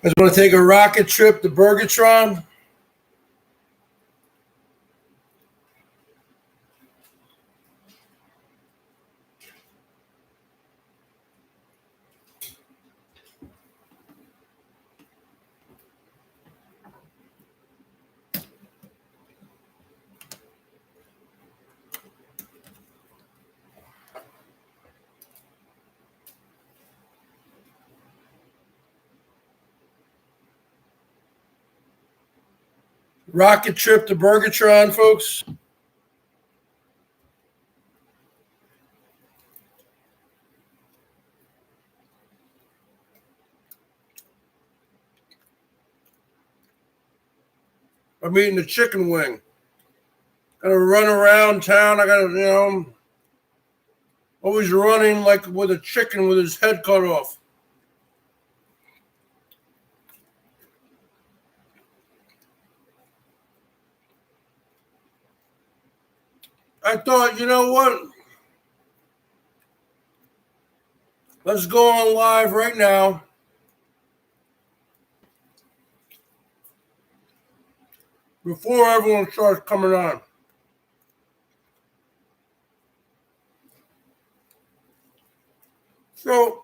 I just want to take a rocket trip to Bergatron. Rocket trip to Bergatron, folks. I'm eating a chicken wing. Gotta run around town. I gotta, always running like with a chicken with his head cut off. I thought, you know what? Let's go on live right now. Before everyone starts coming on. So,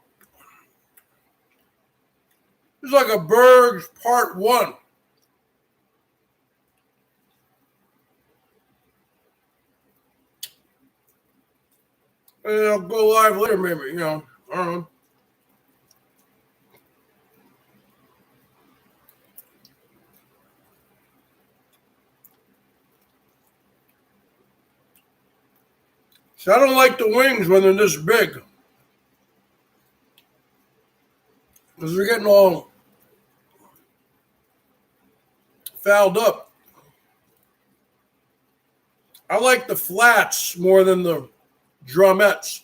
it's like a BERGS part 1. And I'll go live later, maybe, I don't know. So I don't like the wings when they're this big. Because they're getting all fouled up. I like the flats more than the drumettes.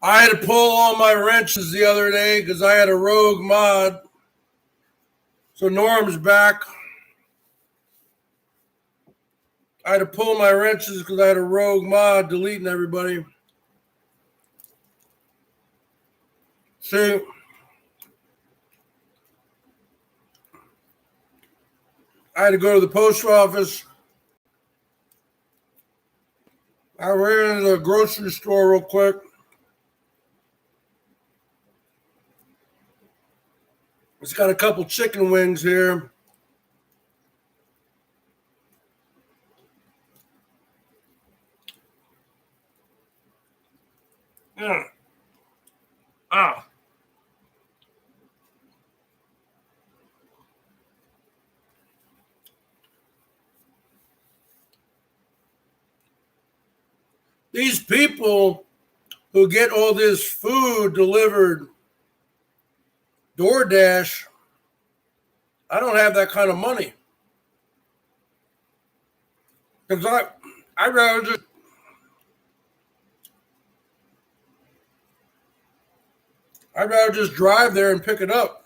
I had to pull all my wrenches the other day because I had a rogue mod. So Norm's back. I had to pull my wrenches because I had a rogue mod deleting everybody. See, I had to go to the post office. I ran into the grocery store real quick. It's got a couple chicken wings here. Yeah. These people who get all this food delivered DoorDash, I don't have that kind of money. Because I'd rather just drive there and pick it up.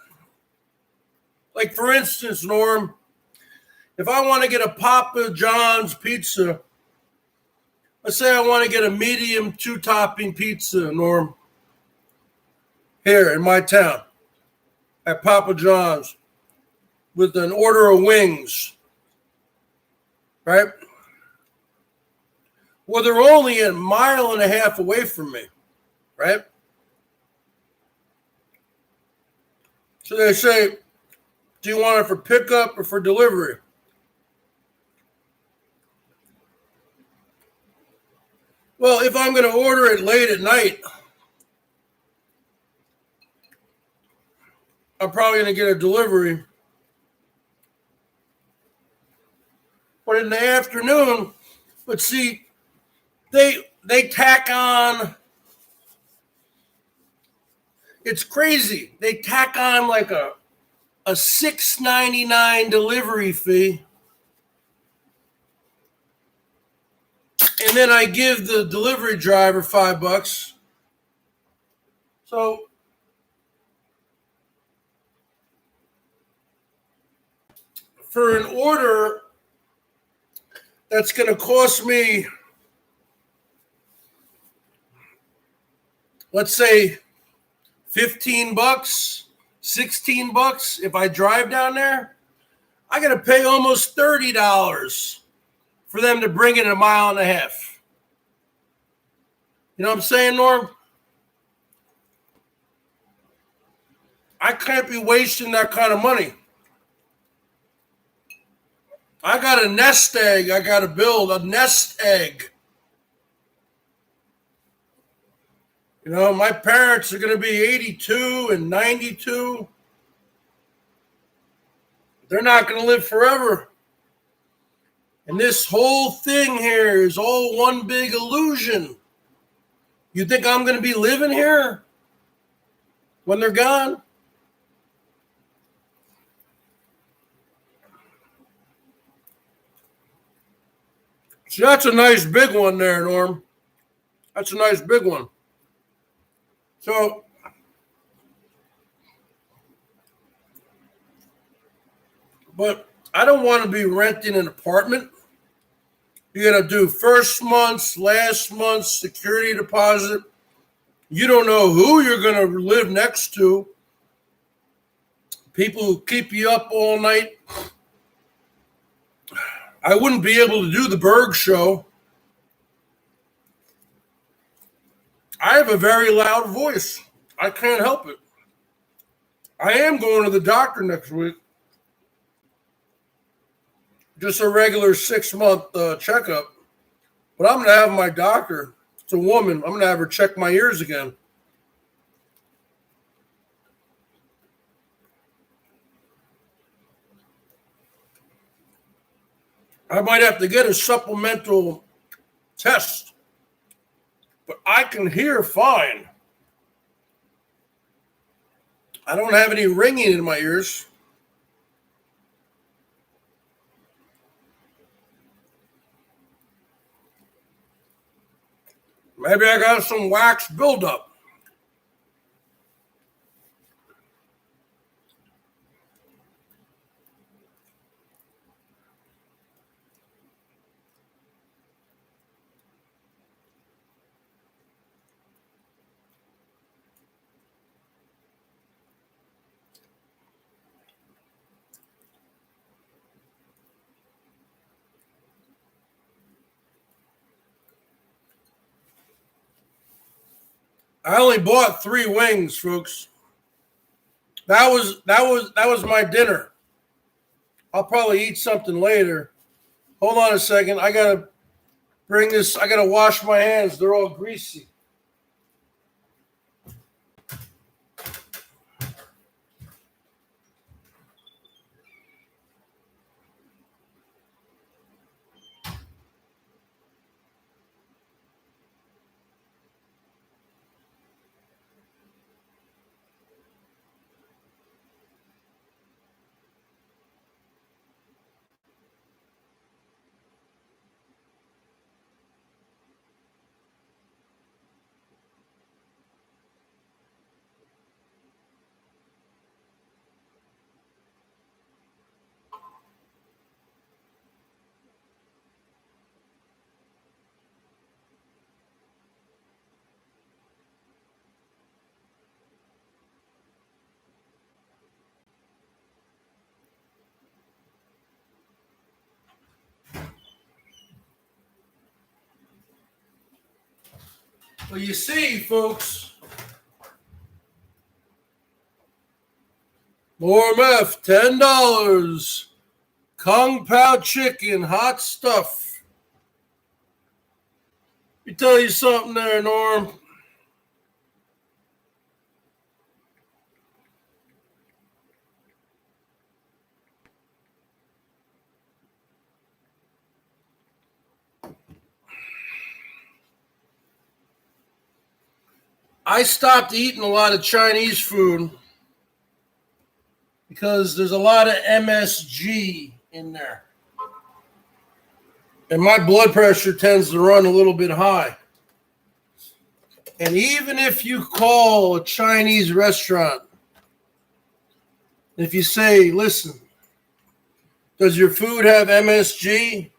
Like, for instance, Norm, if I want to get a Papa John's pizza, let's say I want to get a medium 2-topping pizza, Norm, here in my town at Papa John's with an order of wings, right? Well, they're only a mile and a half away from me, right? So they say, do you want it for pickup or for delivery? Well, if I'm going to order it late at night, I'm probably going to get a delivery. But in the afternoon, but see, they tack on, it's crazy. They tack on like a $6.99 delivery fee. and then I give the delivery driver $5. So for an order that's going to cost me, let's say $15, $16 if I drive down there, I got to pay almost $30 for them to bring it 1.5 miles. You know what I'm saying, Norm? I can't be wasting that kind of money. I got a nest egg I got to build, a nest egg. You know, my parents are going to be 82 and 92. They're not going to live forever. And this whole thing here is all one big illusion. You think I'm going to be living here when they're gone? So that's a nice big one there, Norm. That's a nice big one. So but I don't want to be renting an apartment. You got to do first month's, last month's security deposit. You don't know who you're going to live next to. People who keep you up all night. I wouldn't be able to do the BERGS show. I have a very loud voice. I can't help it. I am going to the doctor next week. Just a regular 6-month checkup. But I'm going to have my doctor. It's a woman. I'm going to have her check my ears again. I might have to get a supplemental test. But I can hear fine. I don't have any ringing in my ears. Maybe I got some wax buildup. I only bought 3 wings, folks. That was my dinner. I'll probably eat something later. Hold on a second. I gotta bring this. I gotta wash my hands. They're all greasy. Well, you see, folks, Norm F, $10. Kung Pao chicken, hot stuff. Let me tell you something there, Norm. I stopped eating a lot of Chinese food because there's a lot of MSG in there. And my blood pressure tends to run a little bit high. And even if you call a Chinese restaurant, if you say, listen, does your food have MSG?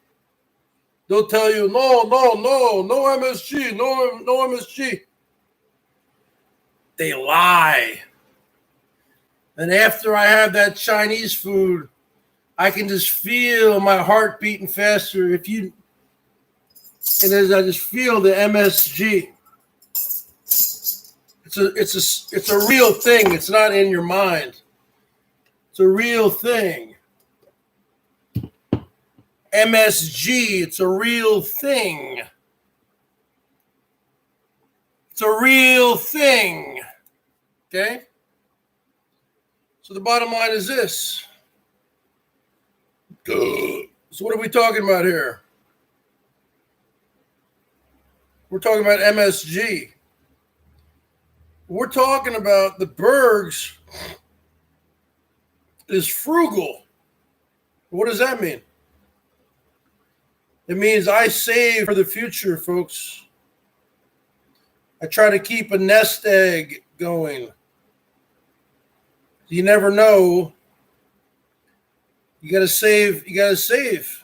They'll tell you, no MSG, no MSG. They lie. And after I have that Chinese food, I can just feel my heart beating faster. And as I just feel the MSG. It's a real thing. It's not in your mind. It's a real thing. MSG, it's a real thing. It's a real thing. Okay? So the bottom line is this. So what are we talking about here? We're talking about MSG. We're talking about the BERGS is frugal. What does that mean? It means I save for the future, folks. I try to keep a nest egg going. You never know. You got to save. You got to save.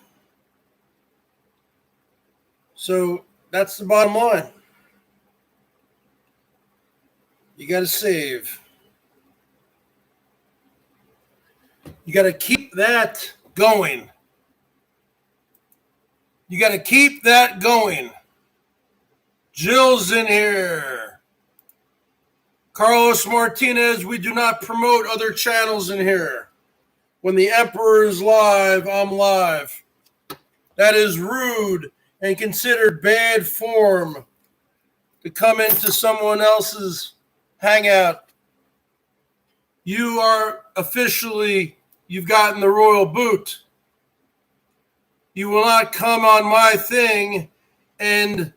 So that's the bottom line. You got to save. You got to keep that going. You got to keep that going. Jill's in here. Carlos Martinez, we do not promote other channels in here. When the Emperor is live, I'm live. That is rude and considered bad form to come into someone else's hangout. You are officially, you've gotten the royal boot. You will not come on my thing and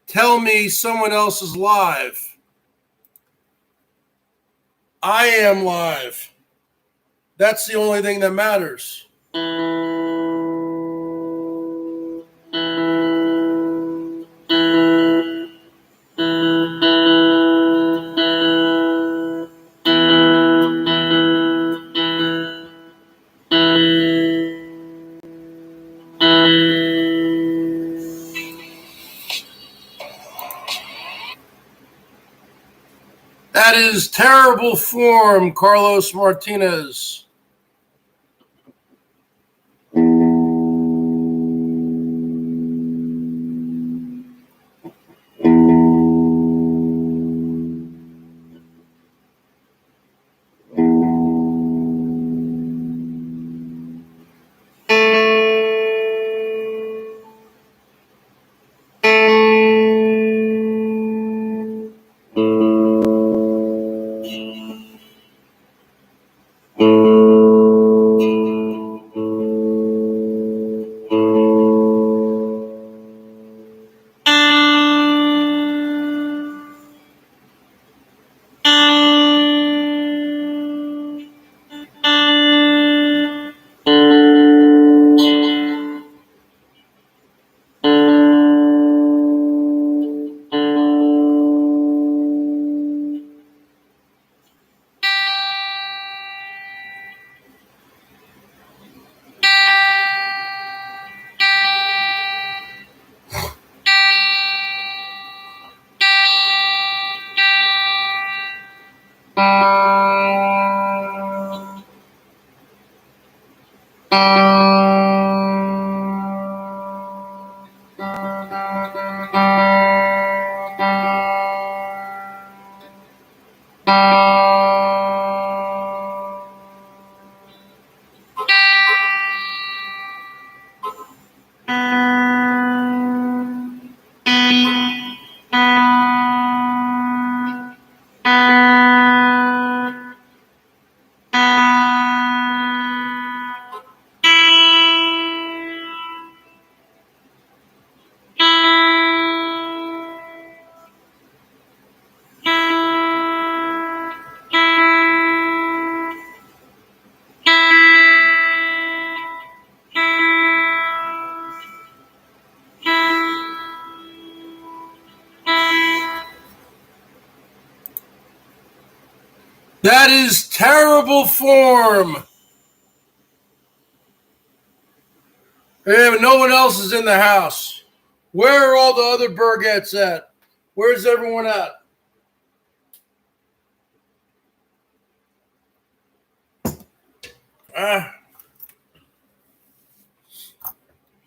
tell me someone else is live. I am live. That's the only thing that matters. That is terrible form, Carlos Martinez. That is terrible form. And no one else is in the house. Where are all the other Bergettes at? Where's everyone at?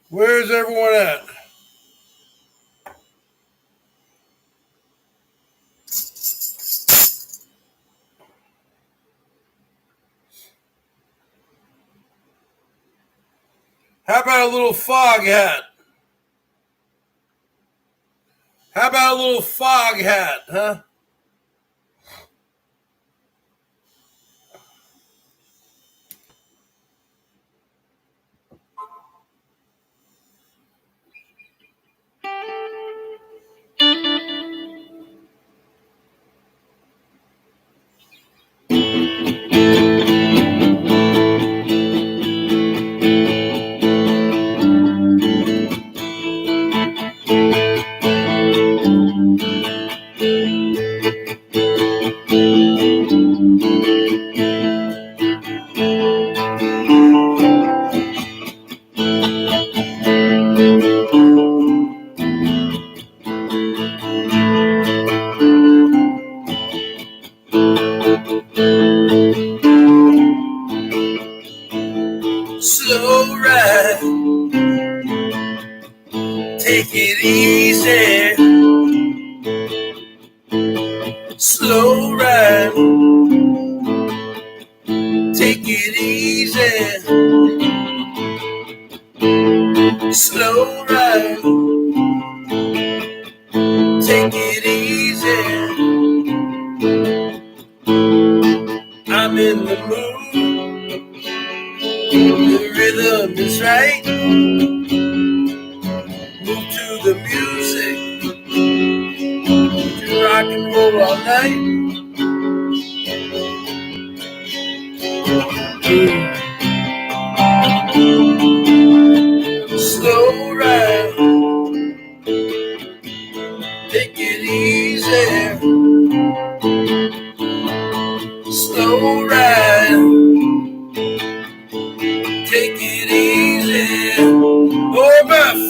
Where's everyone at? How about a little fog hat? How about a little fog hat, huh? Slow ride, take it easy. Slow ride, take it easy. Slow ride, take it easy. I'm in the mood, the rhythm is right. Move to the music, to rock and roll all night. Slow ride, take it easy. Slow ride, take it easy. Oh, Beth,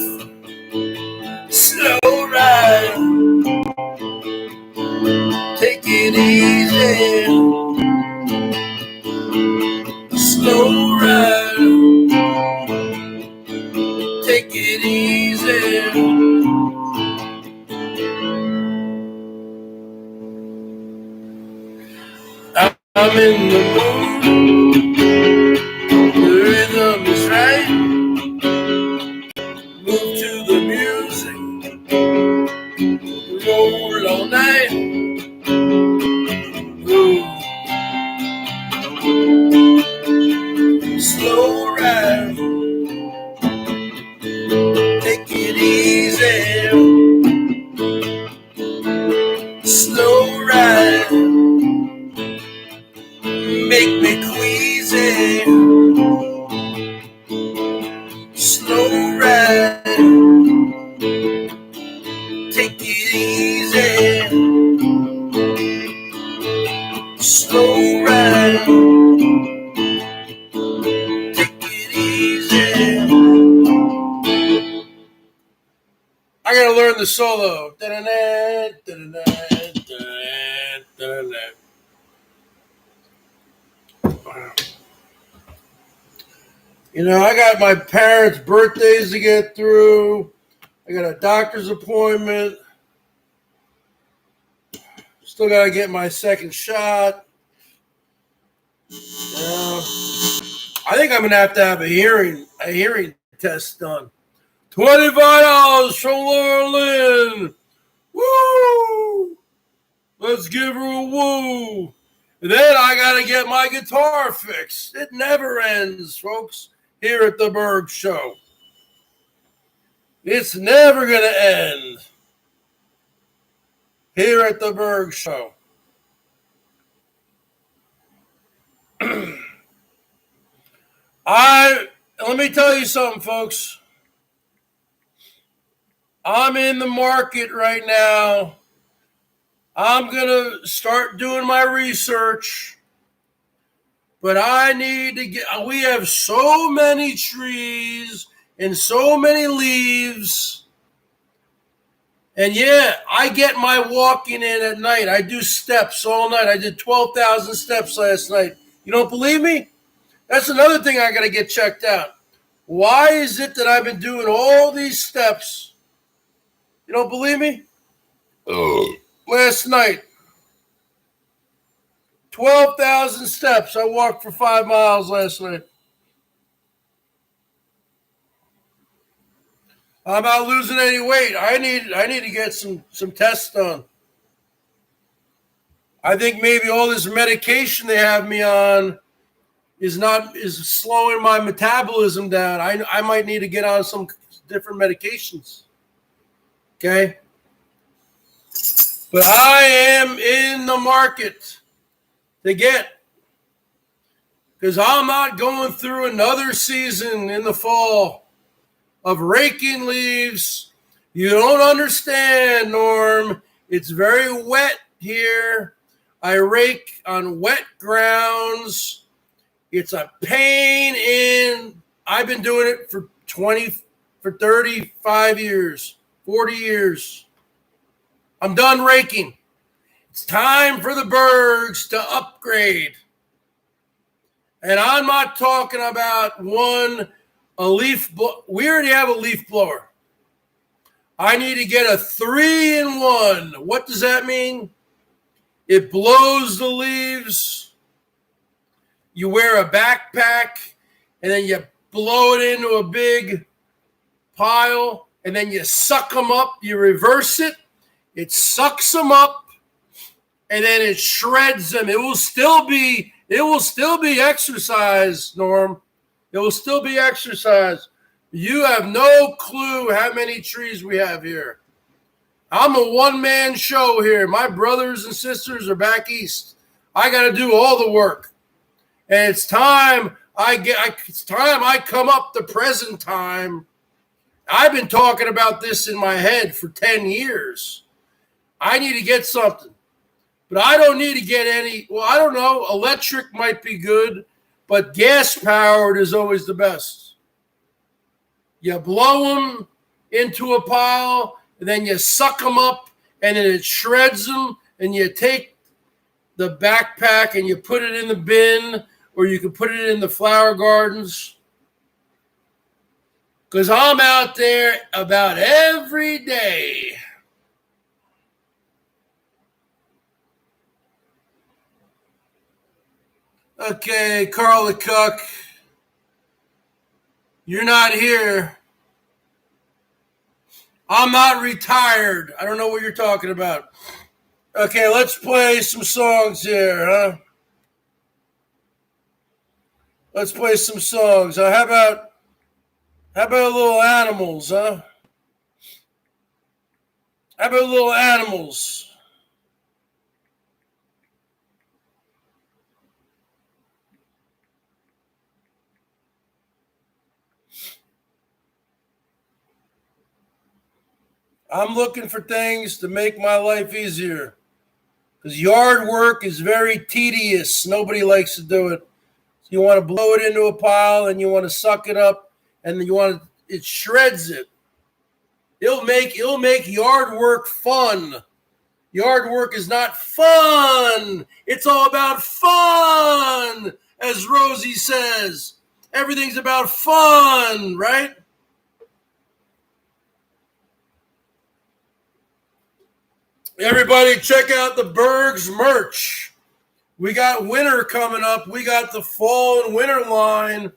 slow ride, take it easy. Slow ride, take it easy. I'm in the mood, the rhythm is right. Move to the music, roll all night. Slow ride, take it easy. Slow ride, make me queasy. Slow ride, take it easy. Slow ride, take it easy. I gotta learn the solo. You know, I got my parents' birthdays to get through. I got a doctor's appointment. Still got to get my second shot. I think I'm going to have a hearing test done. $25 from Laura Lynn. Woo! Let's give her a woo. And then I got to get my guitar fixed. It never ends, folks, here at the BERGS Show. It's never going to end here at the BERGS Show. Let me tell you something, folks. I'm in the market right now. I'm going to start doing my research But I need to get, we have so many trees and so many leaves. And yeah, I get my walking in at night. I do steps all night. I did 12,000 steps last night. You don't believe me? That's another thing I got to get checked out. Why is it that I've been doing all these steps? You don't believe me? Last night, 12,000 steps. I walked for 5 miles last night. I'm not losing any weight. I need to get some tests done. I think maybe all this medication they have me on is slowing my metabolism down. I might need to get on some different medications. Okay? But I am in the market to get, because I'm not going through another season in the fall of raking leaves. You don't understand, Norm. It's very wet here. I rake on wet grounds. It's a pain in. I've been doing it for 35 years, 40 years. I'm done raking. It's time for the Bergs to upgrade. And I'm not talking about a leaf blower. We already have a leaf blower. I need to get a 3-in-1. What does that mean? It blows the leaves. You wear a backpack, and then you blow it into a big pile, and then you suck them up. You reverse it. It sucks them up, and then it shreds them. It will still be exercise, Norm. It will still be exercise. You have no clue how many trees we have here. I'm a one-man show here. My brothers and sisters are back east. I got to do all the work. And it's time I come up the present time. I've been talking about this in my head for 10 years. I need to get something. But I don't need to get any, I don't know, electric might be good, but gas-powered is always the best. You blow them into a pile, and then you suck them up, and then it shreds them, and you take the backpack and you put it in the bin, or you can put it in the flower gardens. Because I'm out there about every day. Okay, Carl the Cuck, you're not here. I'm not retired. I don't know what you're talking about. Okay, let's play some songs here, huh? Let's play some songs. How about little animals, huh? How about little animals? I'm looking for things to make my life easier. Because yard work is very tedious. Nobody likes to do it. So you want to blow it into a pile and you want to suck it up and it shreds it. It'll make yard work fun. Yard work is not fun. It's all about fun, as Rosie says. Everything's about fun, right? Everybody check out the BERGS merch. We got winter coming up. We got the fall and winter line.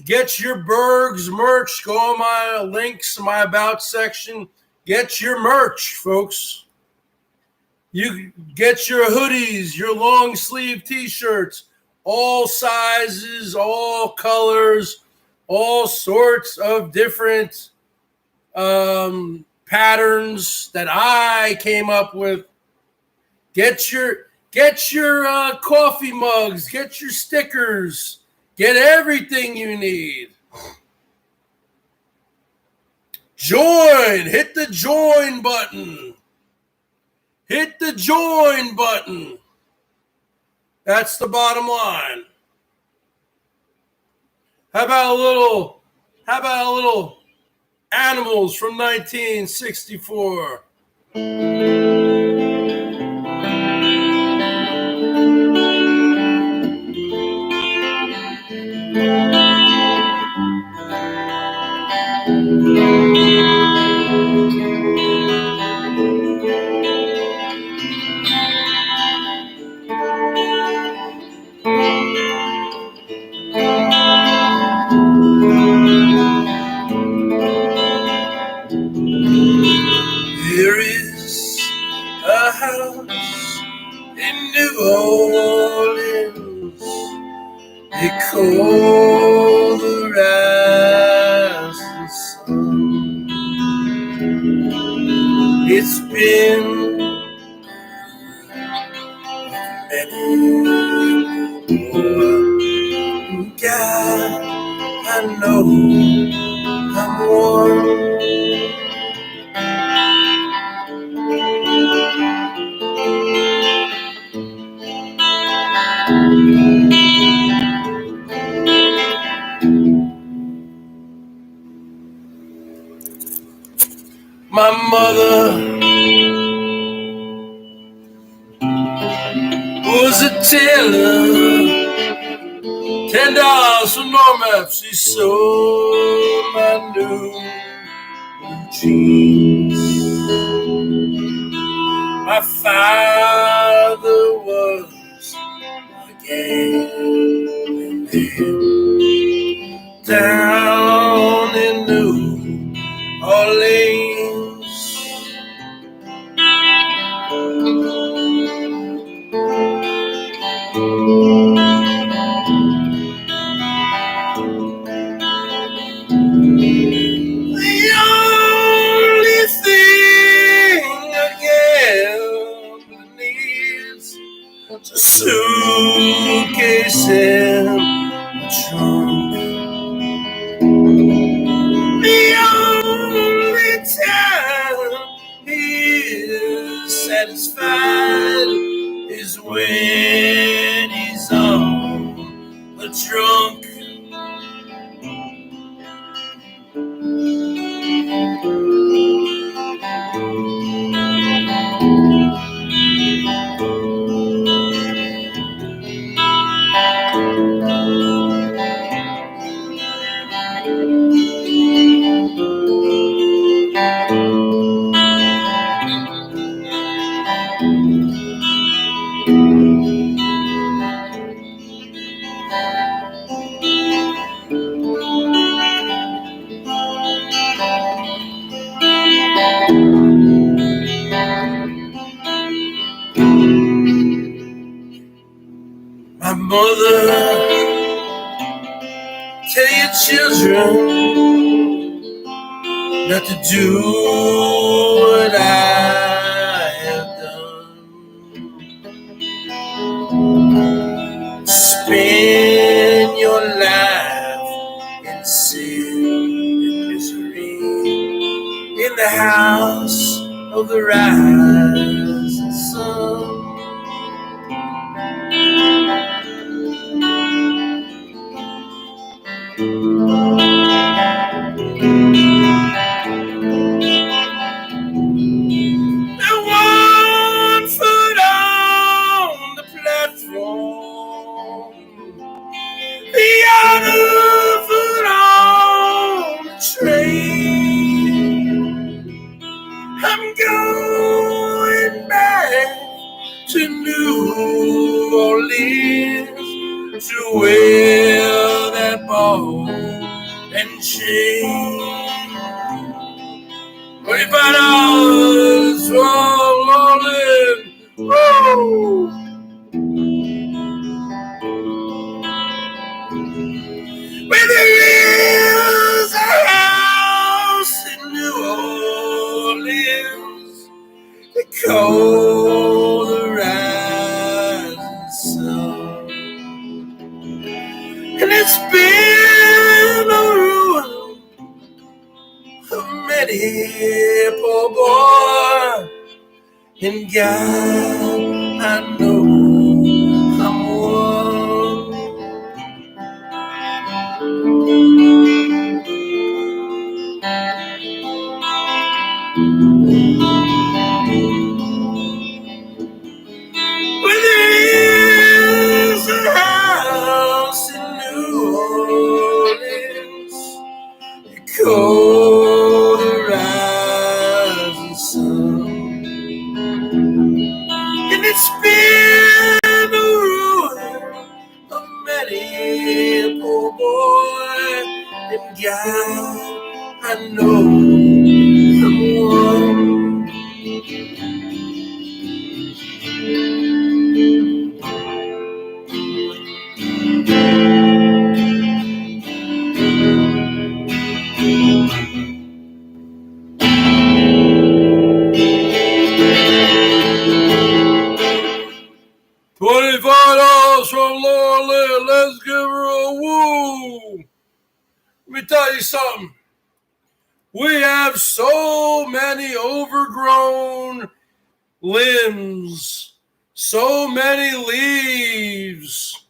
Get your BERGS merch. Go on my links, my about section. Get your merch, folks. You get your hoodies, your long sleeve t-shirts, all sizes, all colors, all sorts of different patterns that I came up with. Get your coffee mugs, get your stickers, get everything you need. Join, hit the join button. Hit the join button. That's the bottom line. How about a little Animals from 1964? There is a house in New Orleans they call the rising sun. It's been many more. God, I know I'm one. My mother was a tailor. $10 for Normaps. She sold my new jeans. My father was a gambling man down in New Orleans. The only thing a gambler needs is a suitcase and a trunk. The only time he is satisfied is when he's on the drunk. My mother, tell your children not to do what I have done. Spend your life in sin and misery in the house of the rising sun. The other foot on the train. I'm going back to New Orleans to wear that ball and chain. $25 for Orleans. Woo! Where there is a house in New Orleans they call the rising sun, and it's been a ruin for many poor boy. And God, I know I'm one. $25 from Laura Lynn. Let's give her a woo. Let me tell you something. We have so many overgrown limbs, so many leaves.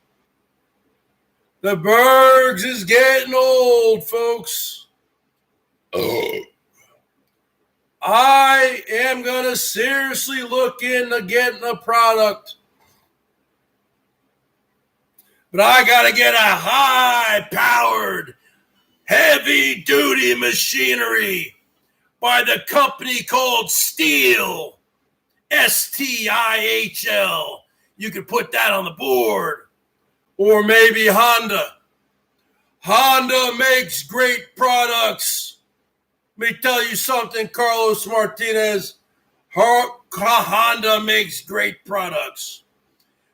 The Bergs is getting old, folks. I am going to seriously look into getting a product. But I got to get a high-powered, heavy-duty machinery by the company called Stihl, S-T-I-H-L. You can put that on the board. Or maybe Honda. Honda makes great products. Let me tell you something, Carlos Martinez. Honda makes great products.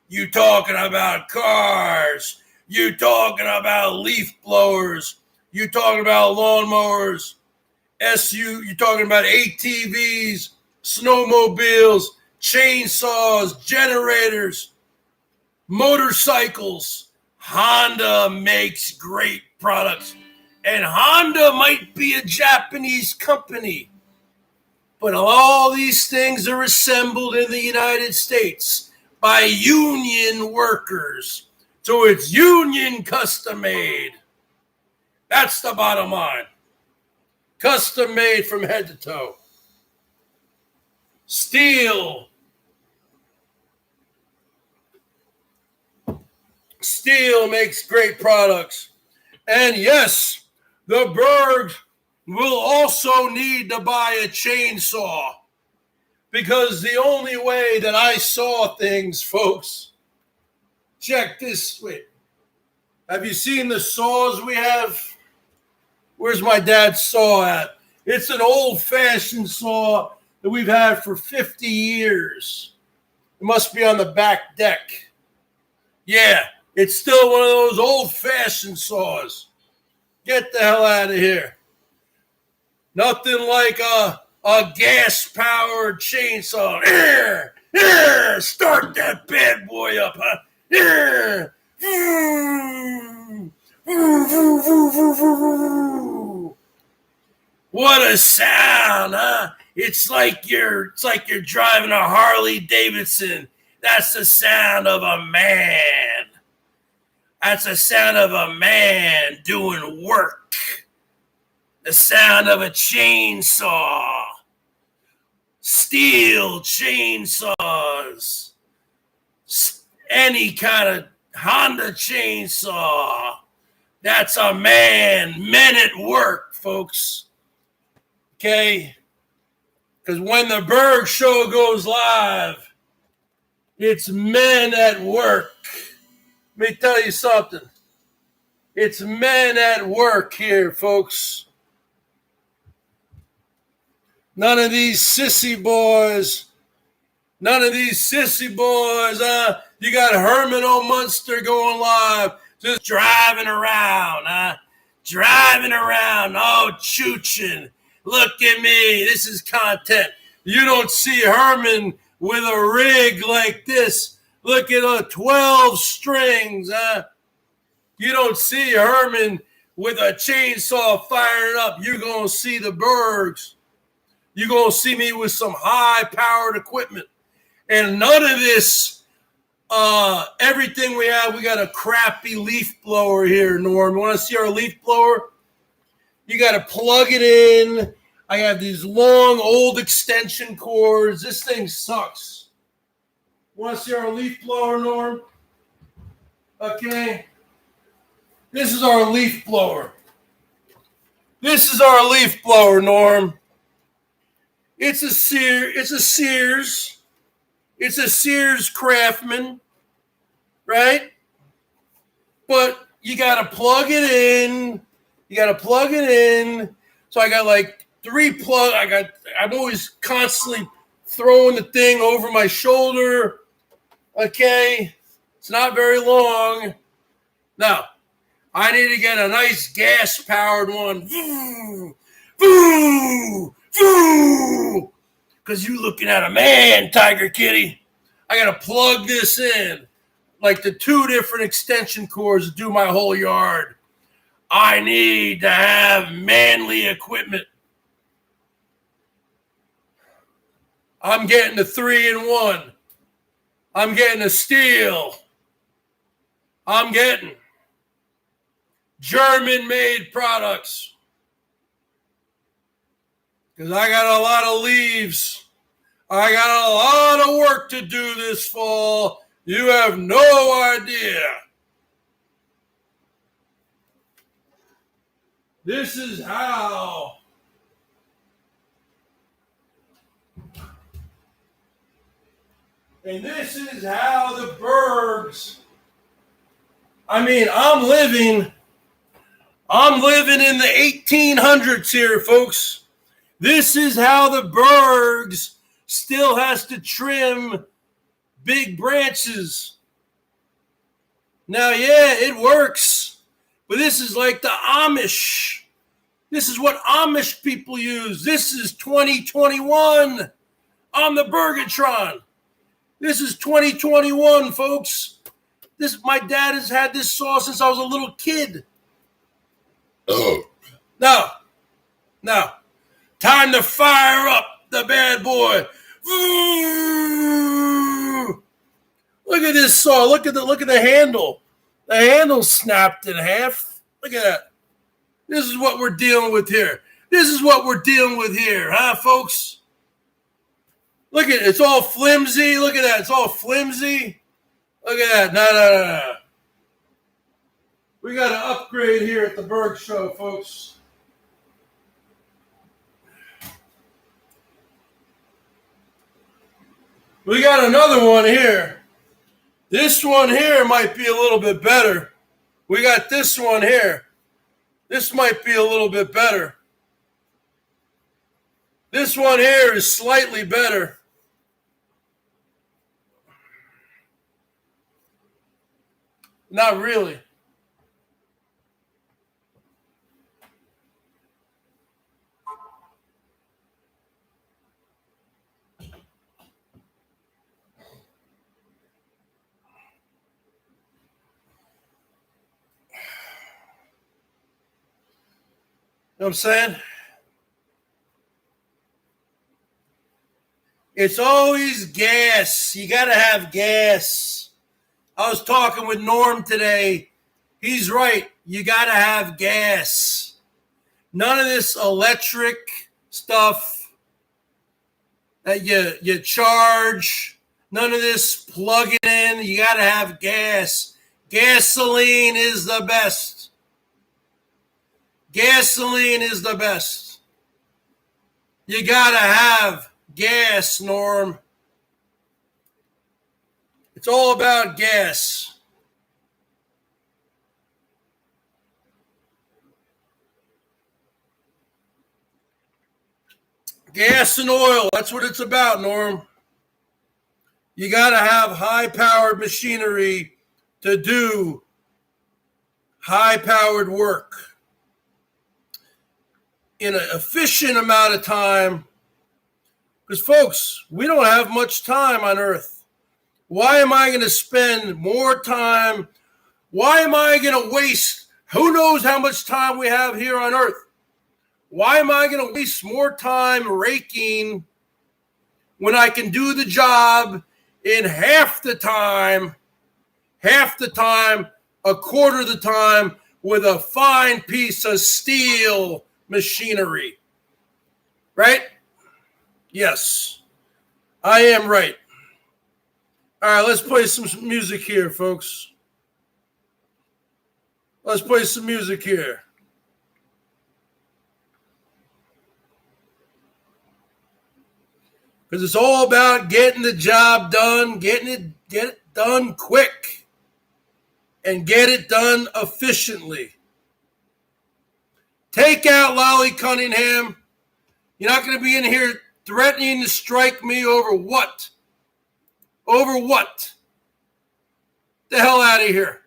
You talking about cars. You talking about leaf blowers. You talking about lawnmowers. You talking about ATVs, snowmobiles, chainsaws, generators, motorcycles. Honda makes great products. And Honda might be a Japanese company, but all these things are assembled in the United States by union workers. So it's union custom made. That's the bottom line. Custom made from head to toe. Stihl makes great products. And yes, the Bergs will also need to buy a chainsaw, because the only way that I saw things, folks, check this. Wait, have you seen the saws we have? Where's my dad's saw at? It's an old-fashioned saw that we've had for 50 years. It must be on the back deck. Yeah, it's still one of those old-fashioned saws. Get the hell out of here. Nothing like a gas-powered chainsaw. Start that bad boy up, huh? What a sound, huh? It's like you're driving a Harley Davidson. That's the sound of a man. That's the sound of a man doing work. The sound of a chainsaw. Stihl chainsaws. Any kind of Honda chainsaw. That's a man. Men at work, folks. Okay? Because when the BERGS Show goes live, it's men at work. Let me tell you something. It's men at work here, folks. None of these sissy boys. You got Herman O. Munster going live, just driving around, oh, chooching. Look at me. This is content. You don't see Herman with a rig like this. Look at 12 strings, You don't see Herman with a chainsaw firing up. You're going to see the Bergs. You're going to see me with some high-powered equipment. And none of this, everything we have, we got a crappy leaf blower here, Norm. You want to see our leaf blower? You got to plug it in. I have these long, old extension cords. This thing sucks. Want to see our leaf blower, Norm? Okay. This is our leaf blower. Norm. It's a Sears. It's a Sears Craftsman, right? But you got to plug it in. So I got like 3 plug. I'm always constantly throwing the thing over my shoulder. Okay. It's not very long. Now, I need to get a nice gas-powered one. Because you looking at a man, Tiger Kitty. I got to plug this in. like the 2 different extension cords to do my whole yard. I need to have manly equipment. I'm getting the 3-in-1. I'm getting a steel. I'm getting German-made products. Because I got a lot of leaves. I got a lot of work to do this fall. You have no idea. This is how. And this is how the Bergs. I mean, I'm living in the 1800s here, folks. This is how the Bergs still has to trim big branches. Now, yeah, it works, but this is like the Amish. This is what Amish people use. This is 2021 on the Bergatron. This is 2021, folks. My dad has had this saw since I was a little kid. Oh. Now, time to fire up the bad boy. Look at this saw. Look at the handle. The handle snapped in half. Look at that. This is what we're dealing with here. Huh, folks? Look at it. It's all flimsy. Look at that. It's all flimsy. Look at that. No. We got to upgrade here at the BERGS Show, folks. We got another one here. This one here might be a little bit better. We got this one here. This might be a little bit better. This one here is slightly better. Not really. You know what I'm saying? It's always gas. You got to have gas. I was talking with Norm today. He's right. You got to have gas. None of this electric stuff that you charge. None of this plug it in. You got to have gas. Gasoline is the best. Gasoline is the best. You got to have gas, Norm. It's all about gas. Gas and oil, that's what it's about, Norm. You got to have high-powered machinery to do high-powered work in an efficient amount of time. Because, folks, we don't have much time on Earth. Why am I going to spend more time? Why am I going to waste? Who knows how much time we have here on Earth? Why am I going to waste more time raking when I can do the job in half the time, a quarter of the time with a fine piece of steel machinery? Right? Yes, I am right. All right, let's play some music here, folks. Let's play some music here. Because it's all about getting the job done, get it done quick, and get it done efficiently. Take out Lolly Cunningham. You're not going to be in here threatening to strike me over what? Over what? The hell out of here.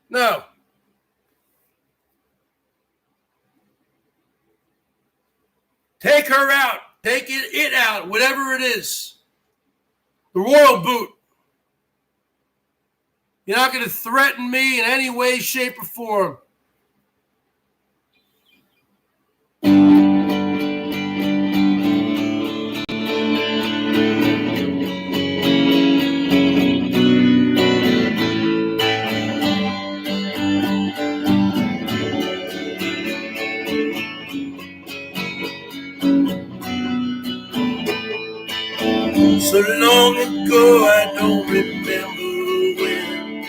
No. Take her out. Take it out, whatever it is. The royal boot. You're not going to threaten me in any way, shape, or form. So long ago, I don't remember when.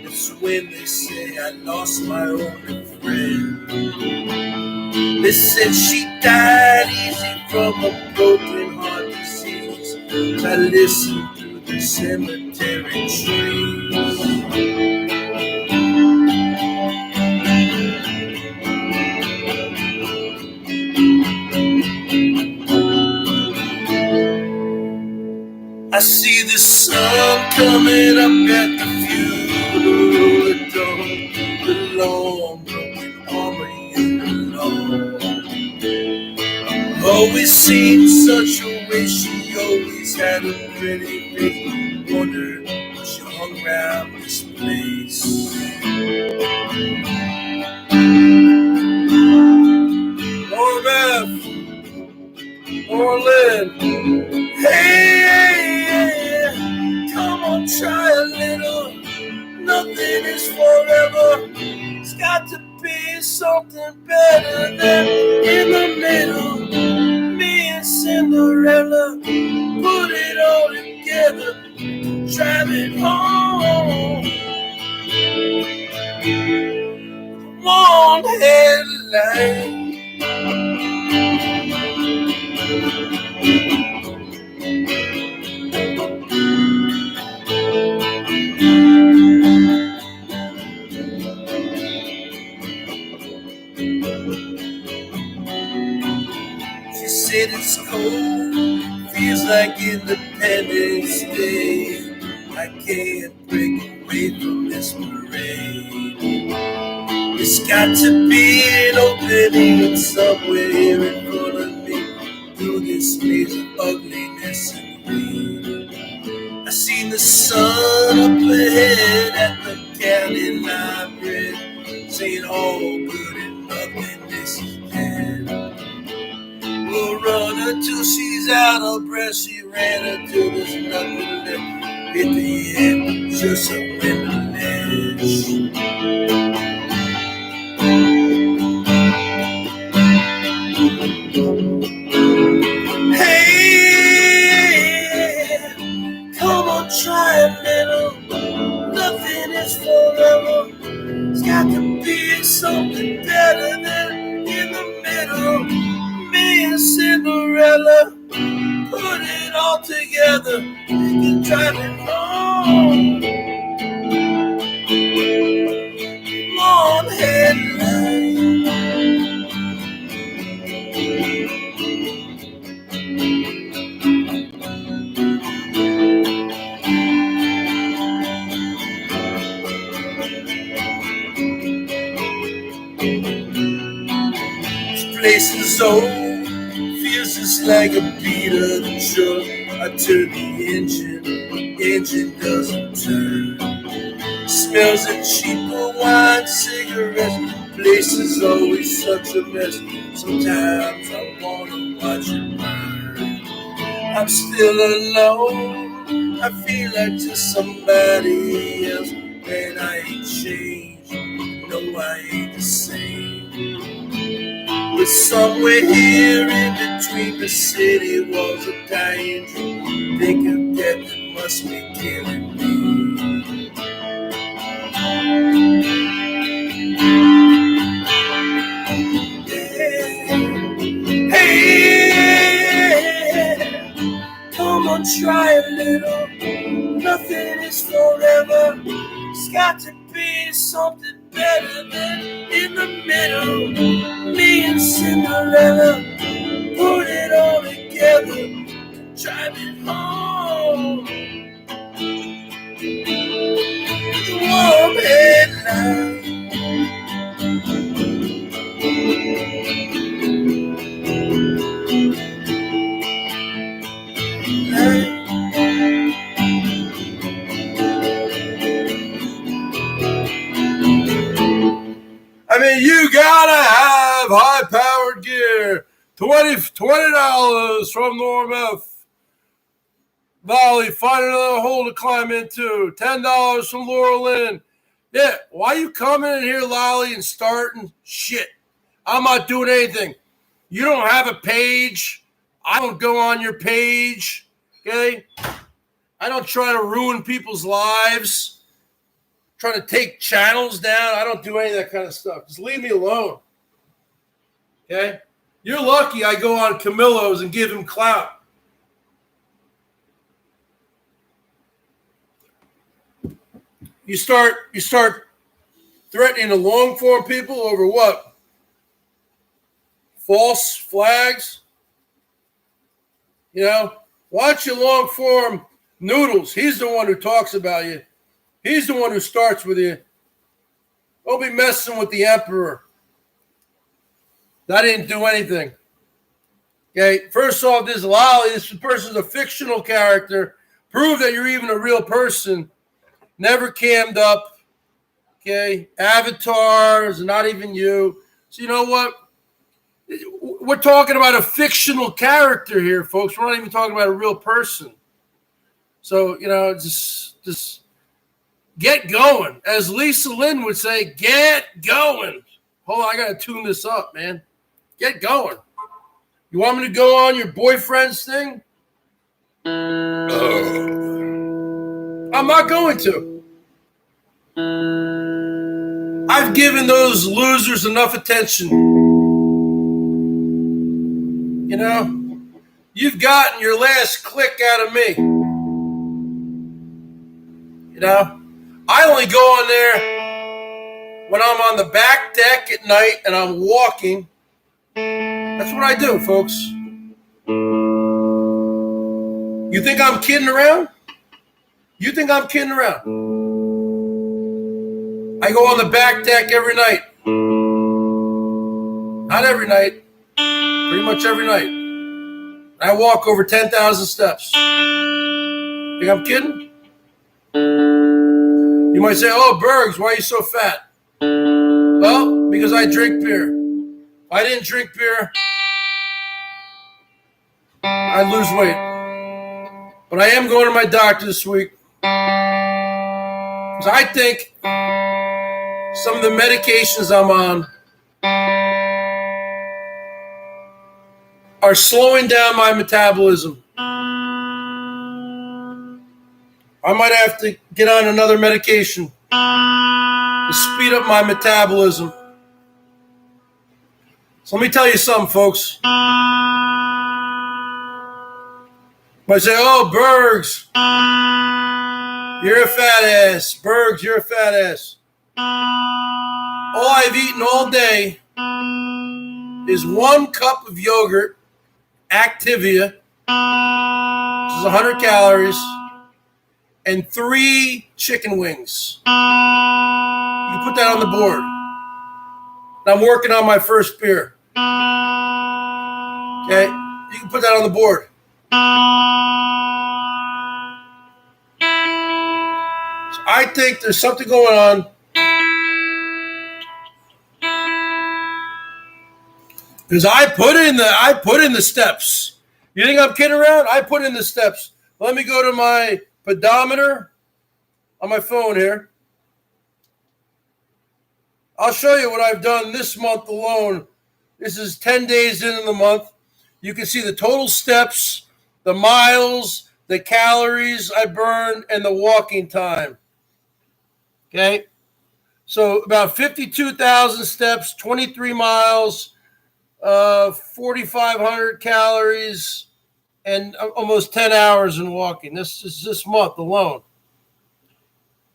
It's when they say I lost my only friend. They said she died easy from a broken heart disease. I listened to the cemetery trees. I see the sun coming up at the funeral. It don't belong, broken armor you belong. Always seemed such a way, she always had a pretty face. Wondered if she hung around this place. Or Beth, or Lynn, hey, come on, try a little. Nothing is forever. It's got to be something better than in the middle. Me and Cinderella put it all together, drive it home. One headlight. She said it's cold, feels like Independence Day. I can't break away from this parade. It's got to be an opening somewhere in front of me, through this maze of ugliness and greed. I seen the sun up ahead at the county library, saying all good and nothingness is dead. We'll run her till she's out of breath. She ran her till there's nothing left. At the end, just a windlash. Try a little, nothing is forever. It's got to be something better than in the middle. Me and Cinderella put it all together. We can drive it home. One headlight. Place is old, feels just like a beat of the truck. I turn the engine doesn't turn. Smells of cheaper wine, cigarettes. Place is always such a mess. Sometimes I wanna watch it burn. I'm still alone, I feel like just somebody else. Man, I ain't changed, no, I ain't the same. But somewhere here in between the city walls of dying dream, think of death that must be killing me. Hey, come on, try a little. Nothing is forever. It's got to be something better than in the middle. Me and Cinderella put it all together, drive it home. Warm headlight. Hey. $20 from Norm F. Valley, find another hole to climb into. $10 from Laurel Lynn. Yeah, why you coming in here, Lolly, and starting shit? I'm not doing anything. You don't have a page. I don't go on your page, okay? I don't try to ruin people's lives, trying to take channels down. I don't do any of that kind of stuff. Just leave me alone, okay? You're lucky I go on Camillo's and give him clout. You start threatening the long-form people over what? False flags? You know, watch your long-form Noodles. He's the one who talks about you. He's the one who starts with you. Don't be messing with the emperor. That didn't do anything. Okay, first off, this Lolly, this person's a fictional character. Prove that you're even a real person. Never cammed up. Okay, avatars, not even you. So you know what? We're talking about a fictional character here, folks. We're not even talking about a real person. So, you know, just get going. As Lisa Lynn would say, get going. Hold on, I got to tune this up, man. Get going. You want me to go on your boyfriend's thing? I'm not going to. I've given those losers enough attention. You know, you've gotten your last click out of me. You know, I only go on there when I'm on the back deck at night and I'm walking. That's what I do, folks. You think I'm kidding around? You think I'm kidding around? I go on the back deck every night. Not every night. Pretty much every night. I walk over 10,000 steps. Think I'm kidding? You might say, oh, Bergs, why are you so fat? Well, because I drink beer. If I didn't drink beer, I'd lose weight. But I am going to my doctor this week. Because I think some of the medications I'm on are slowing down my metabolism. I might have to get on another medication to speed up my metabolism. So let me tell you something, folks. You might say, oh, Bergs, you're a fat ass. Bergs, you're a fat ass. All I've eaten all day is 1 cup of yogurt, Activia, which is 100 calories, and 3 chicken wings. You can put that on the board. And I'm working on my first beer. Okay? You can put that on the board. So I think there's something going on. Because I put in the steps. You think I'm kidding around? I put in the steps. Let me go to my pedometer on my phone here. I'll show you what I've done this month alone. This is 10 days into the month. You can see the total steps, the miles, the calories I burned, and the walking time. Okay? So about 52,000 steps, 23 miles, 4,500 calories, and almost 10 hours in walking. This is this month alone.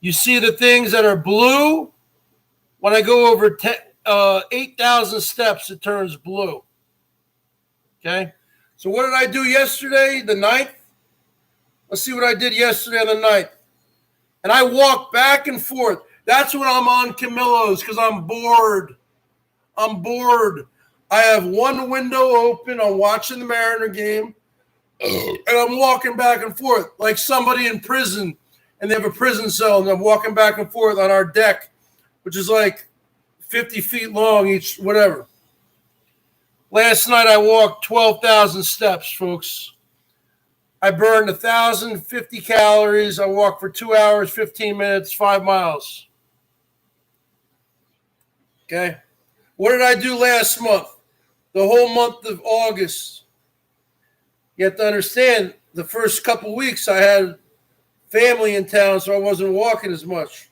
You see the things that are blue? When I go over 8,000 steps, it turns blue. Okay? So what did I do yesterday, the 9th? Let's see what I did yesterday on the 9th. And I walked back and forth. That's when I'm on Camillo's because I'm bored. I'm bored. I have one window open. I'm watching the Mariner game. And I'm walking back and forth like somebody in prison. And they have a prison cell. And I'm walking back and forth on our deck, which is like 50 feet long each, whatever. Last night I walked 12,000 steps, folks. I burned 1,050 calories. I walked for 2 hours, 15 minutes, 5 miles. Okay. What did I do last month? The whole month of August. You have to understand, the first couple weeks I had family in town, so I wasn't walking as much.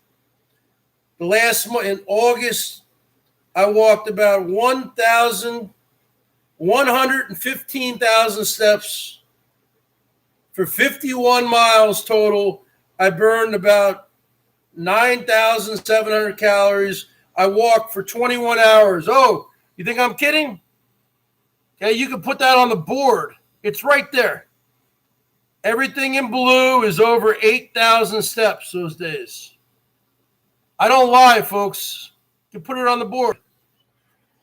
The last month, in August, I walked about 115,000 steps for 51 miles total. I burned about 9,700 calories. I walked for 21 hours. Oh, you think I'm kidding? Okay, you can put that on the board. It's right there. Everything in blue is over 8,000 steps those days. I don't lie, folks. You can put it on the board.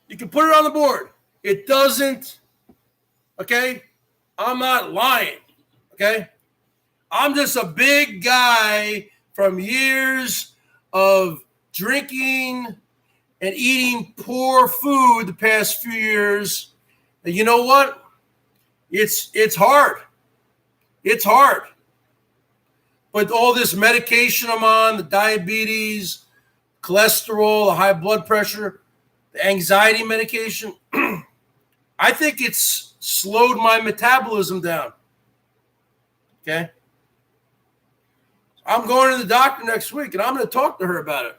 You can put it on the board. It doesn't, okay? I'm not lying, okay? I'm just a big guy from years of drinking and eating poor food the past few years. And you know what? It's hard. It's hard. But all this medication I'm on, the diabetes, cholesterol, the high blood pressure, the anxiety medication, I think it's slowed my metabolism down. Okay? I'm going to the doctor next week, and I'm going to talk to her about it.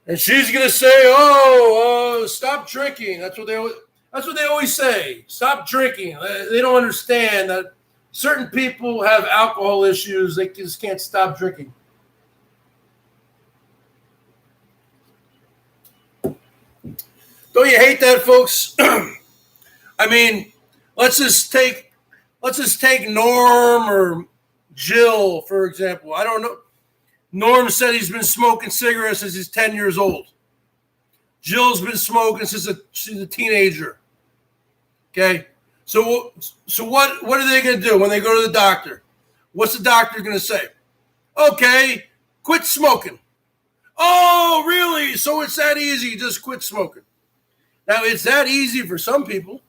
And she's going to say, stop drinking. That's what they always say. Stop drinking. They don't understand that certain people have alcohol issues. They just can't stop drinking. Don't you hate that, folks? I mean, let's just take Norm or Jill, for example. I don't know. Norm said he's been smoking cigarettes since he's 10 years old. Jill's been smoking since she's a teenager. Okay? So what are they going to do when they go to the doctor? What's the doctor going to say? Okay, quit smoking. Oh, really? So it's that easy, just quit smoking. Now, it's that easy for some people.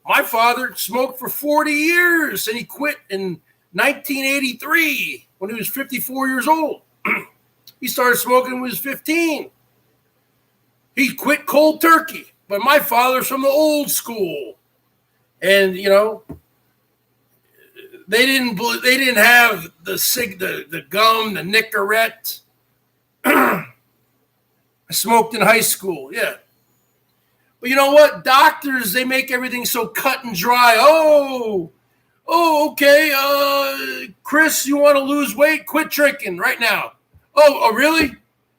My father smoked for 40 years, and he quit in 1983 when he was 54 years old. He started smoking when he was 15. He quit cold turkey. But my father's from the old school. And, you know, they didn't have the gum, the Nicorette. I smoked in high school, yeah. But you know what? Doctors, they make everything so cut and dry. Oh, okay. Chris, you want to lose weight? Quit drinking right now. Oh, really?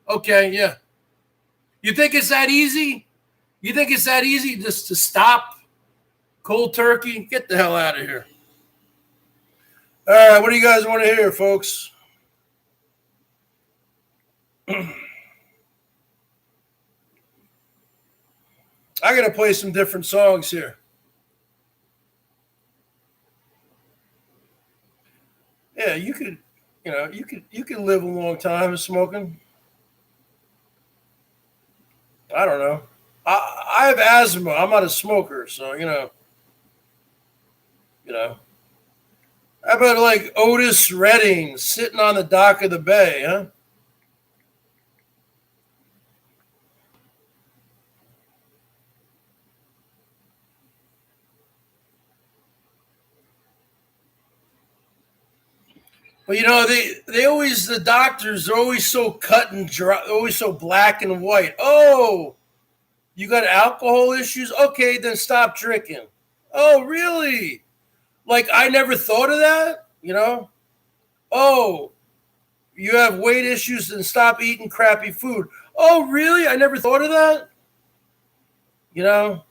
Okay, yeah. You think it's that easy? You think it's that easy just to stop cold turkey? Get the hell out of here. All right, what do you guys want to hear, folks? I got to play some different songs here. Yeah, you could live a long time smoking. I don't know. I have asthma. I'm not a smoker, so you know. How about like Otis Redding sitting on the dock of the bay, huh? Well, you know, the doctors are always so cut and dry, always so black and white. Oh, you got alcohol issues? Okay, then stop drinking. Oh, really? Like, I never thought of that, you know? Oh, you have weight issues, then stop eating crappy food. Oh, really? I never thought of that? You know?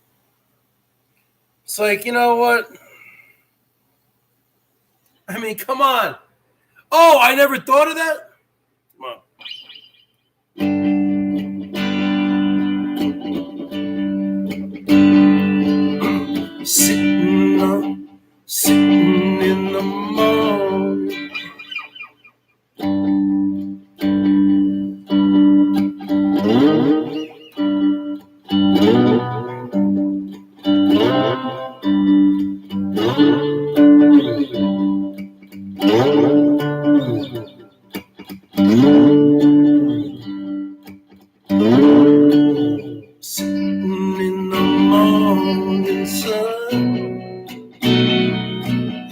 It's like, you know what? I mean, come on. Oh, I never thought of that? Come on. Sitting in the morning.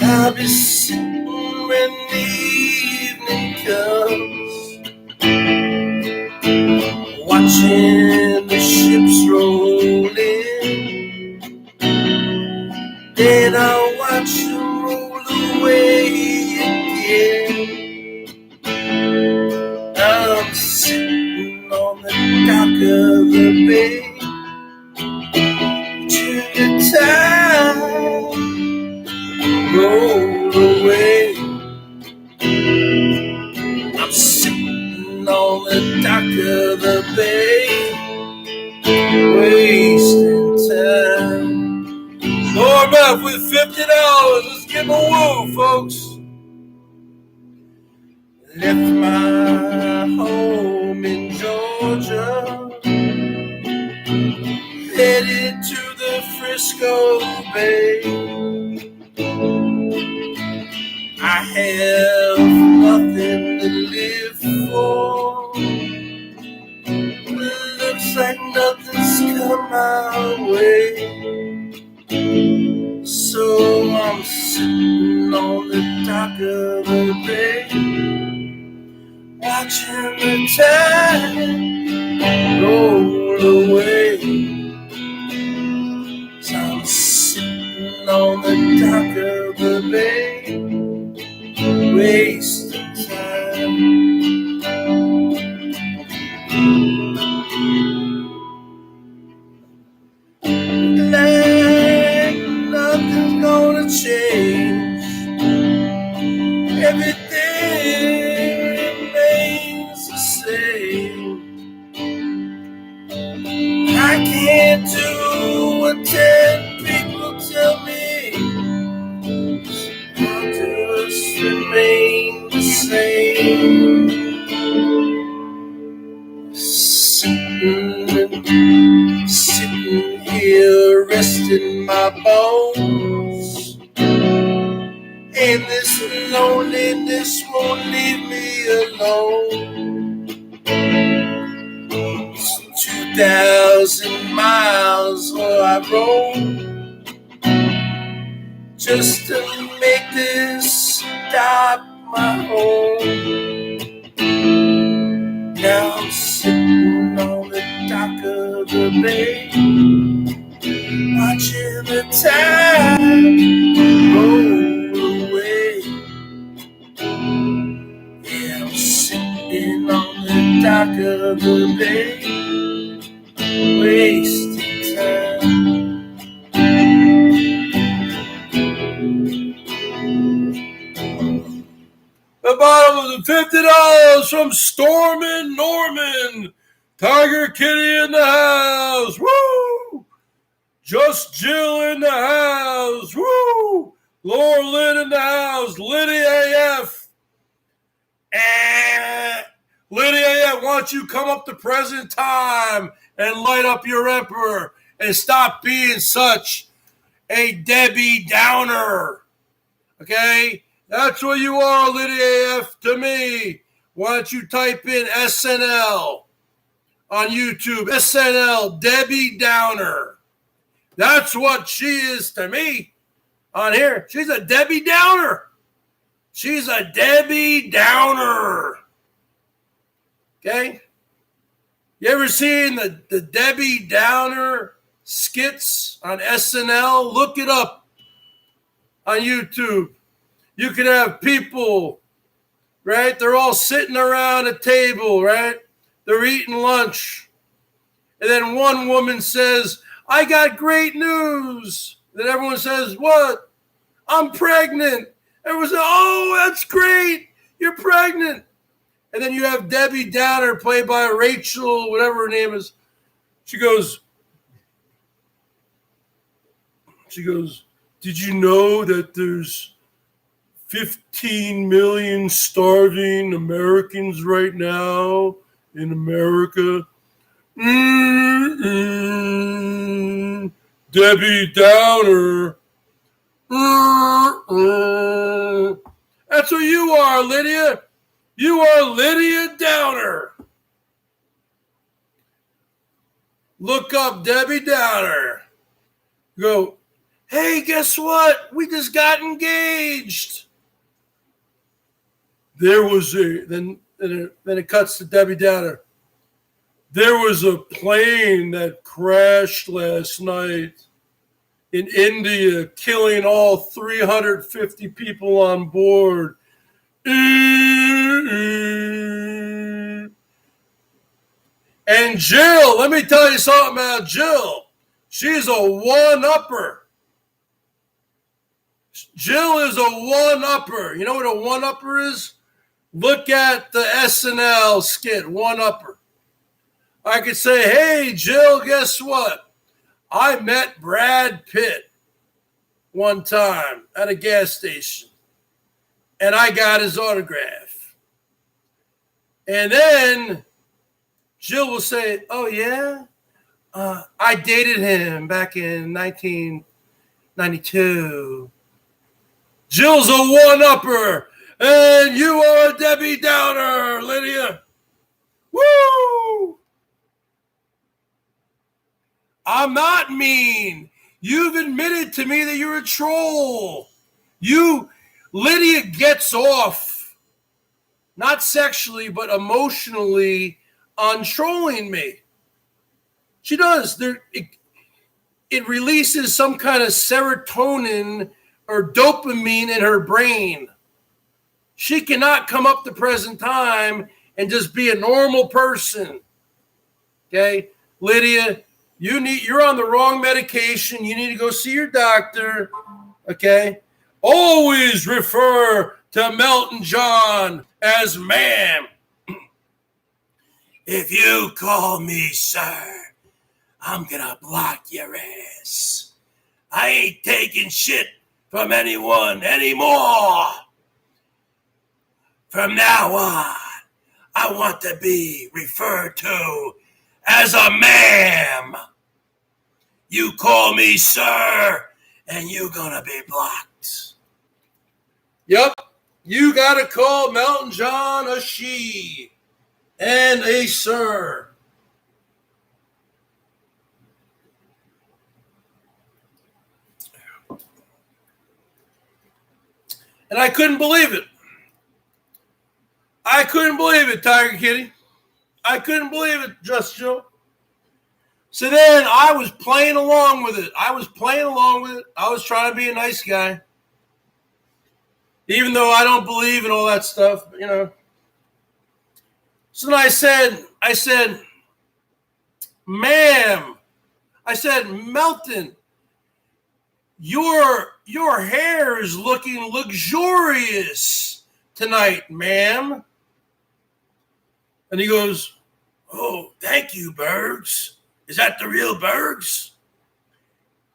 I'll be sitting when the evening comes, watching the ships roll in. Then I'll watch them roll away again. I'm sitting on the dock of the bay, till the tide roll away. I'm sitting on the dock of the bay, wasting time. Lord, Beth, with $50, let's give 'em a woo, folks. Left my home in Georgia, headed to the Frisco Bay. I have nothing to live for. Looks like nothing's come my way. So I'm sitting on the dock of the bay, watching the tide roll away. So I'm sitting on the dock of the bay, wasting time. Like nothing's gonna change, everything remains the same. I can't do what 10 people tell me, I'll just remain the same. Sitting here resting my bones, and this loneliness won't leave me alone. 2,000 miles I roam, just to make this stop my home. Now I'm sitting on the dock of the bay, watching the tide roll away. Yeah, I'm sitting on the dock of the bay, wasting time. The bottom of the $50 from Stormin' Norman. Tiger Kitty in the house. Woo! Just Jill in the house. Woo! Laura Lynn in the house. Liddy AF. Liddy AF, why don't you come up to present time and light up your emperor and stop being such a Debbie Downer. Okay? That's what you are, Liddy AF, to me. Why don't you type in SNL on YouTube? SNL, Debbie Downer. That's what she is to me on here. She's a Debbie Downer. She's a Debbie Downer. Okay? You ever seen the Debbie Downer skits on SNL? Look it up on YouTube. You could have people, right? They're all sitting around a table, right? They're eating lunch. And then one woman says, I got great news. Then everyone says, what? I'm pregnant. Everyone says, oh, that's great. You're pregnant. And then you have Debbie Downer, played by Rachel, whatever her name is. She goes, did you know that there's 15 million starving Americans right now in America? Debbie Downer. That's who you are, Lydia. You are Lydia Downer. Look up Debbie Downer. Go, Hey, guess what? We just got engaged. There was then it cuts to Debbie Downer. There was a plane that crashed last night in India, killing all 350 people on board. And Jill, let me tell you something about Jill. She's a one-upper. Jill is a one-upper. You know what a one-upper is? Look at the SNL skit, one-upper. I could say, hey, Jill, guess what? I met Brad Pitt one time at a gas station, and I got his autograph. And then Jill will say, oh, yeah? I dated him back in 1992. Jill's a one-upper, and you are a Debbie Downer, Lydia. Woo! I'm not mean. You've admitted to me that you're a troll. Lydia gets off, not sexually, but emotionally, on trolling me. She does. It releases some kind of serotonin or dopamine in her brain. She cannot come up to present time and just be a normal person. Okay? Lydia, you're on the wrong medication. You need to go see your doctor. Okay? Always refer to Melton John as ma'am. If you call me sir, I'm gonna block your ass. I ain't taking shit from anyone anymore. From now on, I want to be referred to as a ma'am. You call me sir, and you're gonna be blocked. Yep, you gotta call Melton John a she and a sir. And I couldn't believe it. I couldn't believe it, Tiger Kitty. I couldn't believe it, Just Joe. So then I was playing along with it. I was trying to be a nice guy. Even though I don't believe in all that stuff, you know. So then I said, ma'am, I said, Melton, your hair is looking luxurious tonight, ma'am. And he goes, oh, thank you, Bergs. Is that the real Bergs?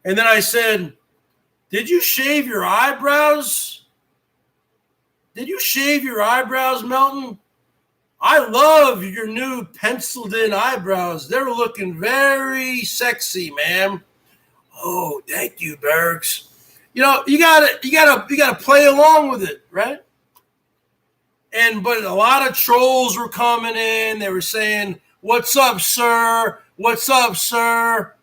And then I said, did you shave your eyebrows? Did you shave your eyebrows, Melton? I love your new penciled in eyebrows. They're looking very sexy, ma'am. Oh, thank you, Bergs. You know, you gotta play along with it, right? But a lot of trolls were coming in. They were saying, what's up, sir? What's up, sir?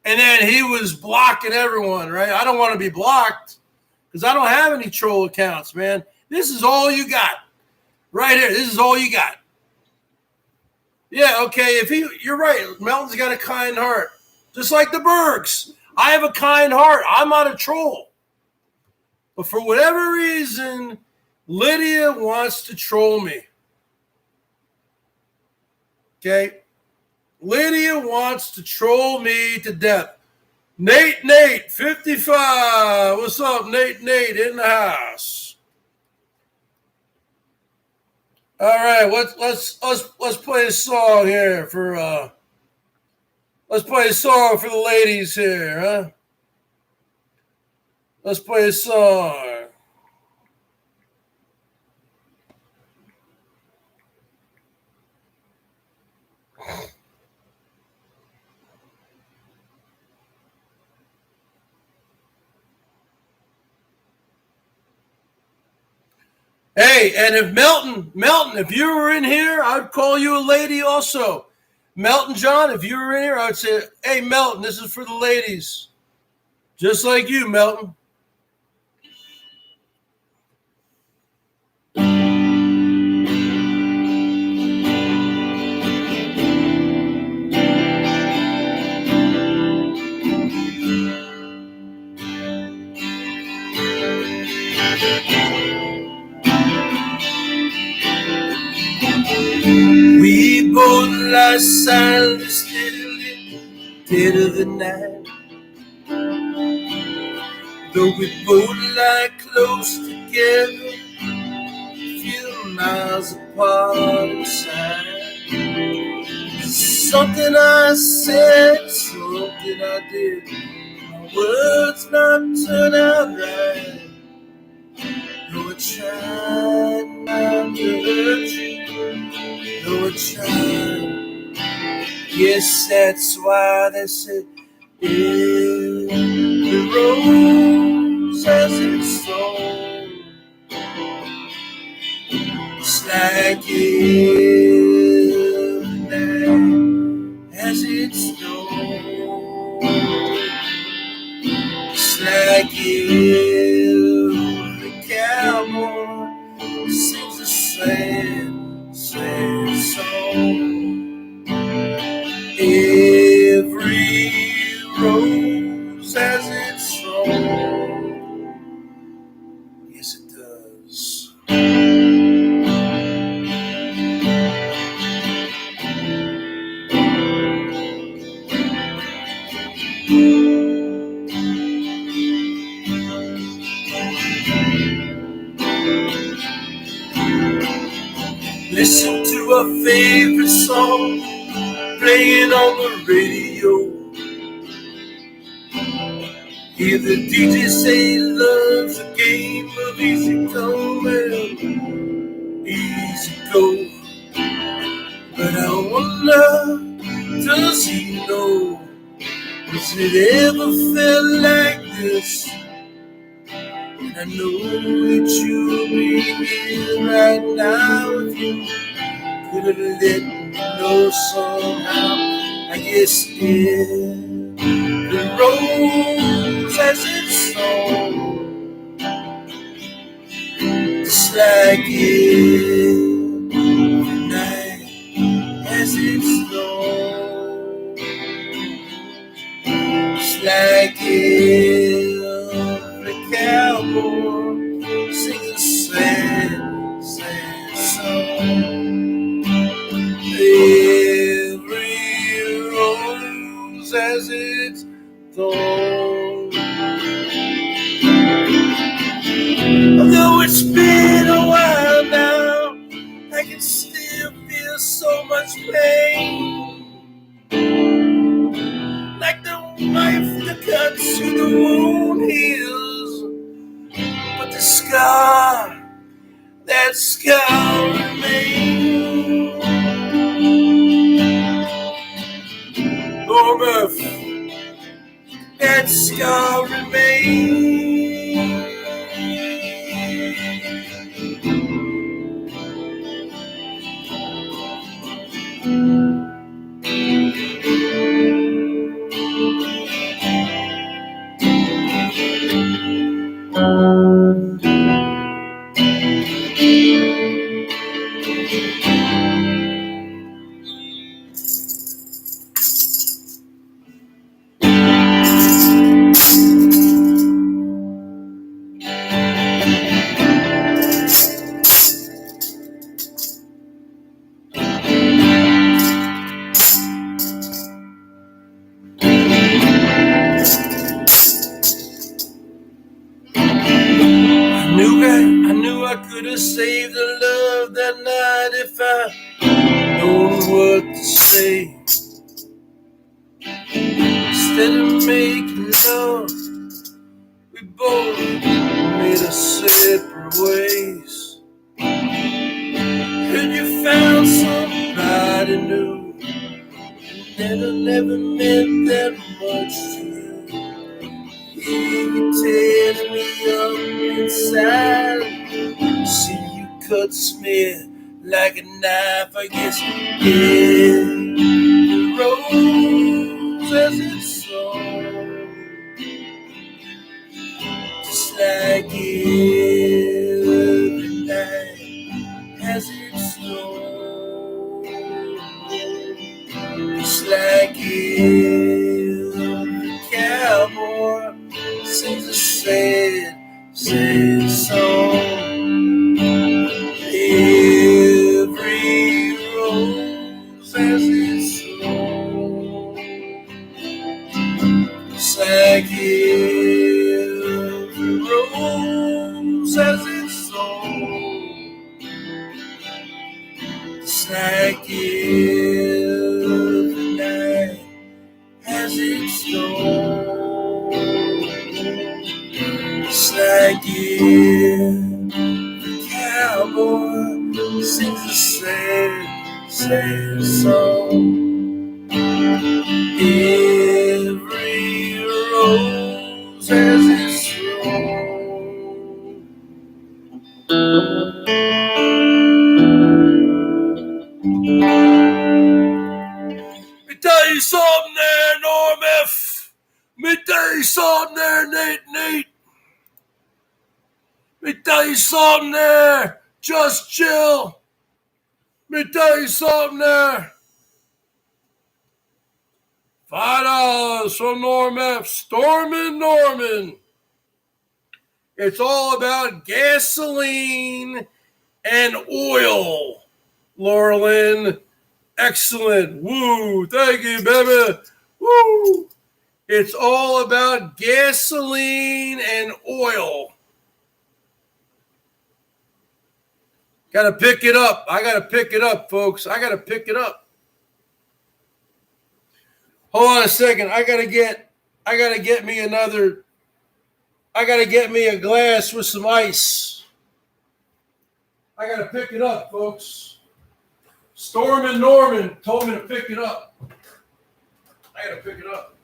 And then he was blocking everyone, right? I don't want to be blocked because I don't have any troll accounts, man. This is all you got. Right here. This is all you got. Yeah, okay. You're right. Melton's got a kind heart. Just like the Bergs. I have a kind heart. I'm not a troll. But for whatever reason, Lydia wants to troll me. Okay? Lydia wants to troll me to death. Nate, 55. What's up, Nate in the house? All right, let's play a song here for let's play a song for the ladies here, huh? Let's play a song. Hey, and if Melton, if you were in here, I'd call you a lady also. Melton John, if you were in here, I would say, hey, Melton, this is for the ladies. Just like you, Melton. We both lie silently, steadily, dead of the night. Though we both lie close together, few miles apart inside. Something I said, something I did, my words not turn out right. Though I tried not to hurt you, though I tried. Yes, that's why they said every rose has its thorn. It's like every night has its dawn. It's like every cowboy sings a sad, sad song. Every rose has its thorn. Yes, it does. Listen to our favorite song playing on the radio. Hear the DJ say love's a game of easy come and easy go. But I wonder, does he know? Has it ever felt like this? And I know that you'll be here right now if you could have let me know somehow. I guess the rose has its thorn, just like every night has its dawn. Just like every cowboy sings a sad, sad song. Every rose has its thorn. Although it's been a while now, I can still feel so much pain. Like the knife that cuts through the wound heals, but the scar, that scar remains. Oh, Murph, that scar remains. I knew I could have saved the love that night if I known what to say. Instead of making love, we both made us separate ways. Heard you found somebody new, and never meant that much to you. You tear me up inside. See, you cuts me like a knife. I guess the rose has its thorn, like if the night has its snow. It's like if the cowboy sings a sad, sad song. Every rose has its song. It's like every rose has its song. It's like every night has its song. It's like every cowboy sings a sad, sad song. Every rose has its song. Me tell you something there, Norm F. Me tell you something there, Nate. Me tell you something there, Just Chill. Me tell you something there. $5 from Norm F. Stormin' Norman. It's all about gasoline and oil. Laura Lynn, excellent. Woo, thank you, baby. Woo. It's all about gasoline and oil. Got to pick it up. I got to pick it up, folks. I got to pick it up. Hold on a second. I got to get me a glass with some ice. I got to pick it up, folks. Stormin' Norman told me to pick it up. I got to pick it up.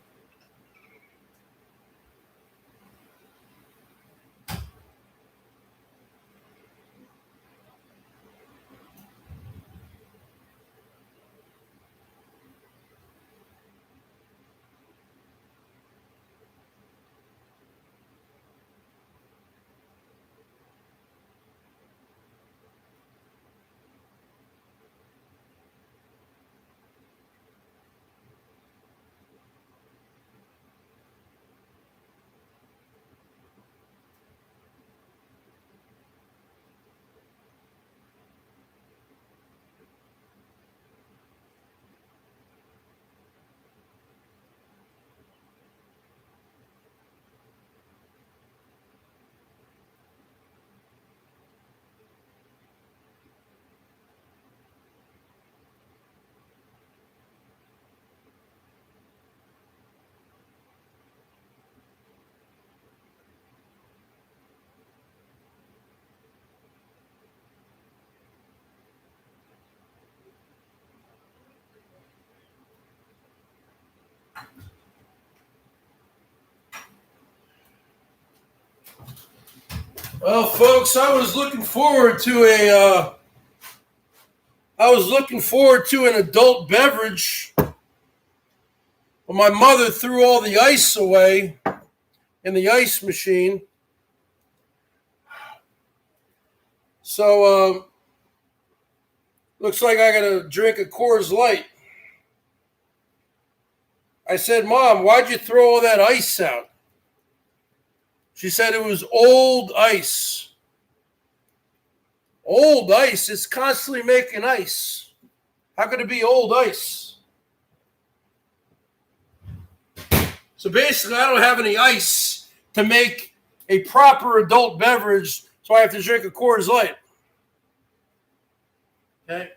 Well, folks, I was looking forward to an adult beverage. Well, my mother threw all the ice away in the ice machine. So, looks like I got to drink a Coors Light. I said, Mom, why'd you throw all that ice out? She said it was old ice. Old ice? It's constantly making ice. How could it be old ice? So basically, I don't have any ice to make a proper adult beverage, so I have to drink a Coors Light. Okay?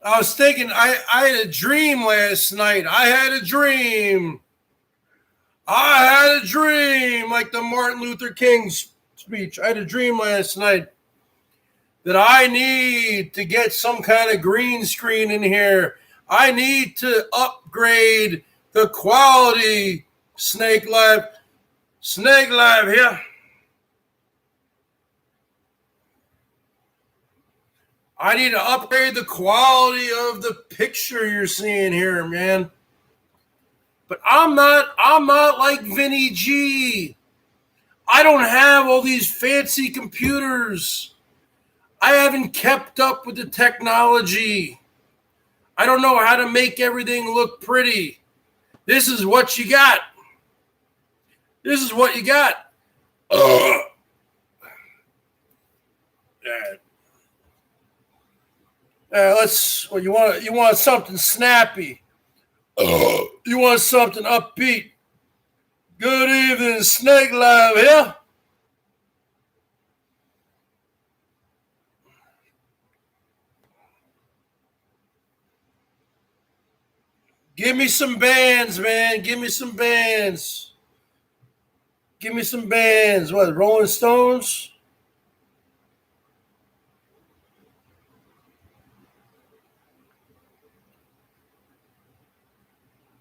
I was thinking, I had a dream last night. I had a dream. I had a dream, like the Martin Luther King speech. I had a dream last night that I need to get some kind of green screen in here. I need to upgrade the quality. Snake Live here. I need to upgrade the quality of the picture you're seeing here, man. But I'm not like Vinny G. I don't have all these fancy computers. I haven't kept up with the technology. I don't know how to make everything look pretty. This is what you got. This is what you got. Yeah. Well, you want something snappy. You want something upbeat. Good evening, Snake Live here. Give me some bands, man. Give me some bands. Give me some bands. What, Rolling Stones?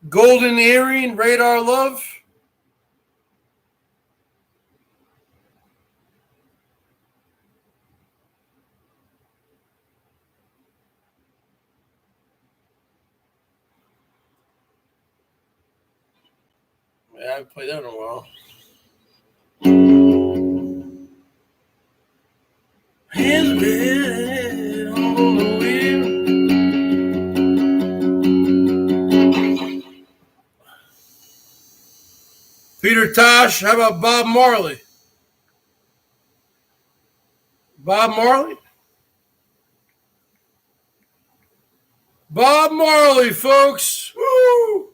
Golden Earring, Radar Love? Yeah, I haven't played that in a while. Hands red on the wheel. Peter Tosh, how about Bob Marley? Bob Marley? Bob Marley, folks. Woo!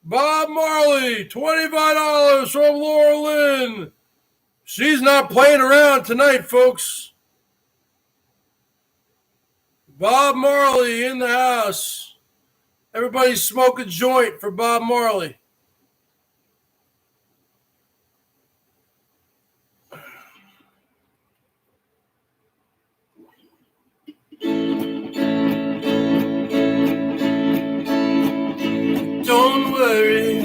Bob Marley, $25 from Laura Lynn. She's not playing around tonight, folks. Bob Marley in the house. Everybody smoke a joint for Bob Marley. Don't worry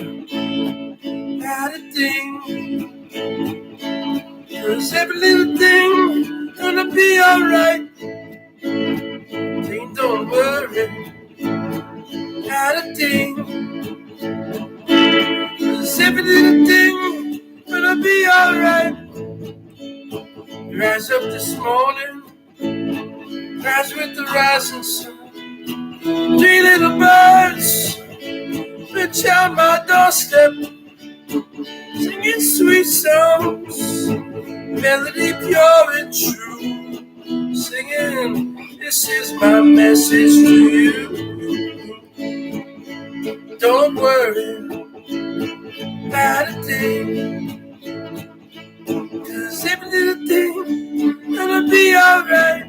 about a thing, 'cause every little thing gonna be alright. Don't worry about a thing, 'cause every little thing gonna be alright. Rise up this morning, rise with the rising sun. 3 little birds pitch on my doorstep, singing sweet songs, melody pure and true, singing, this is my message to you. Don't worry about a thing, 'cause every little thing gonna be alright.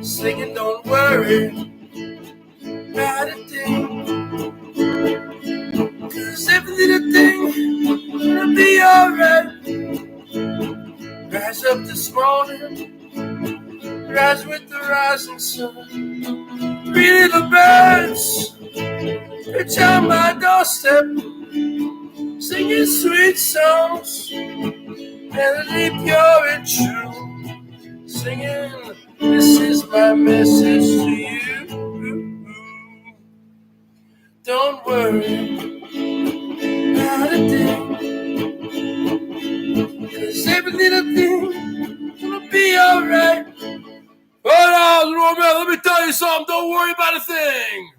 Singing, don't worry about a thing, 'cause every little thing gonna be alright. Rise up this morning, rise with the rising sun. 3 little birds pitch on my doorstep, singing sweet songs, melody pure and true, singing, this is my message to you. Don't worry about a thing, 'cause every little thing gonna be alright. Let me tell you something. Don't worry about a thing.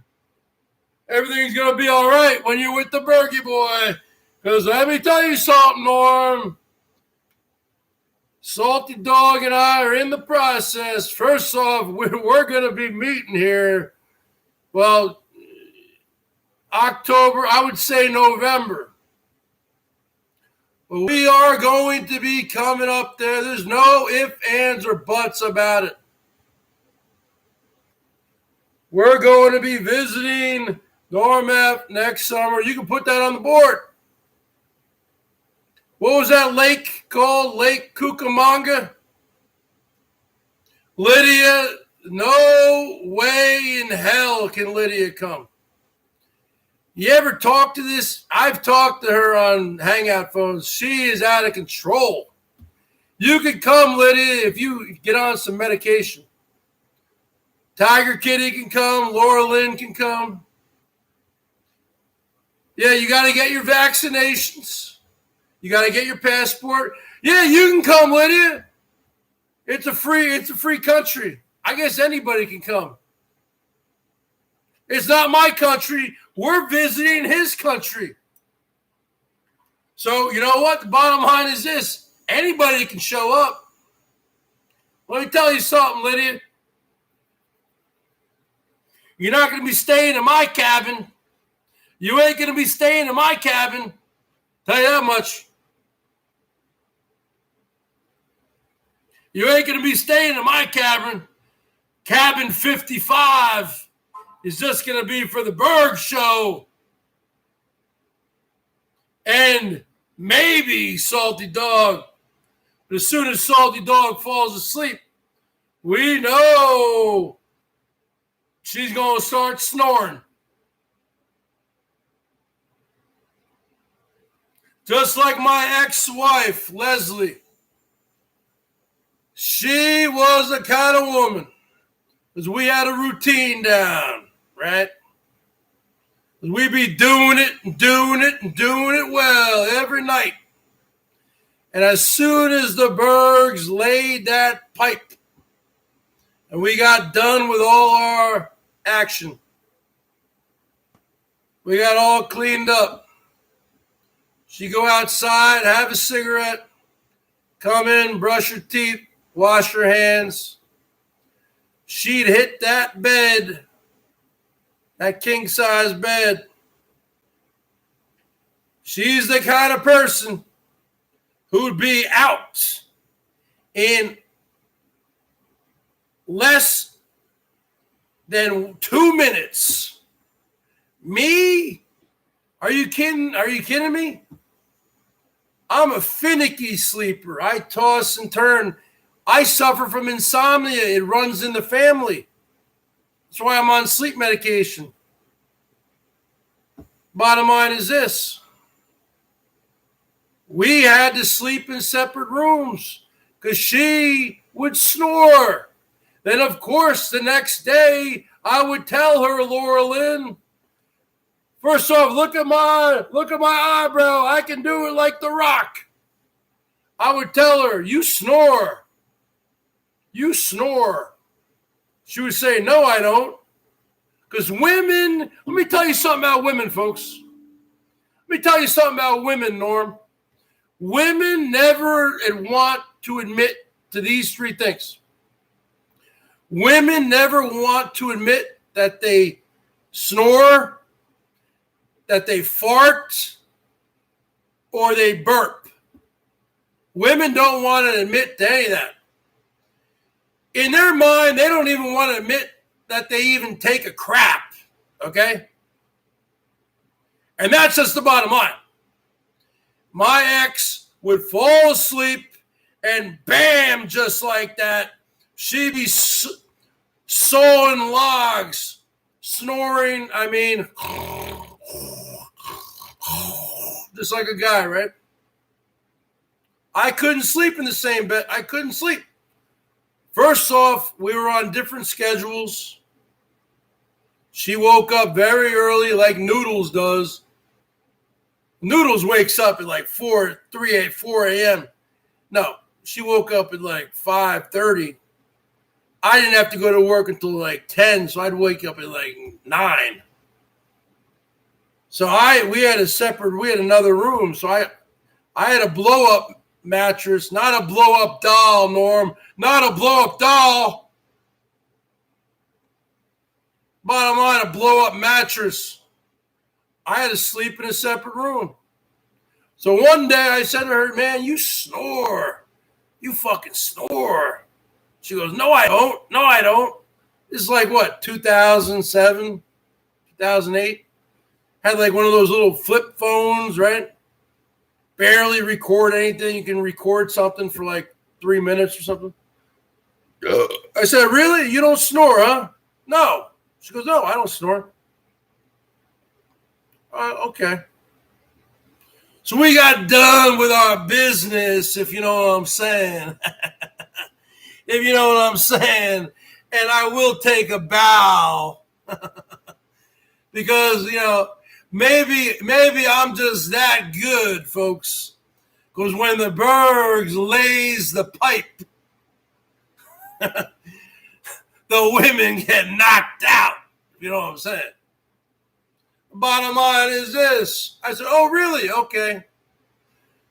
Everything's gonna be alright when you're with the Bergie boy. 'Cause let me tell you something, Norm. Salty Dog and I are in the process. First off, we're going to be meeting here, well, October, I would say November. But we are going to be coming up there. There's no ifs, ands, or buts about it. We're going to be visiting Norm F, next summer, you can put that on the board. What was that lake called? Lake Cucamonga? Lydia, no way in hell can Lydia come. You ever talk to this? I've talked to her on Hangout phones. She is out of control. You can come, Lydia, if you get on some medication. Tiger Kitty can come. Laura Lynn can come. Yeah, you got to get your vaccinations. You got to get your passport. Yeah, you can come, Lydia. It's a free country. I guess anybody can come. It's not my country. We're visiting his country. So, you know what? The bottom line is this. Anybody can show up. Let me tell you something, Lydia. You're not going to be staying in my cabin. You ain't going to be staying in my cabin. Tell you that much. You ain't going to be staying in my cabin. Cabin 55 is just going to be for the BERGS show. And maybe Salty Dog. But as soon as Salty Dog falls asleep, we know she's going to start snoring. Just like my ex-wife, Leslie. She was the kind of woman, because we had a routine down, right? We'd be doing it and doing it and doing it well every night. And as soon as the BERGS laid that pipe and we got done with all our action, we got all cleaned up. She'd go outside, have a cigarette, come in, brush her teeth, wash her hands. She'd hit that bed, that king-size bed. She's the kind of person who'd be out in less than 2 minutes. Me? Are you kidding? Are you kidding me? I'm a finicky sleeper. I toss and turn. I suffer from insomnia. It runs in the family. That's why I'm on sleep medication. Bottom line is this. We had to sleep in separate rooms because she would snore. Then, of course, the next day, I would tell her, Laura Lynn, first off, look at my eyebrow. I can do it like The Rock. I would tell her, you snore. You snore. She would say, no, I don't. Because women, let me tell you something about women, folks. Let me tell you something about women, Norm. Women never want to admit to these three things. Women never want to admit that they snore, that they fart, or they burp. Women don't want to admit to any of that. In their mind, they don't even want to admit that they even take a crap, okay? And that's just the bottom line. My ex would fall asleep and bam, just like that, she'd be sawing logs, snoring, just like a guy, right? I couldn't sleep in the same bed. I couldn't sleep. First off, we were on different schedules. She woke up very early like Noodles does. Noodles wakes up at like 4 a.m. No, she woke up at like 5:30. I didn't have to go to work until like 10, so I'd wake up at like 9. So we had another room. So I had a blow-up mattress, not a blow-up doll, Norm. Not a blow-up doll. Bottom line, a blow-up mattress. I had to sleep in a separate room. So one day I said to her, man, you snore. You fucking snore. She goes, no, I don't. No, I don't. This is like what, 2007, 2008? Had like one of those little flip phones, right? Barely record anything. You can record something for like 3 minutes or something. I said, really? You don't snore, huh? No. She goes, no, I don't snore. Okay. So we got done with our business, if you know what I'm saying. If you know what I'm saying. And I will take a bow. Because, maybe I'm just that good, folks. Because when the Bergs lays the pipe, the women get knocked out. You know what I'm saying? Bottom line is this. I said, oh, really? Okay.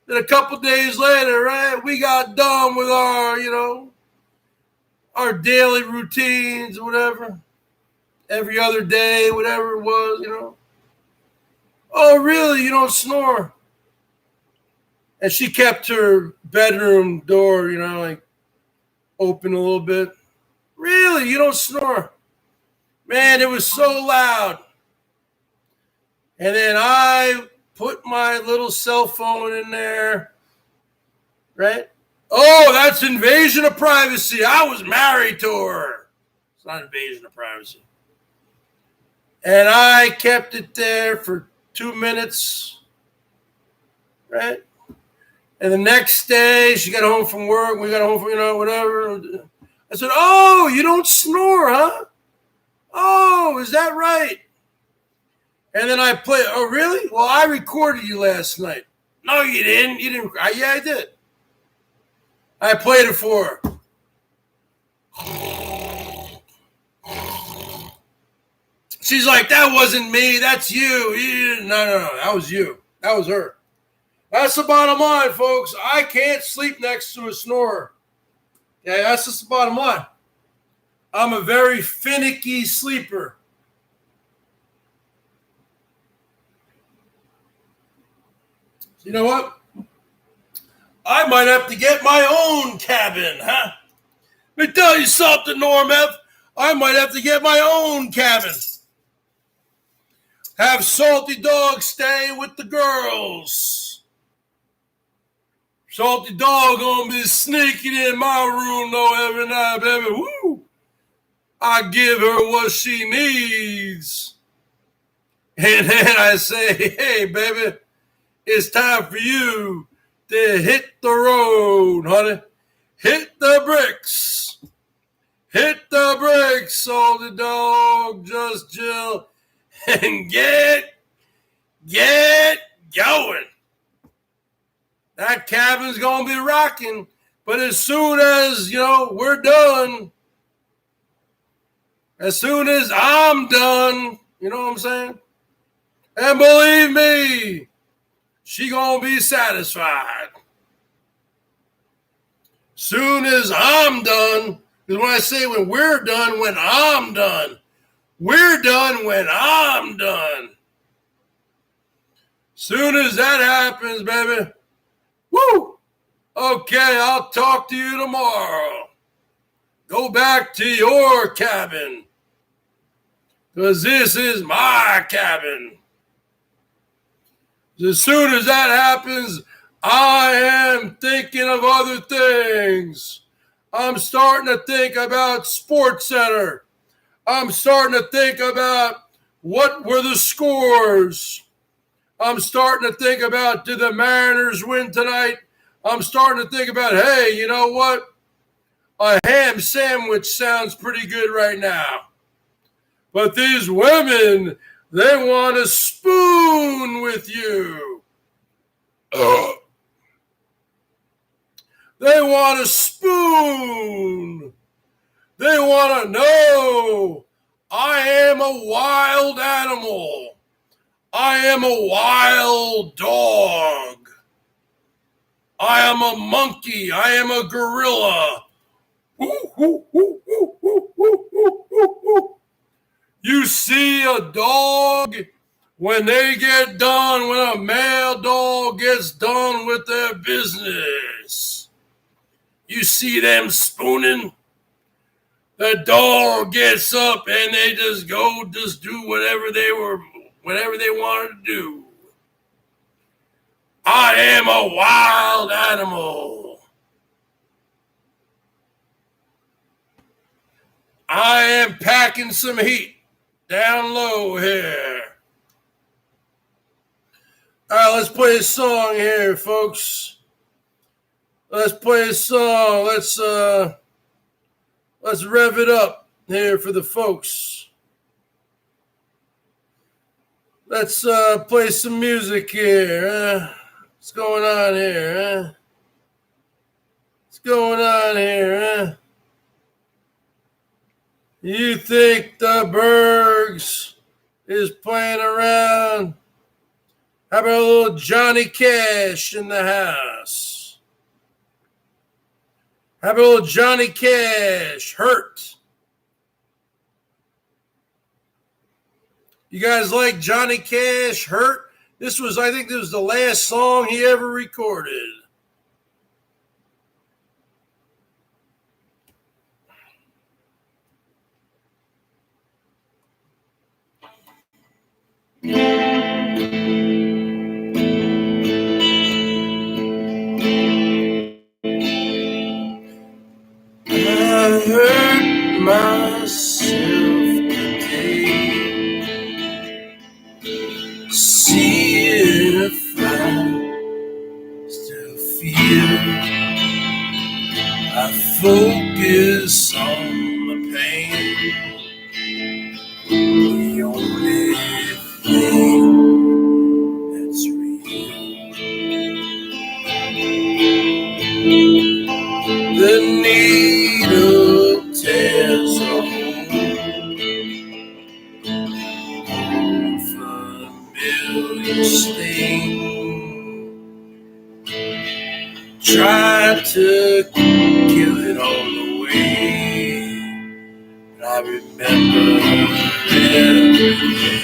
Then a couple days later, right, we got done with our, our daily routines or whatever. Every other day, whatever it was, Oh, really? You don't snore? And she kept her bedroom door, like open a little bit. Really? You don't snore? Man, it was so loud. And then I put my little cell phone in there, right? Oh, that's invasion of privacy. I was married to her. It's not invasion of privacy. And I kept it there for 2 minutes, right? And the next day, she got home from work. We got home from, whatever. I said, oh, you don't snore, huh? Oh, is that right? And then I played, oh, really? Well, I recorded you last night. No, you didn't. You didn't. Yeah, I did. I played it for her. She's like, that wasn't me. That's you. No. That was you. That was her. That's the bottom line, folks. I can't sleep next to a snorer. Yeah, that's just the bottom line. I'm a very finicky sleeper. You know what? I might have to get my own cabin, huh? Let me tell you something, Norm F. I might have to get my own cabin. Have Salty Dog stay with the girls. Salty Dog gonna be sneaking in my room though every night, baby. Woo! I give her what she needs. And then I say, hey, baby, it's time for you to hit the road, honey. Hit the bricks. Hit the bricks, Salty Dog. Just chill and get going. That cabin's going to be rocking. But as soon as, we're done, as soon as I'm done, you know what I'm saying? And believe me, she gonna be satisfied. Soon as I'm done, because when I say when we're done, when I'm done. We're done when I'm done. Soon as that happens, baby, woo! Okay, I'll talk to you tomorrow. Go back to your cabin. Because this is my cabin. As soon as that happens, I am thinking of other things. I'm starting to think about Sports Center. I'm starting to think about what were the scores. I'm starting to think about, did the Mariners win tonight? I'm starting to think about, hey, you know what? A ham sandwich sounds pretty good right now. But these women, they want to spoon with you. They want to spoon. They want to know I am a wild animal. I am a wild dog. I am a monkey. I am a gorilla. You see a dog when they get done, when a male dog gets done with their business. You see them spooning. The dog gets up and they just do whatever they were whatever they wanted to do. I am a wild animal. I am packing some heat down low here. All right, let's play a song here, folks. Let's play a song. Let's rev it up here for the folks. Let's play some music here. What's going on here? What's going on here? You think the Bergs is playing around? How about a little Johnny Cash in the house? How about a little Johnny Cash, Hurt? You guys like Johnny Cash, Hurt? I think this was the last song he ever recorded. I hurt myself today, see if I still feel. I focus on the pain, the only thing that's real. The needle tears a hole, familiar sting. Try to kill it all away, but I remember everything.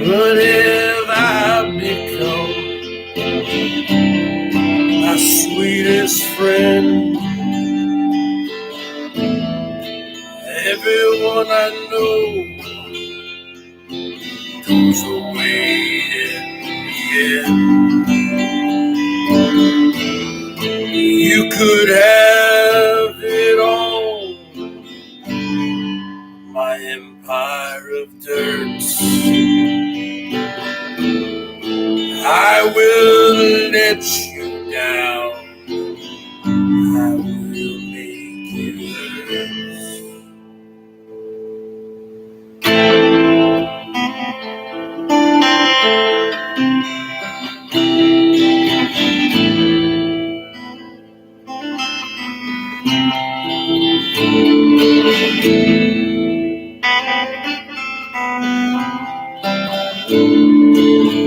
What have I become? My sweetest friend. Everyone I know goes away in the end. You could have it all, my empire of dirt. I will let you down. I will make you hurt.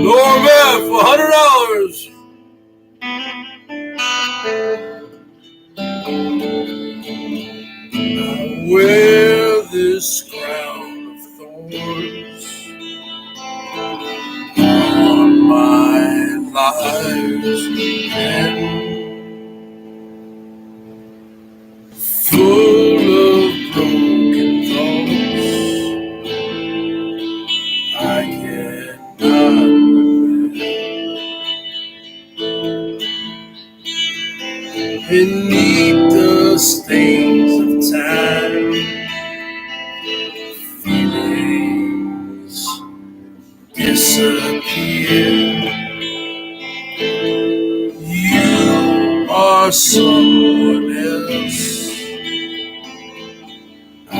Norma for $100. I wear this crown of thorns on my life's end, full of broken thoughts I cannot beneath the stains of time. Feelings disappear. You are someone else. I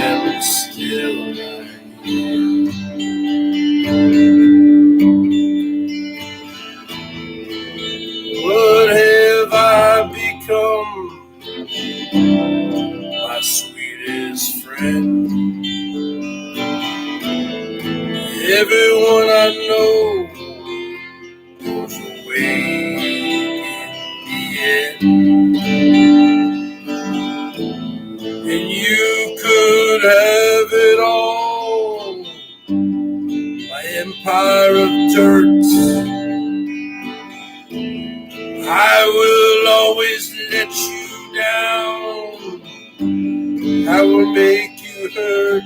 am still right here. What have I become? My sweetest friend. Everyone I know goes away in the end. And you could have it all, my empire of dirt. I will always let you down. I will make you hurt.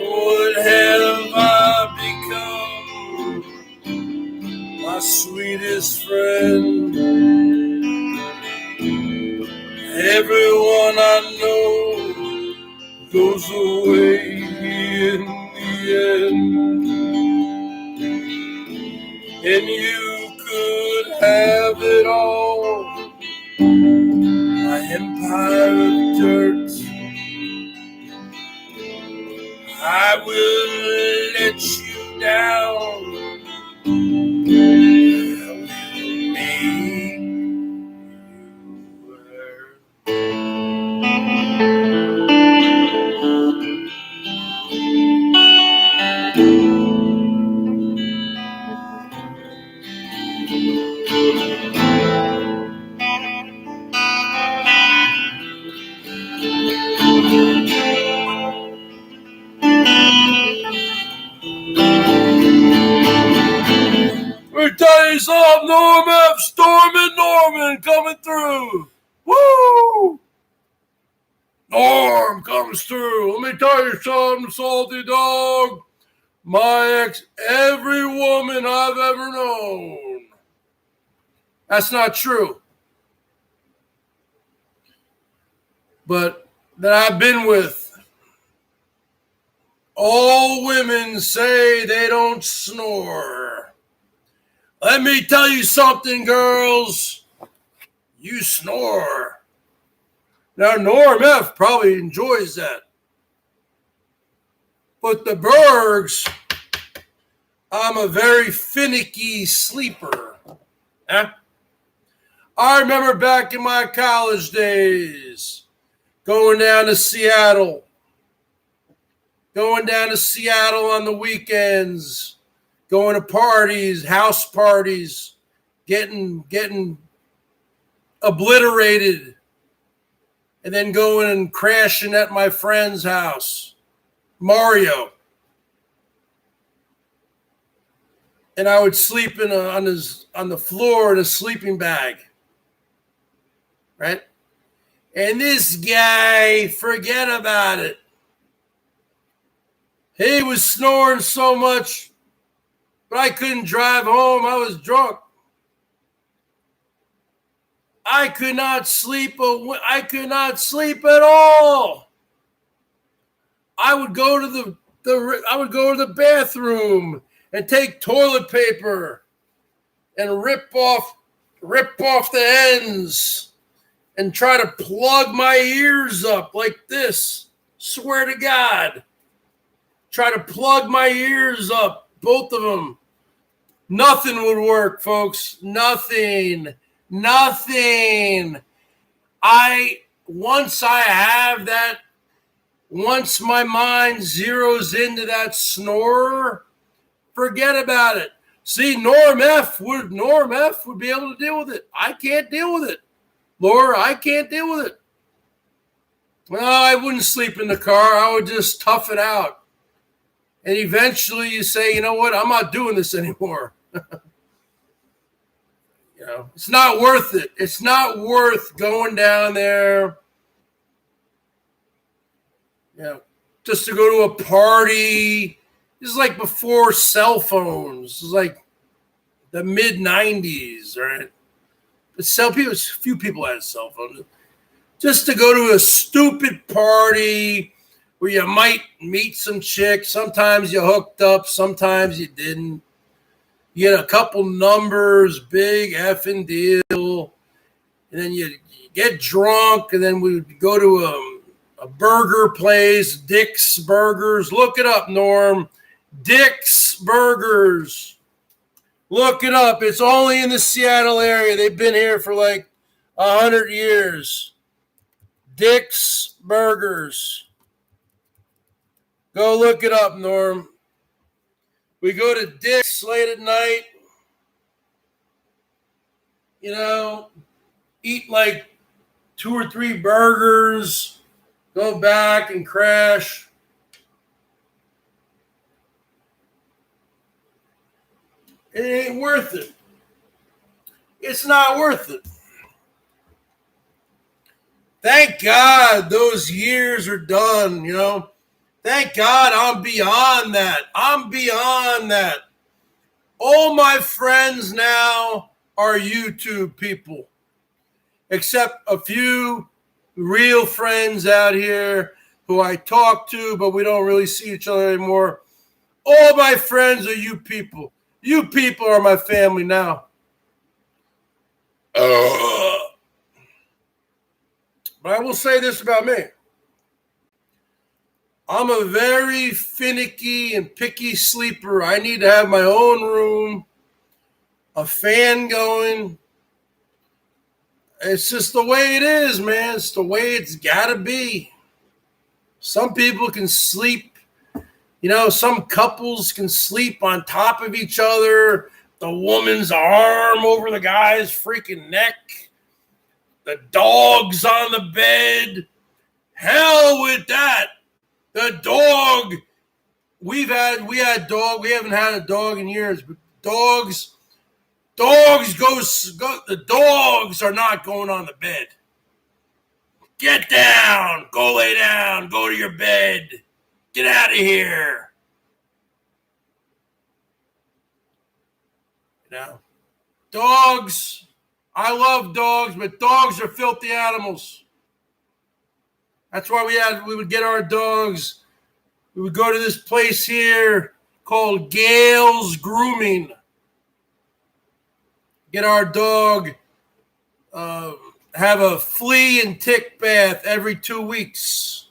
What have I become? My sweetest friend. Everyone I know goes away in the end. And you could have it all, my empire of dirt. I will let you down. I will make you hurt. Let me tell you something, Norm F. Stormin' Norman coming through. Woo! Norm comes through. Let me tell you something, Salty Dog. My ex, every woman I've ever known. That's not true. But that I've been with, all women say they don't snore. Let me tell you something, girls. You snore. Now, Norm F. probably enjoys that. But the Bergs, I'm a very finicky sleeper. Eh? I remember back in my college days, going down to Seattle on the weekends, going to parties, house parties, getting obliterated, and then going and crashing at my friend's house, Mario. And I would sleep on the floor in a sleeping bag, right? And this guy, forget about it. He was snoring so much, but I couldn't drive home. I was drunk. I could not sleep. I could not sleep at all. I would go to the bathroom and take toilet paper and rip off the ends and try to plug my ears up like this. Swear to God. Try to plug my ears up, both of them. Nothing would work, folks. Nothing. Once my mind zeroes into that snore, forget about it. See, Norm F would be able to deal with it. I can't deal with it. Laura, I can't deal with it. Well, I wouldn't sleep in the car. I would just tough it out. And eventually you say, you know what? I'm not doing this anymore. It's not worth it. It's not worth going down there, just to go to a party. This is like before cell phones. This is like the mid-90s, right? Few people had a cell phone. Just to go to a stupid party where you might meet some chicks. Sometimes you hooked up, sometimes you didn't. You get a couple numbers, big effing deal. And then you get drunk, and then we would go to a burger place, Dick's Burgers. Look it up, Norm. Dick's Burgers. Look it up. It's only in the Seattle area. They've been here for like 100 years. Dick's Burgers. Go look it up, Norm. We go to Dick's late at night. Eat like 2 or 3 burgers. Go back and crash. It ain't worth it. It's not worth it. Thank God those years are done, you know. Thank God I'm beyond that. I'm beyond that. All my friends now are YouTube people, except a few real friends out here who I talk to, but we don't really see each other anymore. All my friends are you people. You people are my family now. But I will say this about me. I'm a very finicky and picky sleeper. I need to have my own room, a fan going. It's just the way it is, man. It's the way it's got to be. Some people can sleep, you know, some couples can sleep on top of each other, the woman's arm over the guy's freaking neck, the dog's on the bed. Hell with that. The dog, we had dog, we haven't had a dog in years, but dogs the dogs are not going on the bed. Get down, go lay down, go to your bed, get out of here. You know, dogs, I love dogs, but dogs are filthy animals. That's why we would get our dogs. We would go to this place here called Gale's Grooming. Get our dog, have a flea and tick bath every 2 weeks.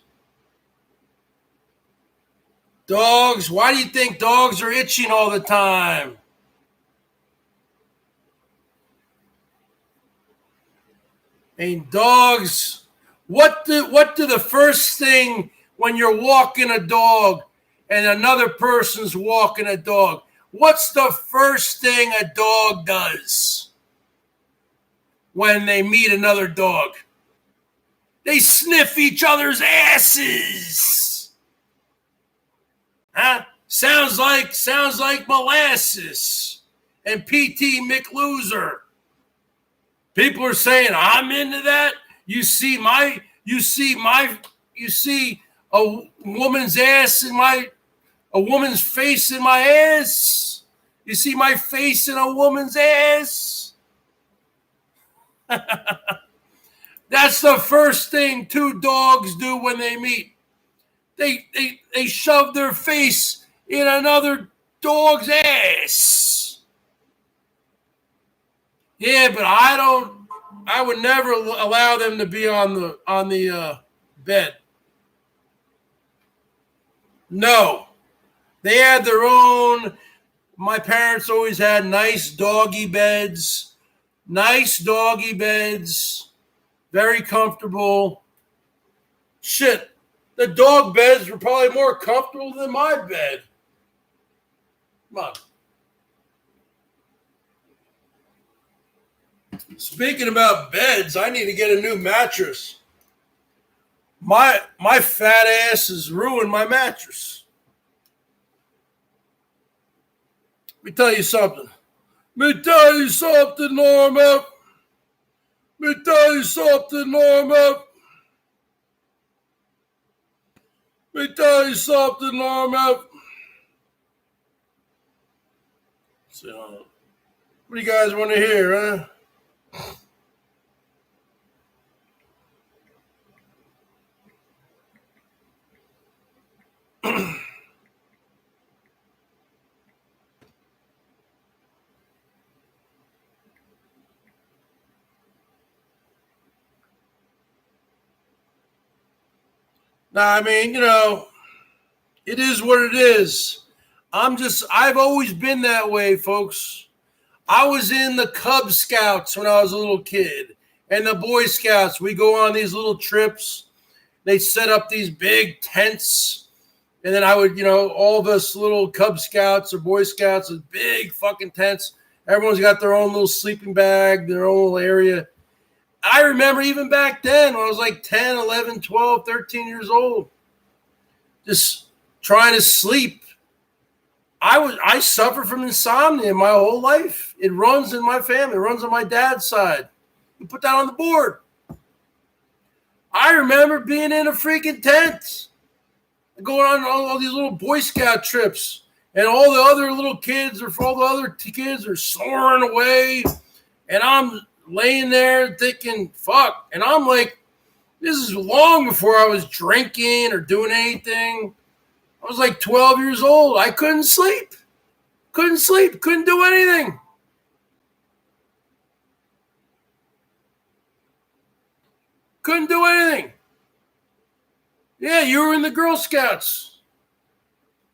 Dogs, why do you think dogs are itching all the time? I mean, dogs, what do the first thing when you're walking a dog and another person's walking a dog, what's the first thing a dog does when they meet another dog? They sniff each other's asses. Huh? Sounds like molasses and PT McLoser. People are saying I'm into that. You see a woman's ass in a woman's face in my ass. You see my face in a woman's ass. That's the first thing two dogs do when they meet. They shove their face in another dog's ass. Yeah, but I would never allow them to be on the bed. No. They had their own. My parents always had nice doggy beds. Very comfortable. Shit. The dog beds were probably more comfortable than my bed. Come on. Speaking about beds, I need to get a new mattress. My fat ass has ruined my mattress. Let me tell you something. Norm. So, what do you guys want to hear, huh? Nah, I mean, you know, it is what it is. I've always been that way, folks. I was in the Cub Scouts when I was a little kid, and the Boy Scouts. We go on these little trips. They set up these big tents, and then I would, you know, all of us little Cub Scouts or Boy Scouts with big fucking tents. Everyone's got their own little sleeping bag, their own little area. I remember even back then when I was like 10, 11, 12, 13 years old, just trying to sleep. I suffer from insomnia my whole life. It runs in my family. It runs on my dad's side. You put that on the board. I remember being in a freaking tent, going on all these little Boy Scout trips, and all the other little kids or all the other kids are snoring away, and I'm laying there thinking, fuck. And I'm like, this is long before I was drinking or doing anything. I was like 12 years old. I couldn't sleep. Couldn't do anything. Couldn't do anything. Yeah, you were in the Girl Scouts.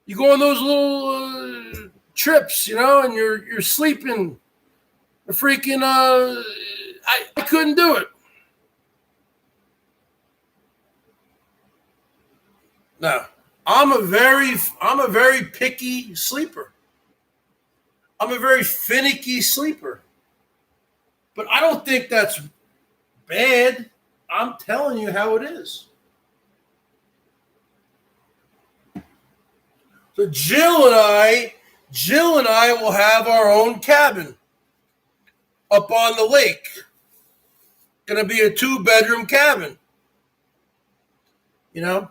You go on those little trips, and you're sleeping. The freaking I couldn't do it. No. I'm a very picky sleeper. I'm a very finicky sleeper. But I don't think that's bad. I'm telling you how it is. So Jill and I will have our own cabin up on the lake. Going to be a 2-bedroom cabin. And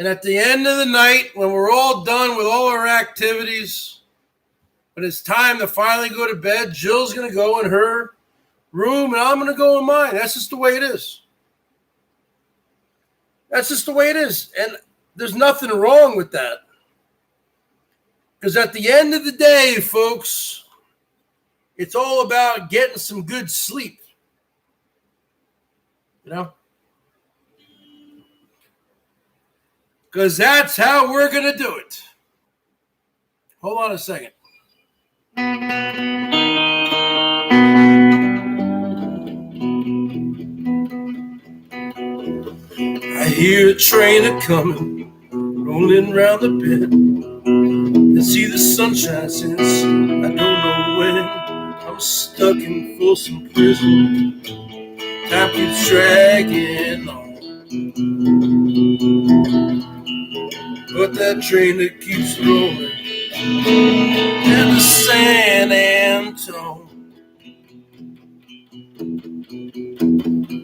at the end of the night, when we're all done with all our activities, when it's time to finally go to bed, Jill's going to go in her room and I'm going to go in mine. That's just the way it is. That's just the way it is. And there's nothing wrong with that. Because at the end of the day, folks, it's all about getting some good sleep. Because that's how we're going to do it. Hold on a second. I hear a train a-coming, rolling round the bend, and see the sunshine since I don't know when. I'm stuck in Folsom Prison. Time keeps dragging on. But that train that keeps rolling down to San Antone.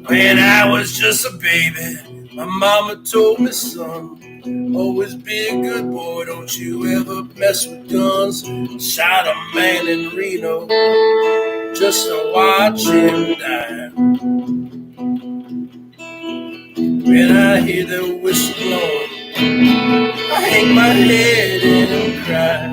When I was just a baby, my mama told me, son, always be a good boy, don't you ever mess with guns. Shot a man in Reno just to watch him die. When I hear the whistle blowing, I hang my head and cry.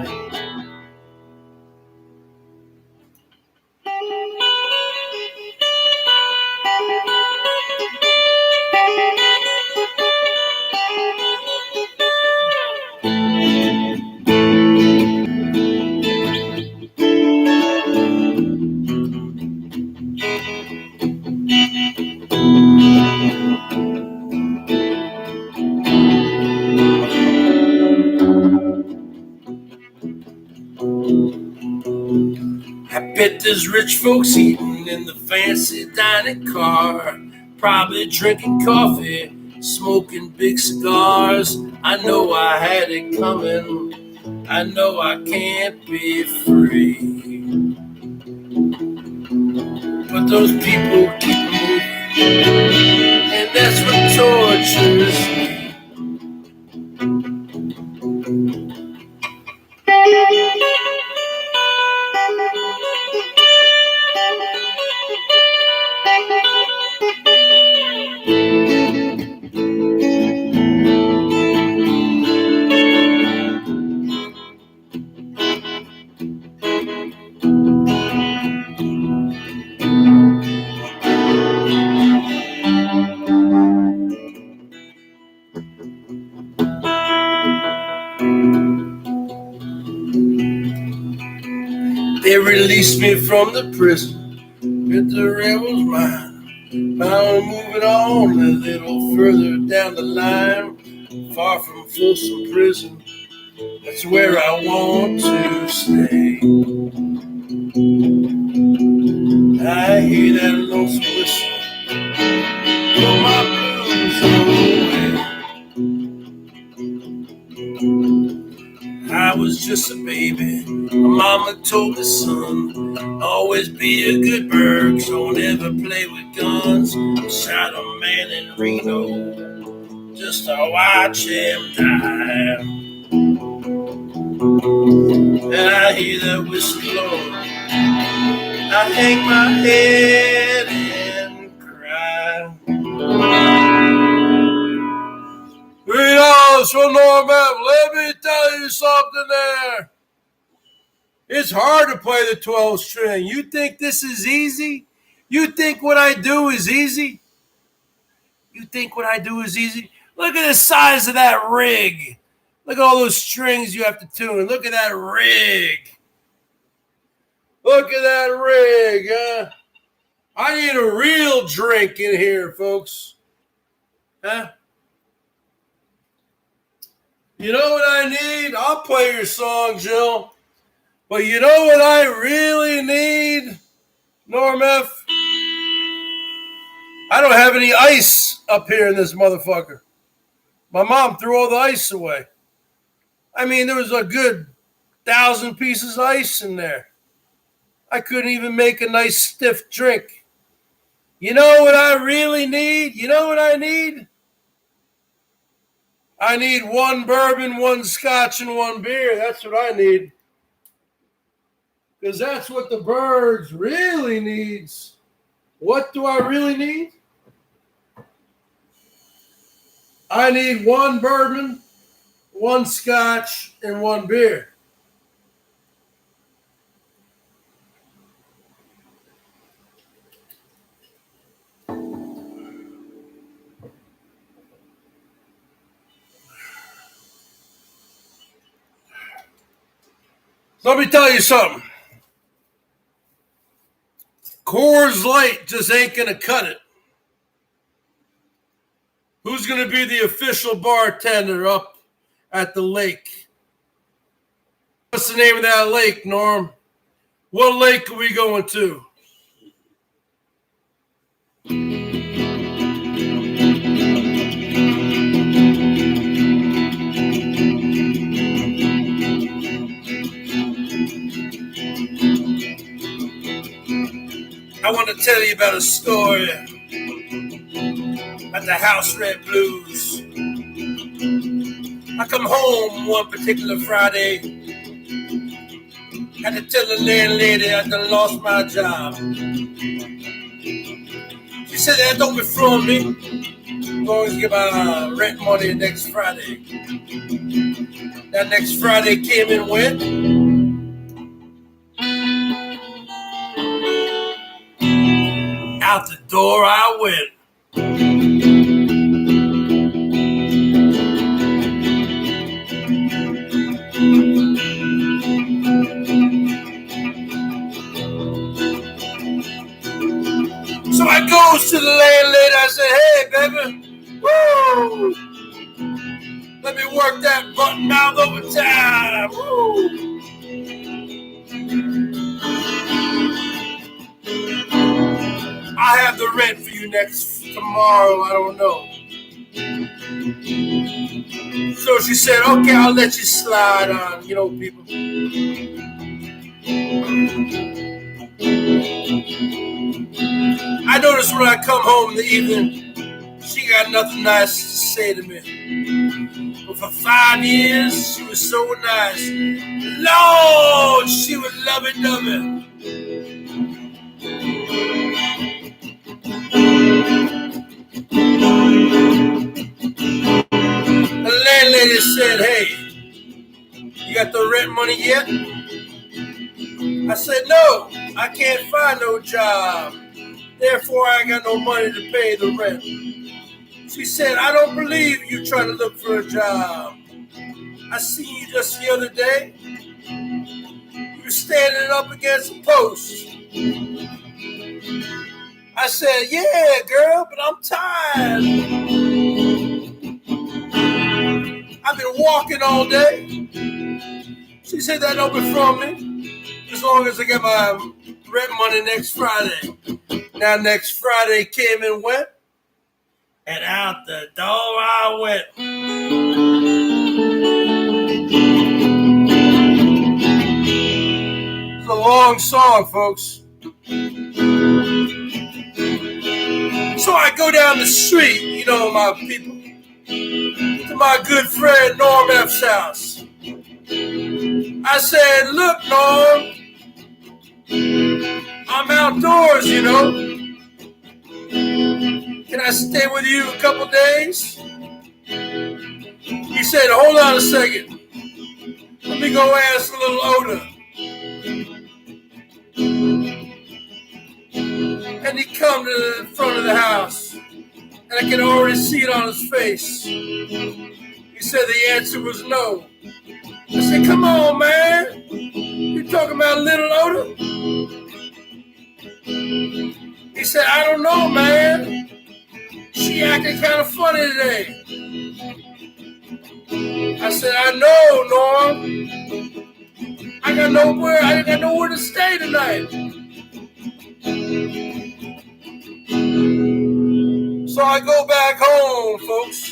I bet there's rich folks eating in the fancy dining car, probably drinking coffee, smoking big cigars. I know I had it coming. I know I can't be free. But those people keep moving, and that's what tortures me. They released me from the prison, but the rail was mine. Now I'm moving on a little further down the line, far from Folsom Prison. That's where I want to stay. I hear that lonesome whistle, blow my blues away. I was just just a baby, my mama told me, son, always be a good Bergs, don't ever play with guns. Shot a man in Reno just to watch him die. And I hear that whistle blow, I hang my head and cry. $3 for Norm F. Let me tell you something there. It's hard to play the 12 string. You think this is easy? You think what I do is easy? You think what I do is easy? Look at the size of that rig. Look at all those strings you have to tune. Look at that rig. Look at that rig. I need a real drink in here, folks. Huh? You know what I need? I'll play your song, Jill. But you know what I really need, Norm F? I don't have any ice up here in this motherfucker. My mom threw all the ice away. I mean, there was a good 1,000 pieces of ice in there. I couldn't even make a nice stiff drink. You know what I really need? You know what I need? I need 1 bourbon, 1 scotch, and 1 beer. That's what I need. Because that's what the BERGS really needs. What do I really need? I need 1 bourbon, 1 scotch, and 1 beer. Let me tell you something. Coors Light just ain't going to cut it. Who's going to be the official bartender up at the lake? What's the name of that lake, Norm? What lake are we going to? I want to tell you about a story at the House Red Blues. I come home one particular Friday, had to tell the landlady I done lost my job. She said that don't be from me. I'm going to get my rent money next Friday. That next Friday came and went. Out the door I went. So I goes to the landlady, I said, hey, baby, woo! Let me work that button mouth overtime, woo! I have the rent for you tomorrow, I don't know. So she said, okay, I'll let you slide on, you know, people. I noticed when I come home in the evening, she got nothing nice to say to me. But for 5 years, she was so nice. Lord, she was lovey-dovey. The landlady said, hey, you got the rent money yet? I said, no, I can't find no job. Therefore, I ain't got no money to pay the rent. She said, I don't believe you trying to look for a job. I seen you just the other day. You were standing up against a post. I said, yeah, girl, but I'm tired. I've been walking all day. She said, that don't be from me. As long as I get my rent money next Friday. Now, next Friday came and went. And out the door I went. long song, folks. So I go down the street, my people, to my good friend Norm F's house. I said, look, Norm, I'm outdoors, Can I stay with you a couple days? He said, hold on a second. Let me go ask little Oda. And he come to the front of the house, and I can already see it on his face. He said the answer was no. I said, come on, man. You talking about little Oda? He said, I don't know, man. She acting kind of funny today. I said, I know, Norm. I got nowhere to stay tonight. So I go back home, folks.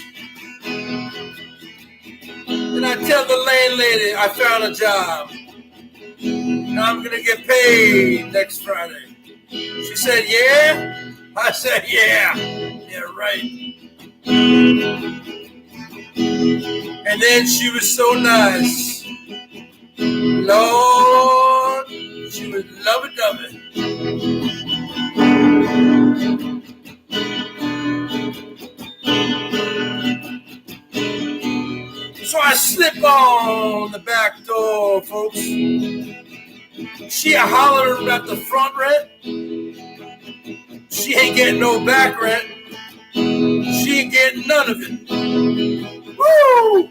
And I tell the landlady I found a job. And I'm going to get paid next Friday. She said, yeah? I said, yeah. Yeah, right. And then she was so nice. Lord, she was lovey-dovey. So I slip on the back door, folks. She a hollering at the front rent. She ain't getting no back rent. She ain't getting none of it. Woo!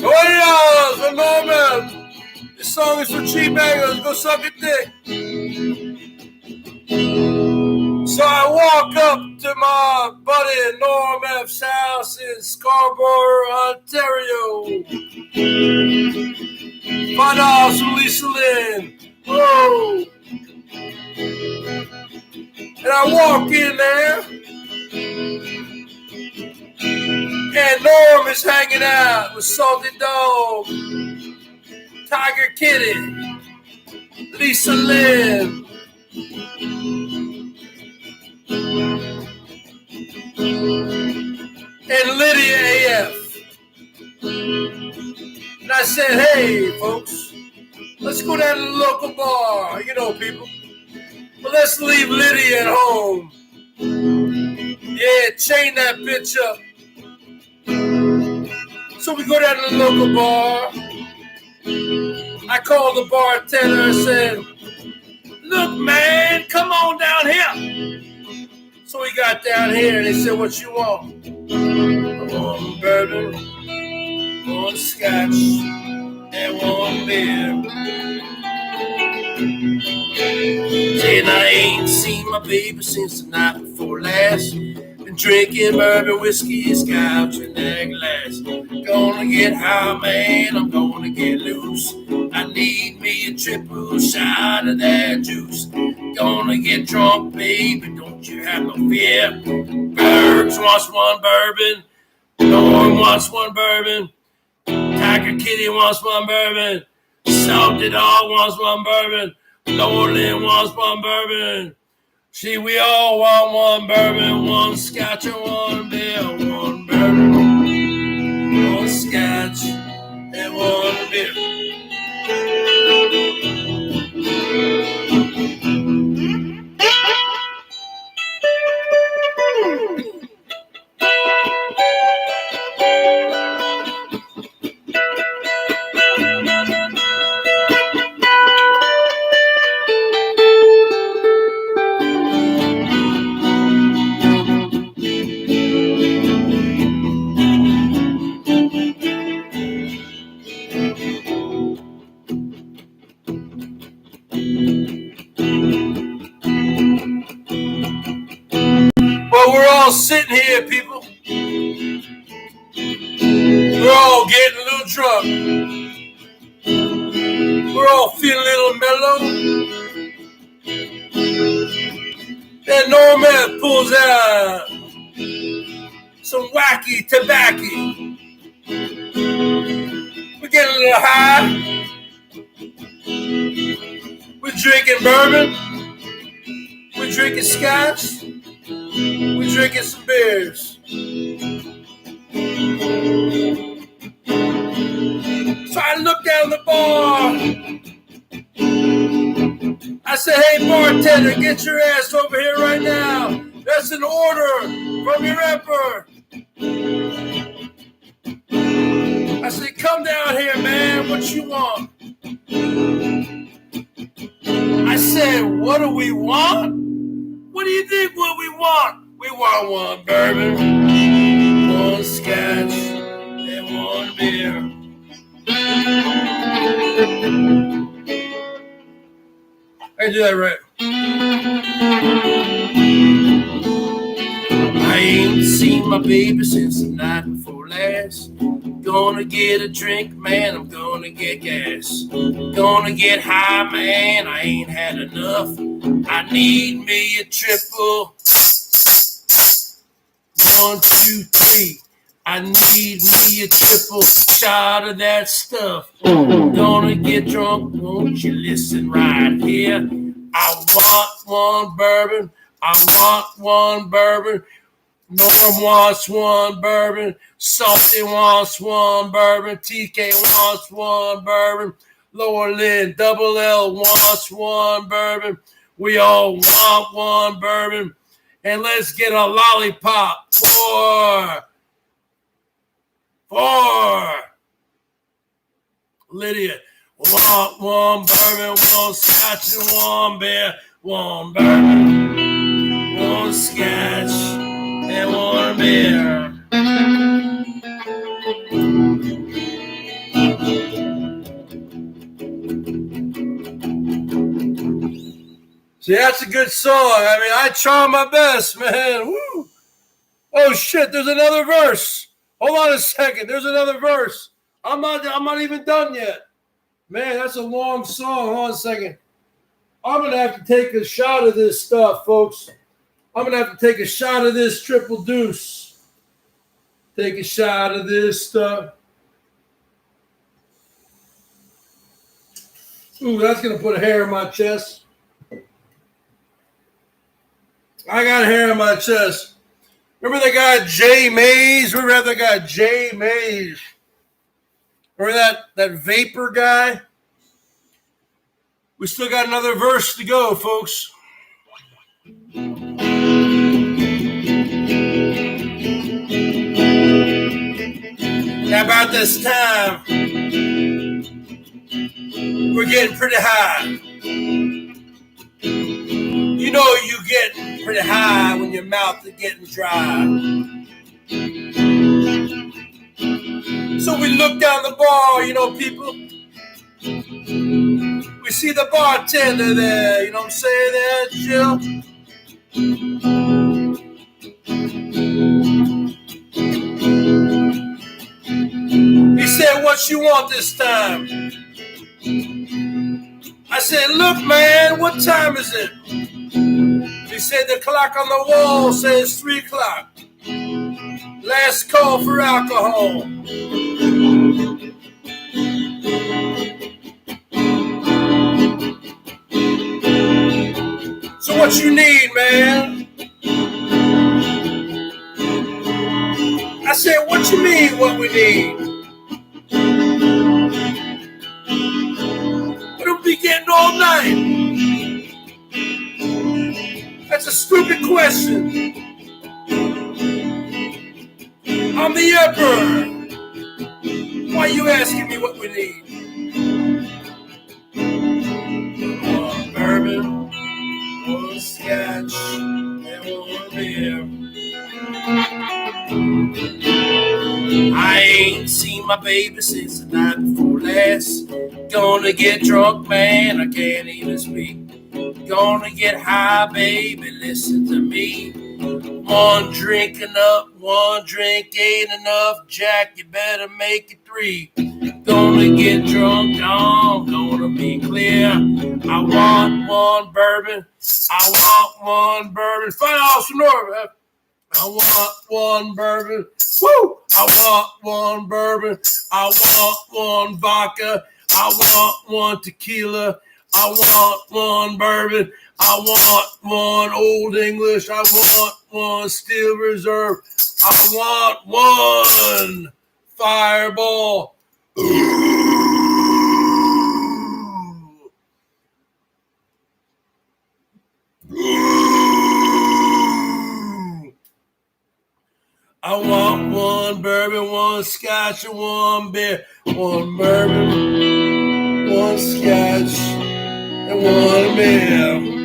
$20 for Norman. This song is for cheap bangers. Go suck a dick. So I walk up to my buddy Norm F's house in Scarborough, Ontario. $5 from Lisa Lynn. Whoa! And I walk in there, and Norm is hanging out with Salty Dog, Tiger Kitty, Lisa Lynn, and Lydia AF. And I said, hey, folks, let's go down to the local bar, people. But let's leave Lydia at home. Yeah, chain that bitch up. So we go down to the local bar. I called the bartender and said, look, man, come on down here. So we got down here and they said, what you want? I want bourbon, one scotch, and one beer. And I ain't seen my baby since the night before last. Been drinking bourbon, whiskey, scotch in that glass. Gonna get high, man, I'm gonna get loose. I need me a triple shot of that juice. Gonna get drunk, baby, don't you have no fear. Bergs wants one bourbon. Norm wants one bourbon. Tiger Kitty wants one bourbon. Salty Dog wants one bourbon. Lorelyn wants one bourbon. See, we all want one bourbon, one scotch and one beer. One bourbon, one scotch, and one beer. Well, we're all sitting here, people. We're all getting a little drunk. We're all feeling a little mellow. Then Norman pulls out some wacky tobacco. We get get a little high. We're drinking bourbon. We're drinking scotch. We're drinking some beers. So I looked down the bar. I said, hey, bartender, get your ass over here right now. That's an order from your emperor. I said, come down here, man. What you want? I said, what do we want? What do you think what we want? We want one bourbon, one scotch, and one beer. I do that right. I ain't seen my baby since the night before last. Gonna get a drink, man, I'm gonna get gas. Gonna get high, man, I ain't had enough. I need me a triple. 1, 2, 3. I need me a triple shot of that stuff. Gonna get drunk, won't you listen right here? I want one bourbon. I want one bourbon. Norm wants one bourbon. Salty wants one bourbon. TK wants one bourbon. Lower Lynn, Double L wants one bourbon. We all want one bourbon. And let's get a lollipop. 4. Lydia, want one bourbon, one scotch, and one beer. One bourbon, one scotch, and one beer. See, that's a good song. I mean, I try my best, man. Woo. Oh, shit, there's another verse. Hold on a second. There's another verse. I'm not even done yet. Man, that's a long song. Hold on a second. I'm going to have to take a shot of this stuff, folks. I'm going to have to take a shot of this triple deuce. Take a shot of this stuff. Ooh, that's going to put a hair in my chest. I got hair in my chest. Remember that guy Jay Mays? Remember that guy Jay Mays? Remember that vapor guy? We still got another verse to go, folks. Now about this time, we're getting pretty high. You know you get pretty high when your mouth is getting dry. So we look down the bar, you know, people. We see the bartender there, you know what I'm saying there, Jill? He said, what you want this time? I said, look, man, what time is it? He said, the clock on the wall says 3 o'clock. Last call for alcohol. So what you need, man? I said, what you mean, what we need? We'll be getting all night. That's a stupid question. I'm the emperor. Why are you asking me what we need? One bourbon, one scotch, and one beer. I ain't seen my baby since the night before last. Gonna get drunk, man, I can't even speak. Gonna get high, baby, listen to me. One drink enough, one drink ain't enough. Jack, you better make it 3. Gonna get drunk, I'm gonna be clear. I want one bourbon, I want one bourbon. Find out some more, man. I want one bourbon. Woo! I want one bourbon. I want one vodka. I want one tequila. I want one bourbon. I want one Old English. I want one Steel Reserve. I want one Fireball. I want one bourbon, one scotch, and one beer. One bourbon, one scotch, and one beer.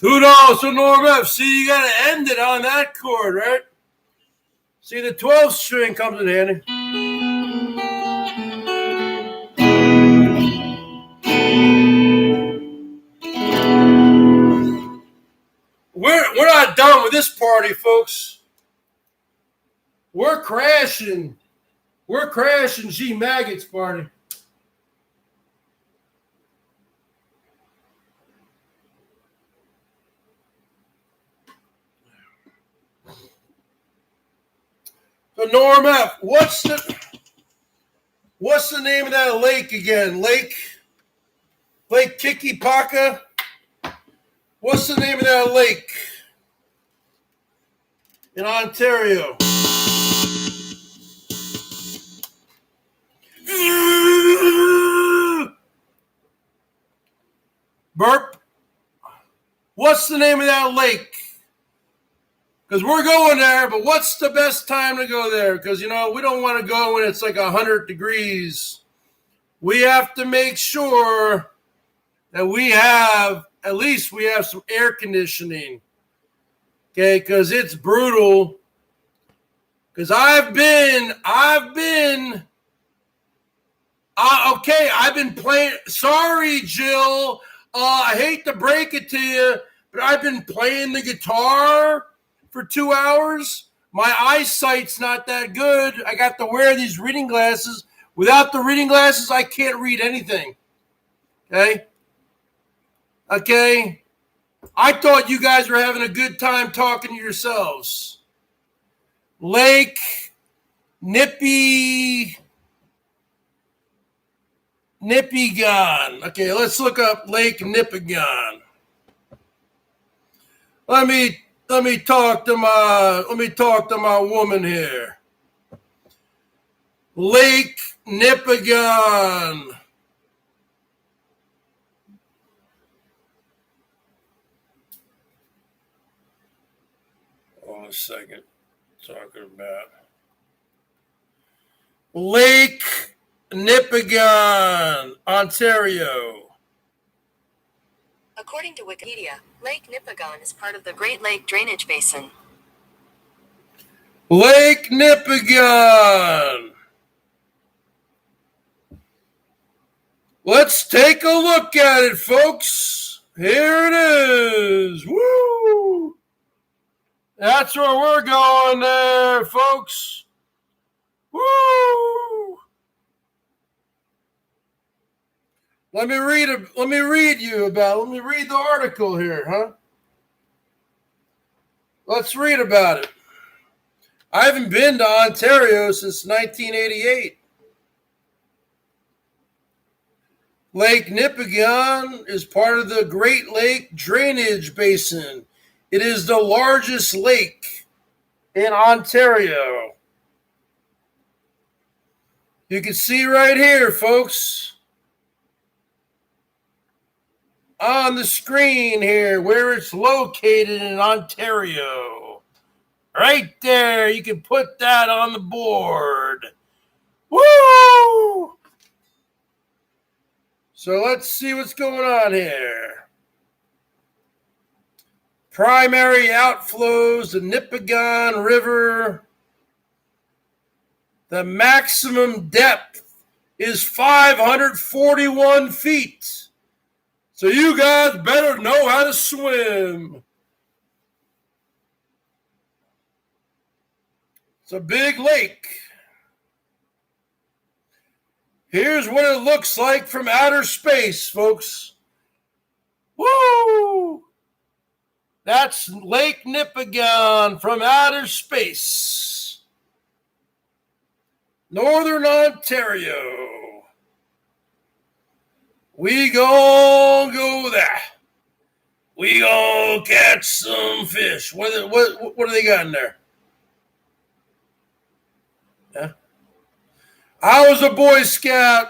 $2 for Norm F. See, you got to end it on that chord, right? See, the 12th string comes in handy. We're not done with this party, folks. We're crashing. We're crashing G Maggot's party. So Norm F, what's the name of that lake again? Lake Kikipaka? What's the name of that lake in Ontario? Burp. What's the name of that lake? Because we're going there, but what's the best time to go there? Because, we don't want to go when it's like 100 degrees. We have to make sure that we have some air conditioning. Okay, because it's brutal. Because I've been playing. Sorry, Jill. I hate to break it to you, but I've been playing the guitar for 2 hours. My eyesight's not that good. I got to wear these reading glasses. Without the reading glasses, I can't read anything. Okay? I thought you guys were having a good time talking to yourselves. Lake Nipigon. Okay, let's look up Lake Nipigon. Let me talk to my woman here. Lake Nipigon. Hold on a second. Talking about Lake Nipigon, Ontario. According to Wikipedia, Lake Nipigon is part of the Great Lake Drainage Basin. Lake Nipigon. Let's take a look at it, folks. Here it is. Woo! That's where we're going there, folks. Woo! Let me read the article here, huh? Let's read about it. I haven't been to Ontario since 1988. Lake Nipigon is part of the Great Lake Drainage Basin. It is the largest lake in Ontario. You can see right here, folks, on the screen here where it's located in Ontario. Right there, you can put that on the board. Woo! So let's see what's going on here. Primary outflows, the Nipigon River. The maximum depth is 541 feet. So you guys better know how to swim. It's a big lake. Here's what it looks like from outer space, folks. Woo! That's Lake Nipigon from outer space. Northern Ontario. We gon' go there. We gon' catch some fish. What do they got in there? Yeah. I was a Boy Scout.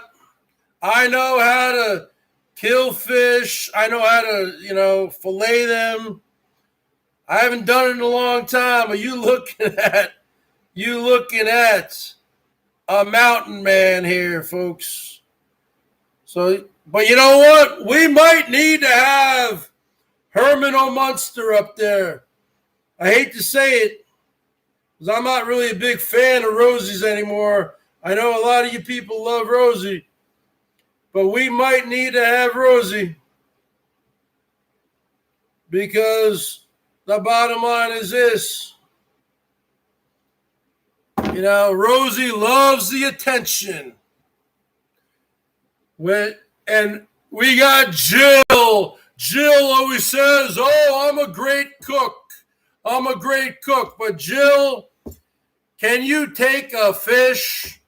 I know how to kill fish. I know how to, fillet them. I haven't done it in a long time, but you looking at a mountain man here, folks. So, but you know what? We might need to have Herman O. Munster up there. I hate to say it, because I'm not really a big fan of Rosie's anymore. I know a lot of you people love Rosie, but we might need to have Rosie, because the bottom line is this. Rosie loves the attention. And we got Jill. Jill always says, "Oh, I'm a great cook. I'm a great cook." But Jill, can you take a fish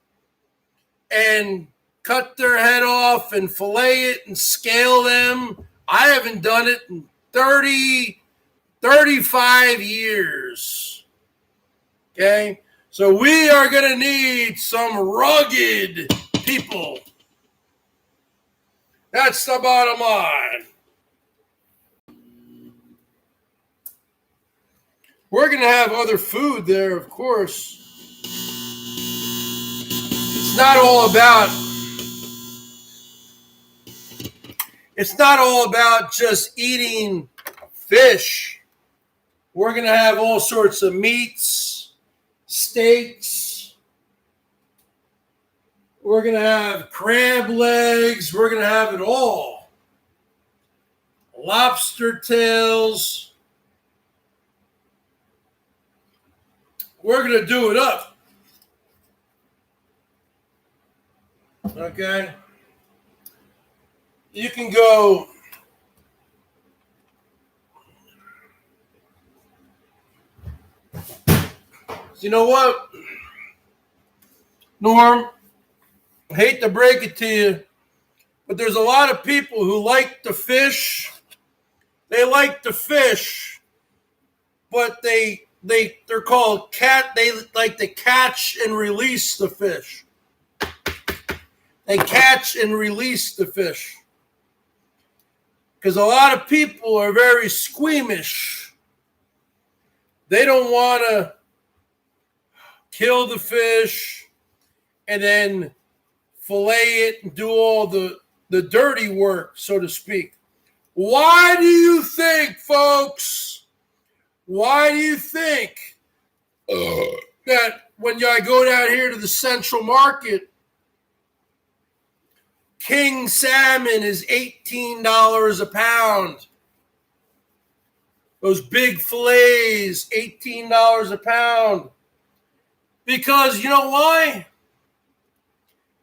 and cut their head off and fillet it and scale them? I haven't done it in 35 years. Okay? So we are going to need some rugged people. That's the bottom line. We're going to have other food there, of course. It's not all about just eating fish. We're going to have all sorts of meats, steaks. We're going to have crab legs. We're going to have it all. Lobster tails. We're going to do it up. Okay? You can go. You know what, Norm? I hate to break it to you, but there's a lot of people who like to fish. They like to fish, but they're called they like to catch and release the fish. They catch and release the fish. Because a lot of people are very squeamish. They don't want to kill the fish and then fillet it and do all the dirty work, so to speak. Why do you think, folks, that when I go down here to the Central Market, king salmon is $18 a pound? Those big fillets, $18 a pound. Because you know why?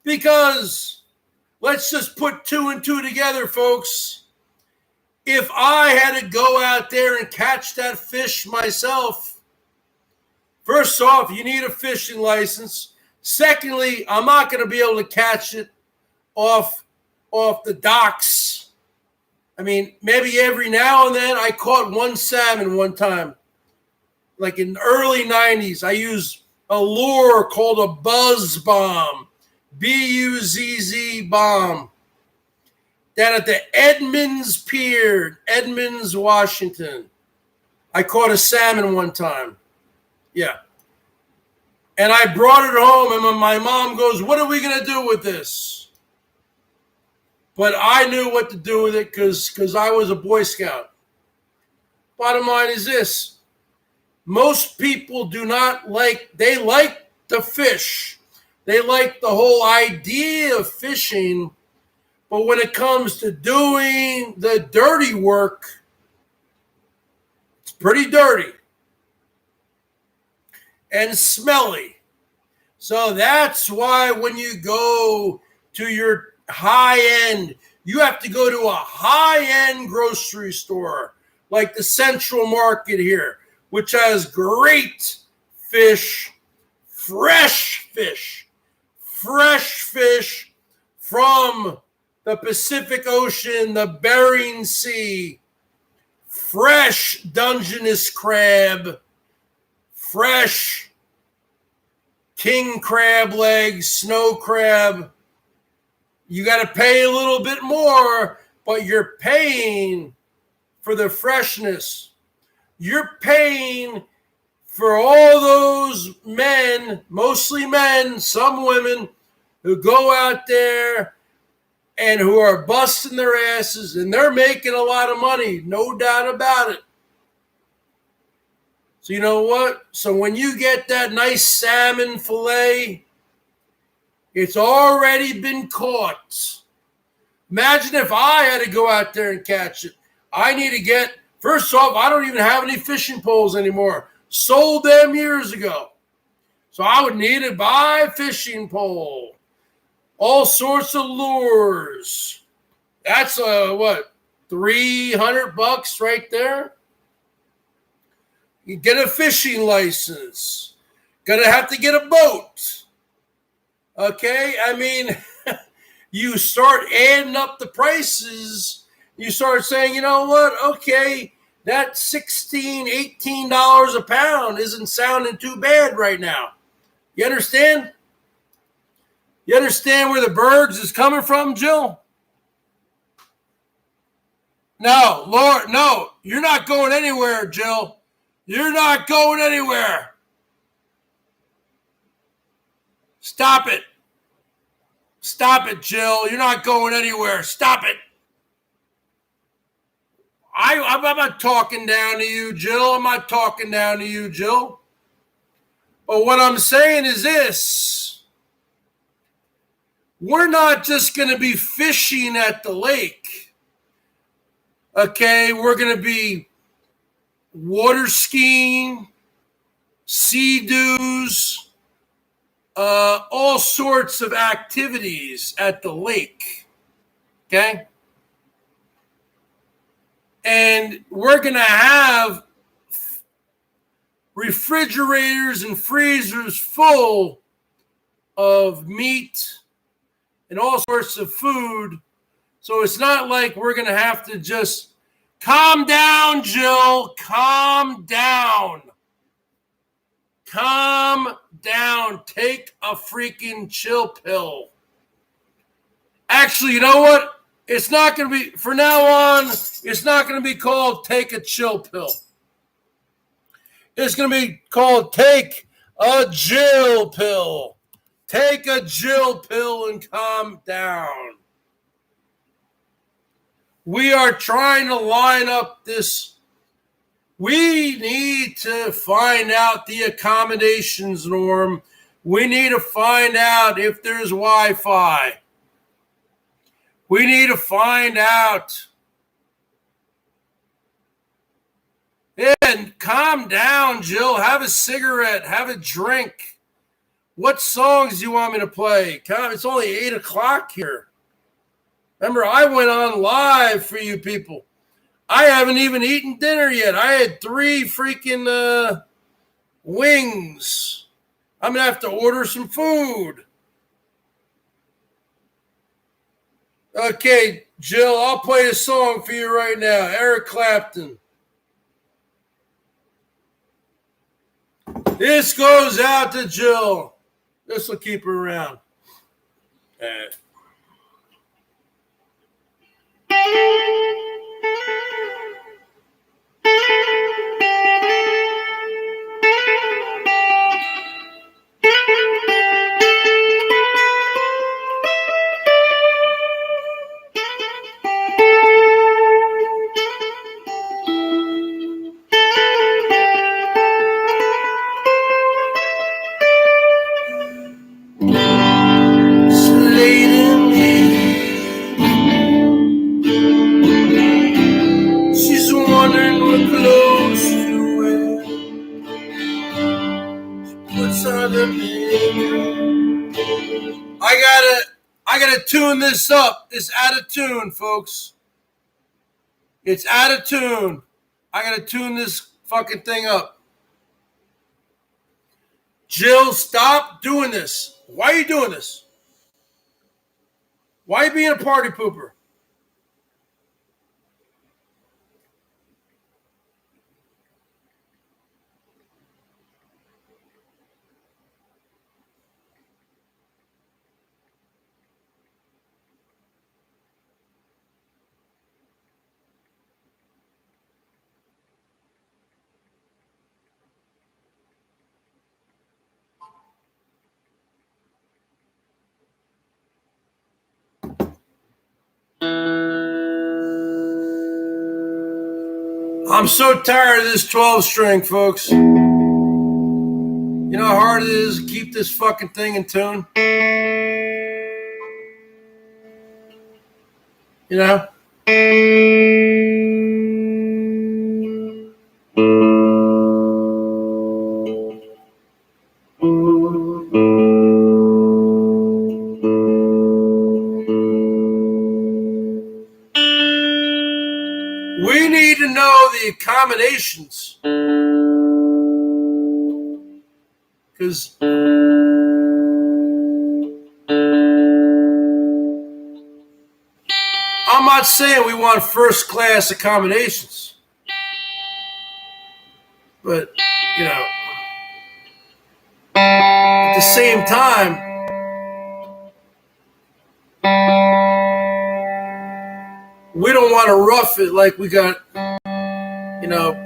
Because let's just put two and two together, folks. If I had to go out there and catch that fish myself, first off, you need a fishing license. Secondly, I'm not going to be able to catch it off the docks. I mean, maybe every now and then. I caught one salmon one time, like in the early 90s. I used a lure called a buzz bomb, Buzz bomb, down at the Edmonds Pier, Edmonds, Washington. I caught a salmon one time. Yeah. And I brought it home, and my mom goes, "What are we going to do with this?" But I knew what to do with it because I was a Boy Scout. Bottom line is this. Most people they like the fish. They like the whole idea of fishing. But when it comes to doing the dirty work, it's pretty dirty. and smelly. So that's why when you go to your high end, you have to go to a high-end grocery store like the Central Market here, which has great fish, fresh fish from the Pacific Ocean, the Bering Sea, fresh Dungeness crab, fresh king crab legs, snow crab. You got to pay a little bit more, but you're paying for the freshness. You're paying for all those men, mostly men, some women, who go out there and who are busting their asses, and they're making a lot of money, no doubt about it. So you know what? So when you get that nice salmon fillet, it's already been caught. Imagine if I had to go out there and catch it. I need to get, first off, I don't even have any fishing poles anymore. Sold them years ago. So I would need to buy a fishing pole. All sorts of lures. That's what, $300 right there? You get a fishing license. Gonna have to get a boat. Okay, I mean, you start adding up the prices. You start saying, you know what? Okay, that $16, $18 a pound isn't sounding too bad right now. You understand? You understand where the Bergs is coming from, Jill? No, Lord, no. You're not going anywhere, Jill. You're not going anywhere. Stop it. Stop it, Jill. You're not going anywhere. Stop it. I'm not talking down to you, Jill. I'm not talking down to you, Jill. But what I'm saying is this. We're not just going to be fishing at the lake. Okay, we're going to be water skiing, sea-doos, all sorts of activities at the lake, okay? And we're going to have refrigerators and freezers full of meat and all sorts of food. So it's not like we're going to have to just calm down, Jill. Calm down. Calm down. Take a freaking chill pill. Actually, you know what? It's not going to be, for now on, it's not going to be called take a chill pill. It's going to be called take a Jill pill. Take a Jill pill and calm down. We are trying to line up this. We need to find out the accommodations, Norm. We need to find out if there's Wi-Fi. We need to find out. And calm down, Jill. Have a cigarette. Have a drink. What songs do you want me to play? It's only 8 o'clock here. Remember, I went on live for you people. I haven't even eaten dinner yet. I had 3 freaking wings. I'm going to have to order some food. Okay, Jill, I'll play a song for you right now. Eric Clapton. This goes out to Jill. This will keep her around. All right. It's late in the puts on the makeup. I gotta tune this up. It's out of tune, folks. It's out of tune. I gotta tune this fucking thing up. Jill, stop doing this. Why are you doing this? Why are you being a party pooper? I'm so tired of this 12 string, folks. You know how hard it is to keep this fucking thing in tune? You know? We need to know the accommodations. Because I'm not saying we want first class accommodations. But, you know, at the same time, we don't want to rough it like we got, you know,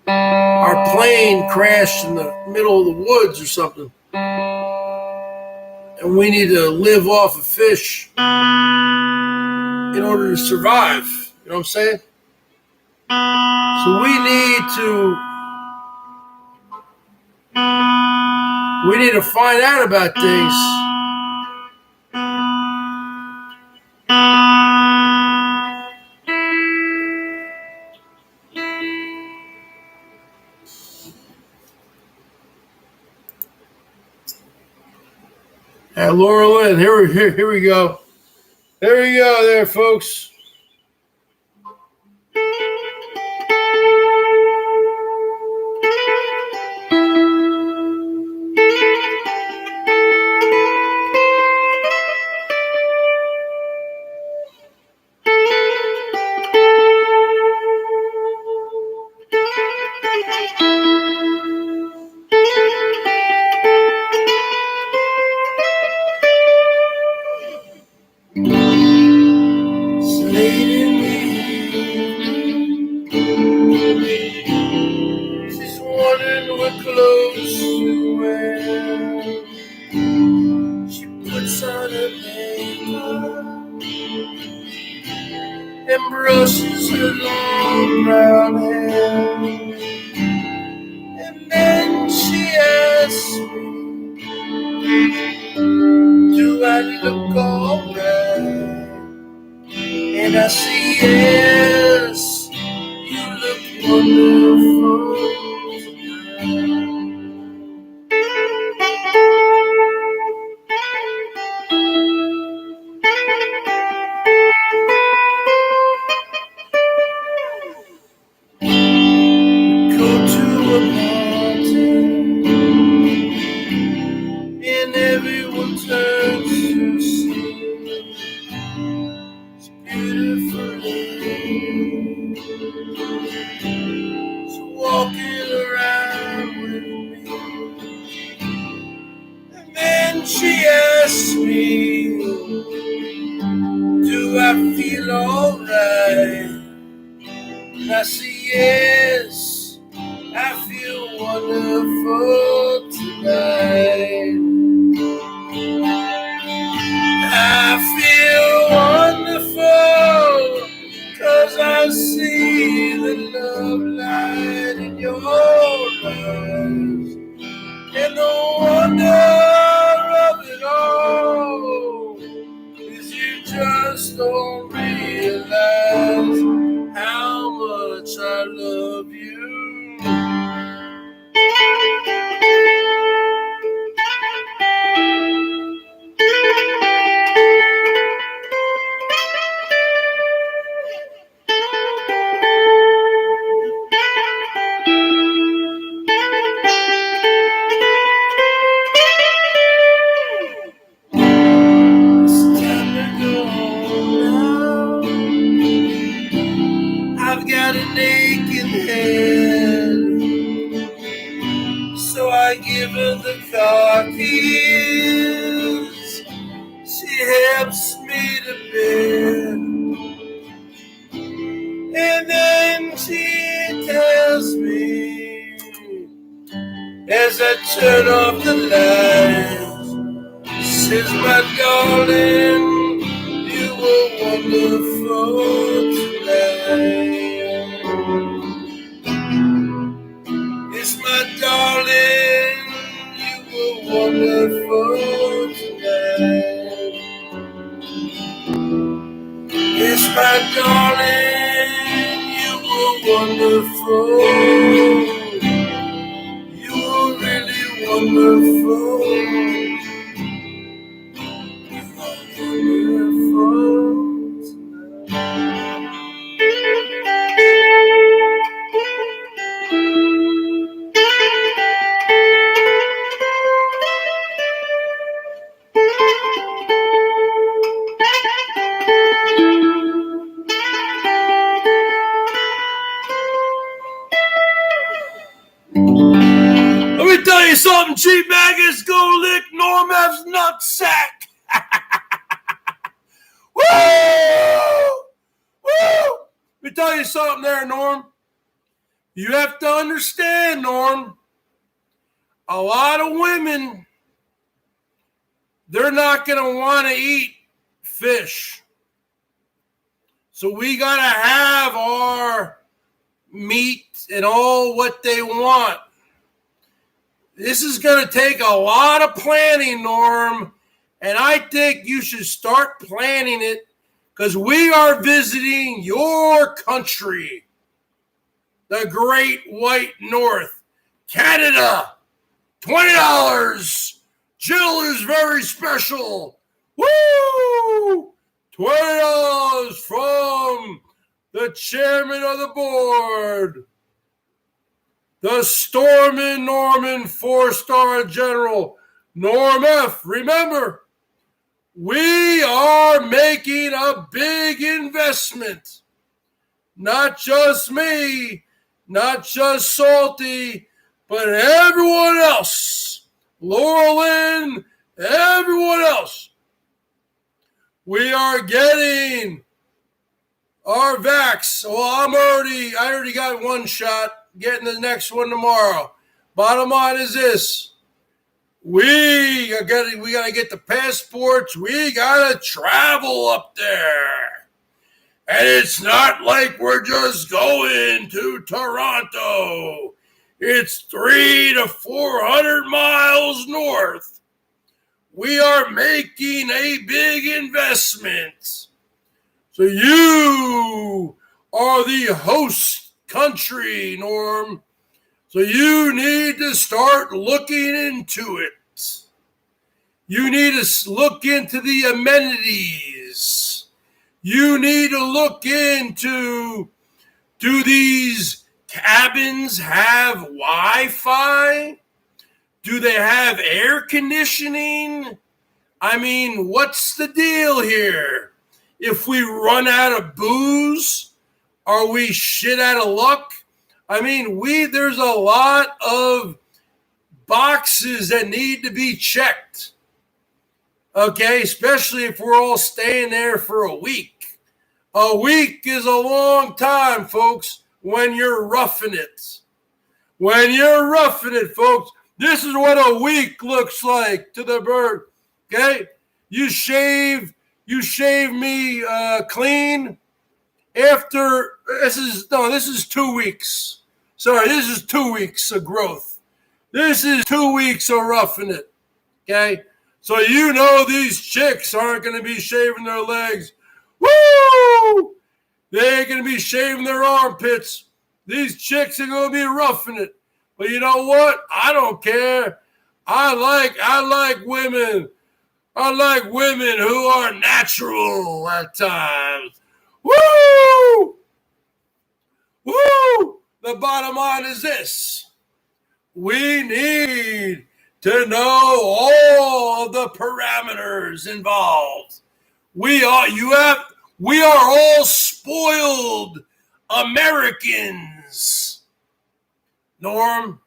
our plane crashed in the middle of the woods or something. And we need to live off of fish in order to survive. You know what I'm saying? So we need to find out about things. Laura Lynn, here we go. There we go there, folks. She's wondering what clothes to wear. She puts on her makeup and brushes her long brown hair. And then she asks me, do I look alright? And I say, yes, you look wonderful Go to a party and everyone turns to see this beautiful lady. She's walking around with me. And then she asks me, do I feel alright? And I say, yes, I feel wonderful tonight. I feel wonderful 'cause I see the love light in your eyes. And the wonder of it all is you just don't realize how much I love you. I give her the car keys. She helps me to bed. And then she tells me, as I turn off the lights, says, my darling, you were wonderful tonight. Yes, my darling, you were wonderful tonight. Yes, my darling, you were wonderful. You were really wonderful. You were wonderful tonight. Let me tell you something, cheap maggots, go lick Norm F's nutsack. Woo! Woo! Let me tell you something there, Norm. You have to understand, Norm, a lot of women, they're not going to want to eat fish. So we got to have our meat and all what they want. This is going to take a lot of planning, Norm, and I think you should start planning it because we are visiting your country, the Great White North, Canada. $20. Jill is very special. Woo! $20 from the chairman of the board, the Stormin' Norman 4-star general, Norm F. Remember, we are making a big investment. Not just me, not just Salty, but everyone else. Laurel Lynn, everyone else. We are getting our vax. Well, I already got one shot, getting the next one tomorrow. Bottom line is this. We got to get the passports. We got to travel up there. And it's not like we're just going to Toronto. It's 300 to 400 miles north. We are making a big investment. So you are the host country, Norm. So you need to start looking into it. You need to look into the amenities. You need to look into, do these cabins have Wi-Fi? Do they have air conditioning? I mean, what's the deal here? If we run out of booze, are we shit out of luck? I mean, there's a lot of boxes that need to be checked. Okay, especially if we're all staying there for a week. A week is a long time, folks, when you're roughing it. When you're roughing it, folks, this is what a week looks like to the bird. Okay? You shave me clean after, this is 2 weeks. Sorry, this is 2 weeks of growth. This is 2 weeks of roughing it. Okay? So you know these chicks aren't going to be shaving their legs. Woo! They ain't going to be shaving their armpits. These chicks are going to be roughing it. But you know what? I don't care. I like women. I like women who are natural at times. Woo! Woo! The bottom line is this. We need to know all of the parameters involved. We are all spoiled Americans. Norm,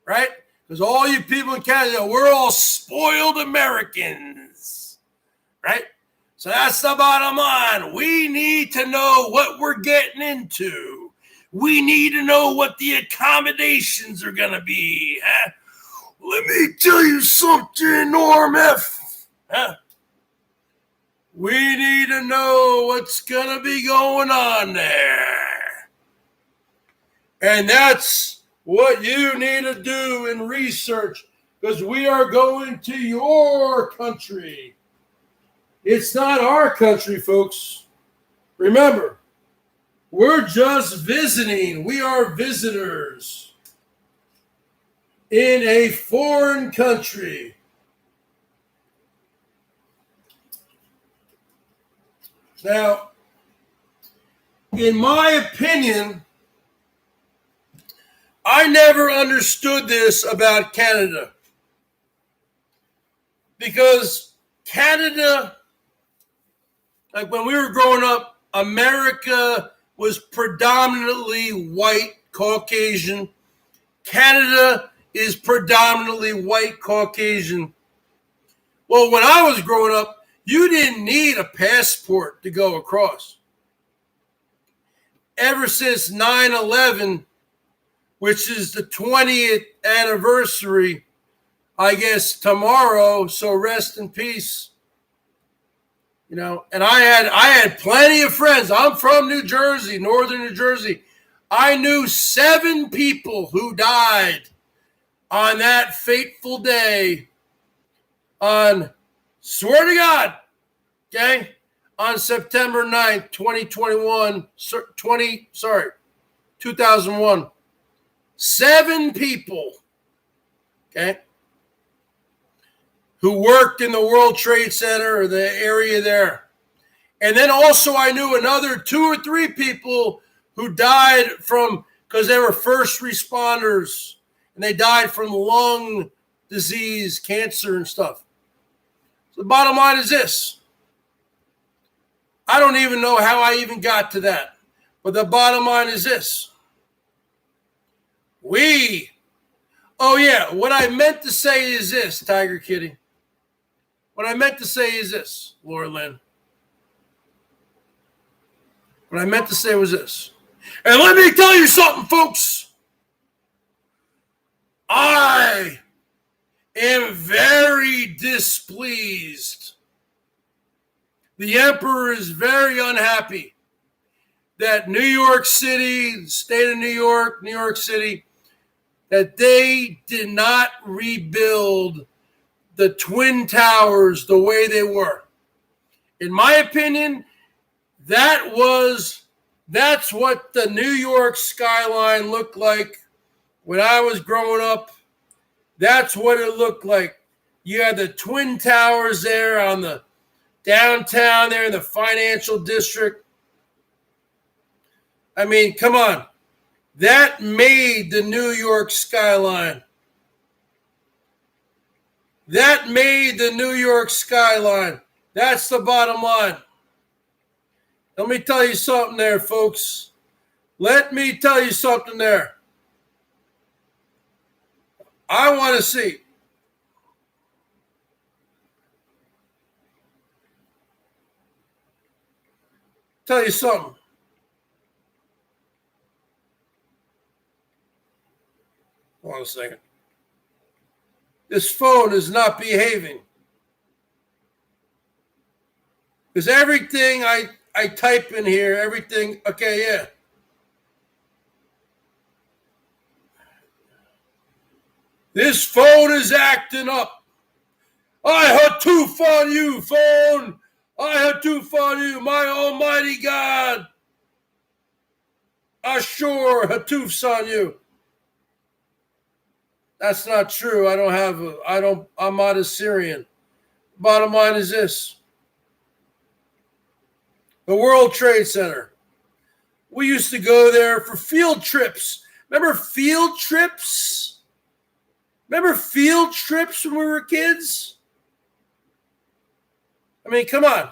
right? Because all you people in Canada, we're all spoiled Americans, right? So that's the bottom line. We need to know what we're getting into. We need to know what the accommodations are going to be. Huh? Let me tell you something, Norm F. Huh? We need to know what's going to be going on there. And that's what you need to do in research, because we are going to your country. It's not our country, folks. Remember, we're just visiting. We are visitors in a foreign country. Now, in my opinion, I never understood this about Canada, because Canada, like when we were growing up, America was predominantly white, Caucasian. Canada is predominantly white, Caucasian. Well, when I was growing up, you didn't need a passport to go across. Ever since 9/11, which is the 20th anniversary, I guess tomorrow, so rest in peace. You know, and I had plenty of friends. I'm from New Jersey, northern New Jersey. I knew 7 people who died on that fateful day on, swear to God, okay, on September 9th, 2001. 7 people, okay, who worked in the World Trade Center or the area there. And then also I knew another 2 or 3 people who died from, because they were first responders, and they died from lung disease, cancer and stuff. So the bottom line is this. I don't even know how I even got to that. But the bottom line is this. What I meant to say is this, Tiger Kitty. What I meant to say is this, Laura Lynn. What I meant to say was this. And let me tell you something, folks. I am very displeased. The emperor is very unhappy that New York City, the state of New York City, that they did not rebuild the Twin Towers the way they were. In my opinion, that's what the New York skyline looked like when I was growing up. That's what it looked like. You had the Twin Towers there on the downtown there in the financial district. I mean, come on. That made the New York skyline. That made the New York skyline. That's the bottom line. Let me tell you something there, folks. Let me tell you something there. I want to see. Tell you something. Hold on a second. This phone is not behaving. Because everything I type in here, everything, okay, yeah. This phone is acting up. I had tooth on you, phone. I had tooth on you, my almighty God. I sure had tooths on you. That's not true. I'm not a Syrian. Bottom line is this. The World Trade Center. We used to go there for field trips. Remember field trips? Remember field trips when we were kids? I mean, come on.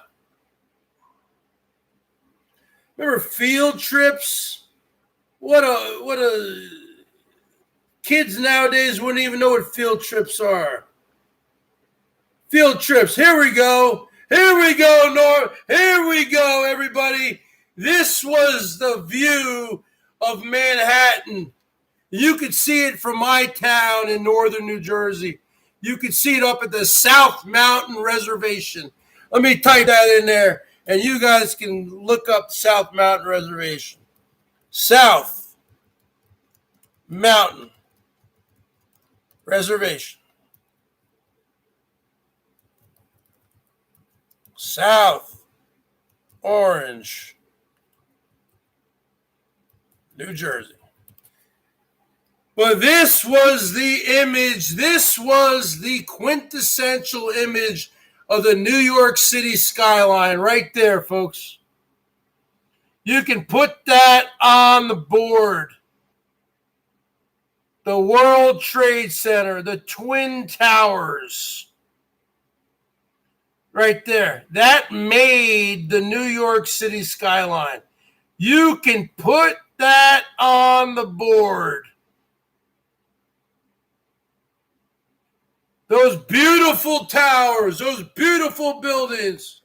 Remember field trips? What a Kids nowadays wouldn't even know what field trips are. Field trips. Here we go. Here we go, Norm. Here we go, everybody. This was the view of Manhattan. You could see it from my town in northern New Jersey. You could see it up at the South Mountain Reservation. Let me type that in there, and you guys can look up South Mountain Reservation. South Mountain Reservation. South Orange, New Jersey. But this was the image, this was the quintessential image of the New York City skyline right there, folks. You can put that on the board. The World Trade Center, the Twin Towers. Right there. That made the New York City skyline. You can put that on the board. Those beautiful towers, those beautiful buildings,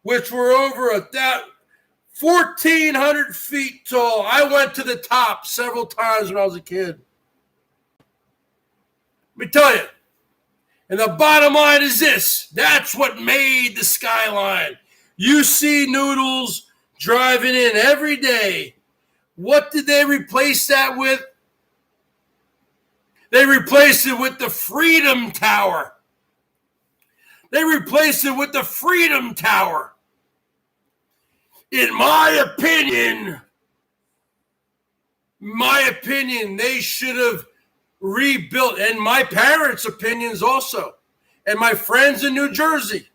which were over 1,400 feet tall. I went to the top several times when I was a kid. Let me tell you. And the bottom line is this. That's what made the skyline. You see Noodles driving in every day. What did they replace that with? They replaced it with the Freedom Tower. They replaced it with the Freedom Tower. In my opinion, they should have rebuilt, and my parents' opinions also, and my friends in New Jersey.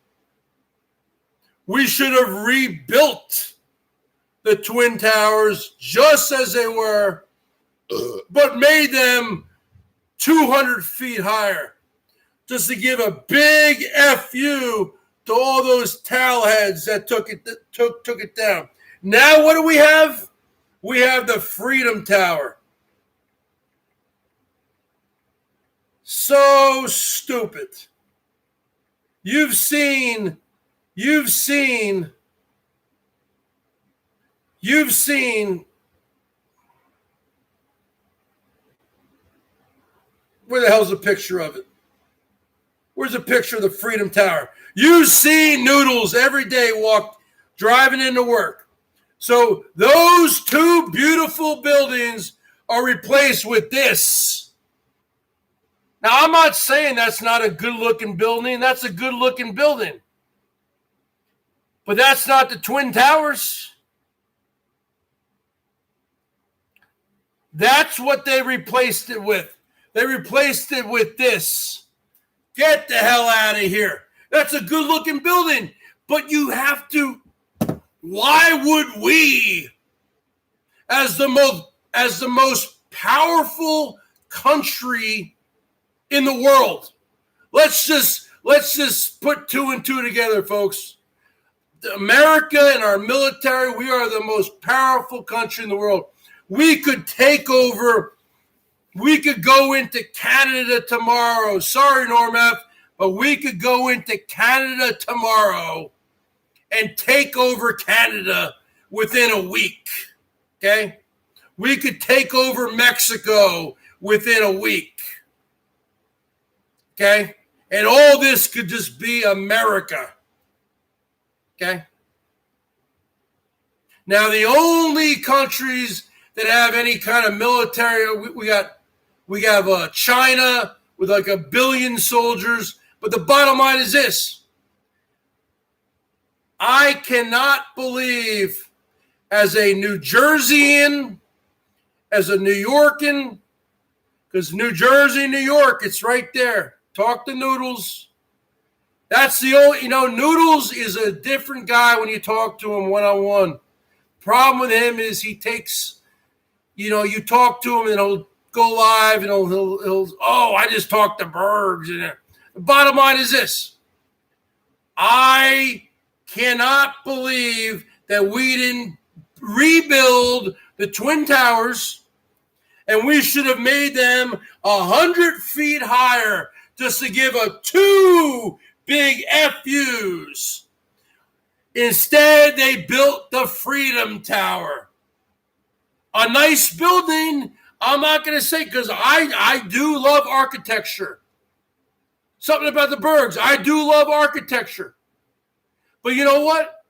We should have rebuilt the Twin Towers just as they were, but made them 200 feet higher, just to give a big FU to all those towelheads that took it down. Now what do we have? We have the Freedom Tower. So stupid. You've seen where the hell's the picture of it? Where's the picture of the Freedom Tower? You see Noodles every day driving into work. So those two beautiful buildings are replaced with this. Now, I'm not saying that's not a good-looking building. That's a good-looking building. But that's not the Twin Towers. That's what they replaced it with. They replaced it with this. Get the hell out of here. That's a good-looking building. But you have to... Why would we, as the most powerful country in the world, let's just put two and two together, folks. America and our military, we are the most powerful country in the world. We could take over. We could go into Canada tomorrow. Sorry, Norm F., but we could go into Canada tomorrow and take over Canada within a week, okay? We could take over Mexico within a week, okay? And all this could just be America, okay? Now, the only countries that have any kind of military, we have China with like 1 billion soldiers, but the bottom line is this. I cannot believe, as a New Jerseyan, as a New Yorkan, because New Jersey, New York, it's right there. Talk to Noodles. That's the only, Noodles is a different guy when you talk to him one-on-one. Problem with him is he takes, you talk to him and he'll go live and he'll I just talked to Bergs. And the bottom line is this. I cannot believe that we didn't rebuild the Twin Towers And we should have made them 100 feet higher just to give a 2 big FUs. Instead, they built the Freedom Tower. A nice building, I'm not going to say, because I do love architecture. Something about the Bergs. I do love architecture. But you know what?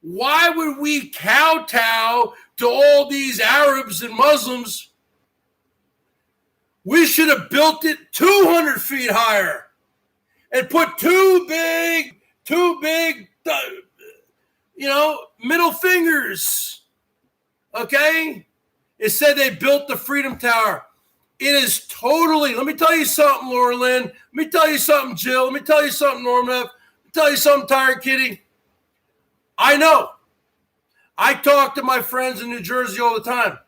Why would we kowtow to all these Arabs and Muslims? We should have built it 200 feet higher and put two big, middle fingers. Okay? It said they built the Freedom Tower. It is totally, let me tell you something, Laura Lynn. Let me tell you something, Jill. Let me tell you something, Norman. Let me tell you something, Tired Kitty. I know. I talk to my friends in New Jersey all the time.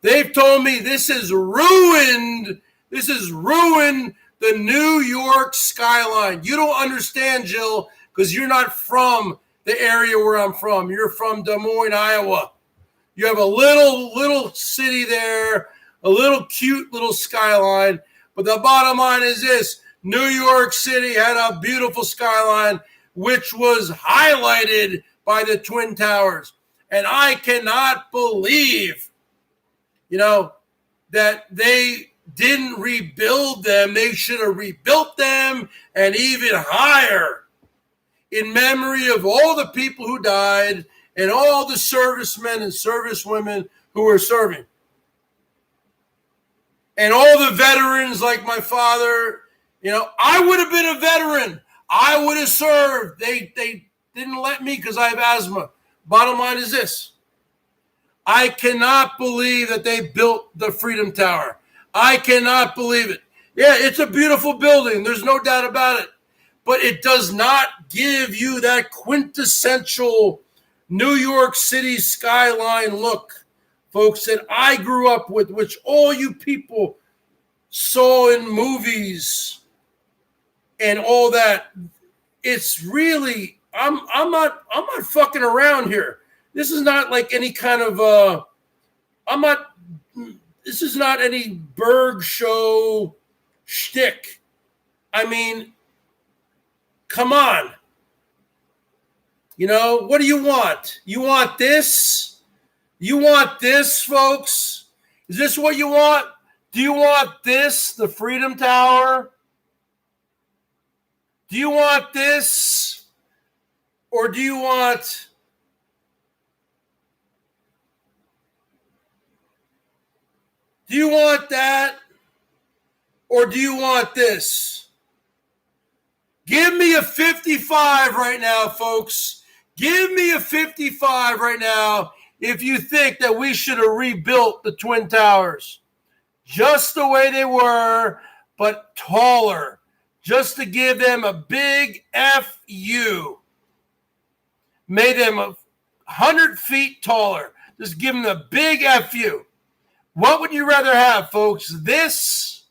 They've told me this has ruined the New York skyline. You don't understand, Jill, because you're not from the area where I'm from. You're from Des Moines, Iowa. You have a little city there, a little cute little skyline. But the bottom line is this. New York City had a beautiful skyline, which was highlighted by the Twin Towers. And I cannot believe, that they didn't rebuild them. They should have rebuilt them and even higher in memory of all the people who died and all the servicemen and servicewomen who were serving. And all the veterans like my father, I would have been a veteran. I would have served. They didn't let me because I have asthma. Bottom line is this. I cannot believe that they built the Freedom Tower. I cannot believe it. Yeah, it's a beautiful building. There's no doubt about it. But it does not give you that quintessential New York City skyline look, folks, that I grew up with, which all you people saw in movies and all that. It's really, I'm not fucking around here. This is not like any kind of, this is not any BERGS show shtick. I mean, come on. What do you want? You want this? You want this, folks? Is this what you want? Do you want this, the Freedom Tower? Do you want this? Or do you want... Do you want that? Or do you want this? Give me a 55 right now, folks. Give me a 55 right now if you think that we should have rebuilt the Twin Towers. Just the way they were, but taller. Just to give them a big FU. Made them 100 feet taller. Just give them a big FU. What would you rather have, folks? This,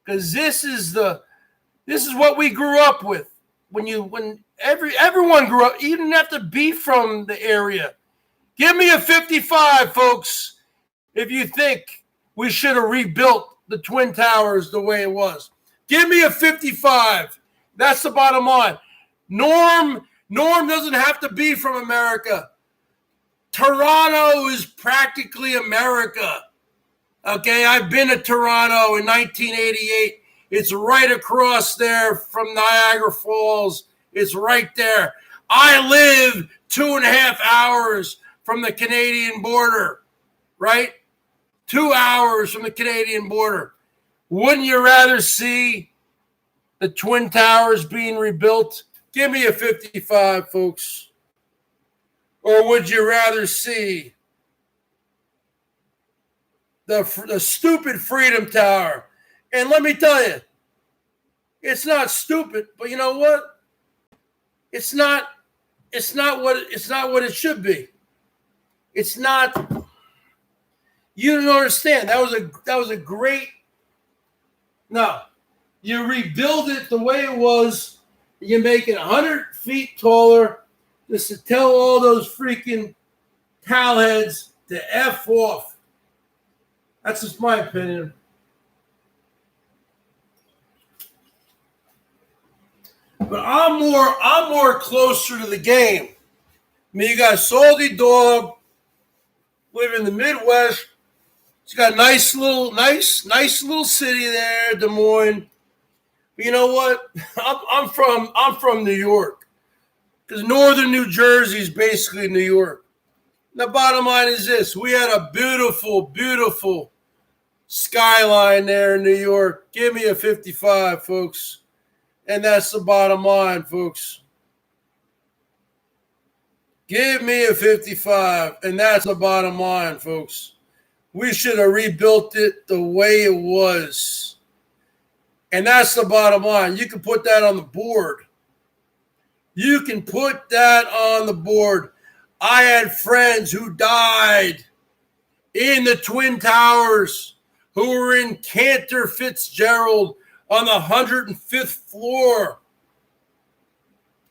because this is what we grew up with. When everyone grew up, you didn't have to be from the area. Give me a 55, folks, if you think we should have rebuilt the Twin Towers the way it was. Give me a 55. That's the bottom line. Norm doesn't have to be from America. Toronto is practically America. Okay, I've been to Toronto in 1988. It's right across there from Niagara Falls. It's right there. I live 2.5 hours from the Canadian border, right? 2 hours from the Canadian border. Wouldn't you rather see the Twin Towers being rebuilt? Give me a 55, folks. Or would you rather see the stupid Freedom Tower? And let me tell you, it's not stupid, but you know what? It's not what it should be. It's not. You don't understand. That was a great. No, you rebuild it the way it was. You make it 100 feet taller, just to tell all those freaking towelheads to F off. That's just my opinion. But I'm more closer to the game. I mean, you got Salty Dog, live in the Midwest. It's got a nice little city there, Des Moines. But you know what? I'm from New York, because northern New Jersey is basically New York. The bottom line is this: we had a beautiful, beautiful skyline there in New York. Give me a 55, folks. And that's the bottom line, folks. Give me a 55, and that's the bottom line, folks. We should have rebuilt it the way it was. And that's the bottom line. You can put that on the board. You can put that on the board. I had friends who died in the Twin Towers, who were in Cantor Fitzgerald on the 105th floor.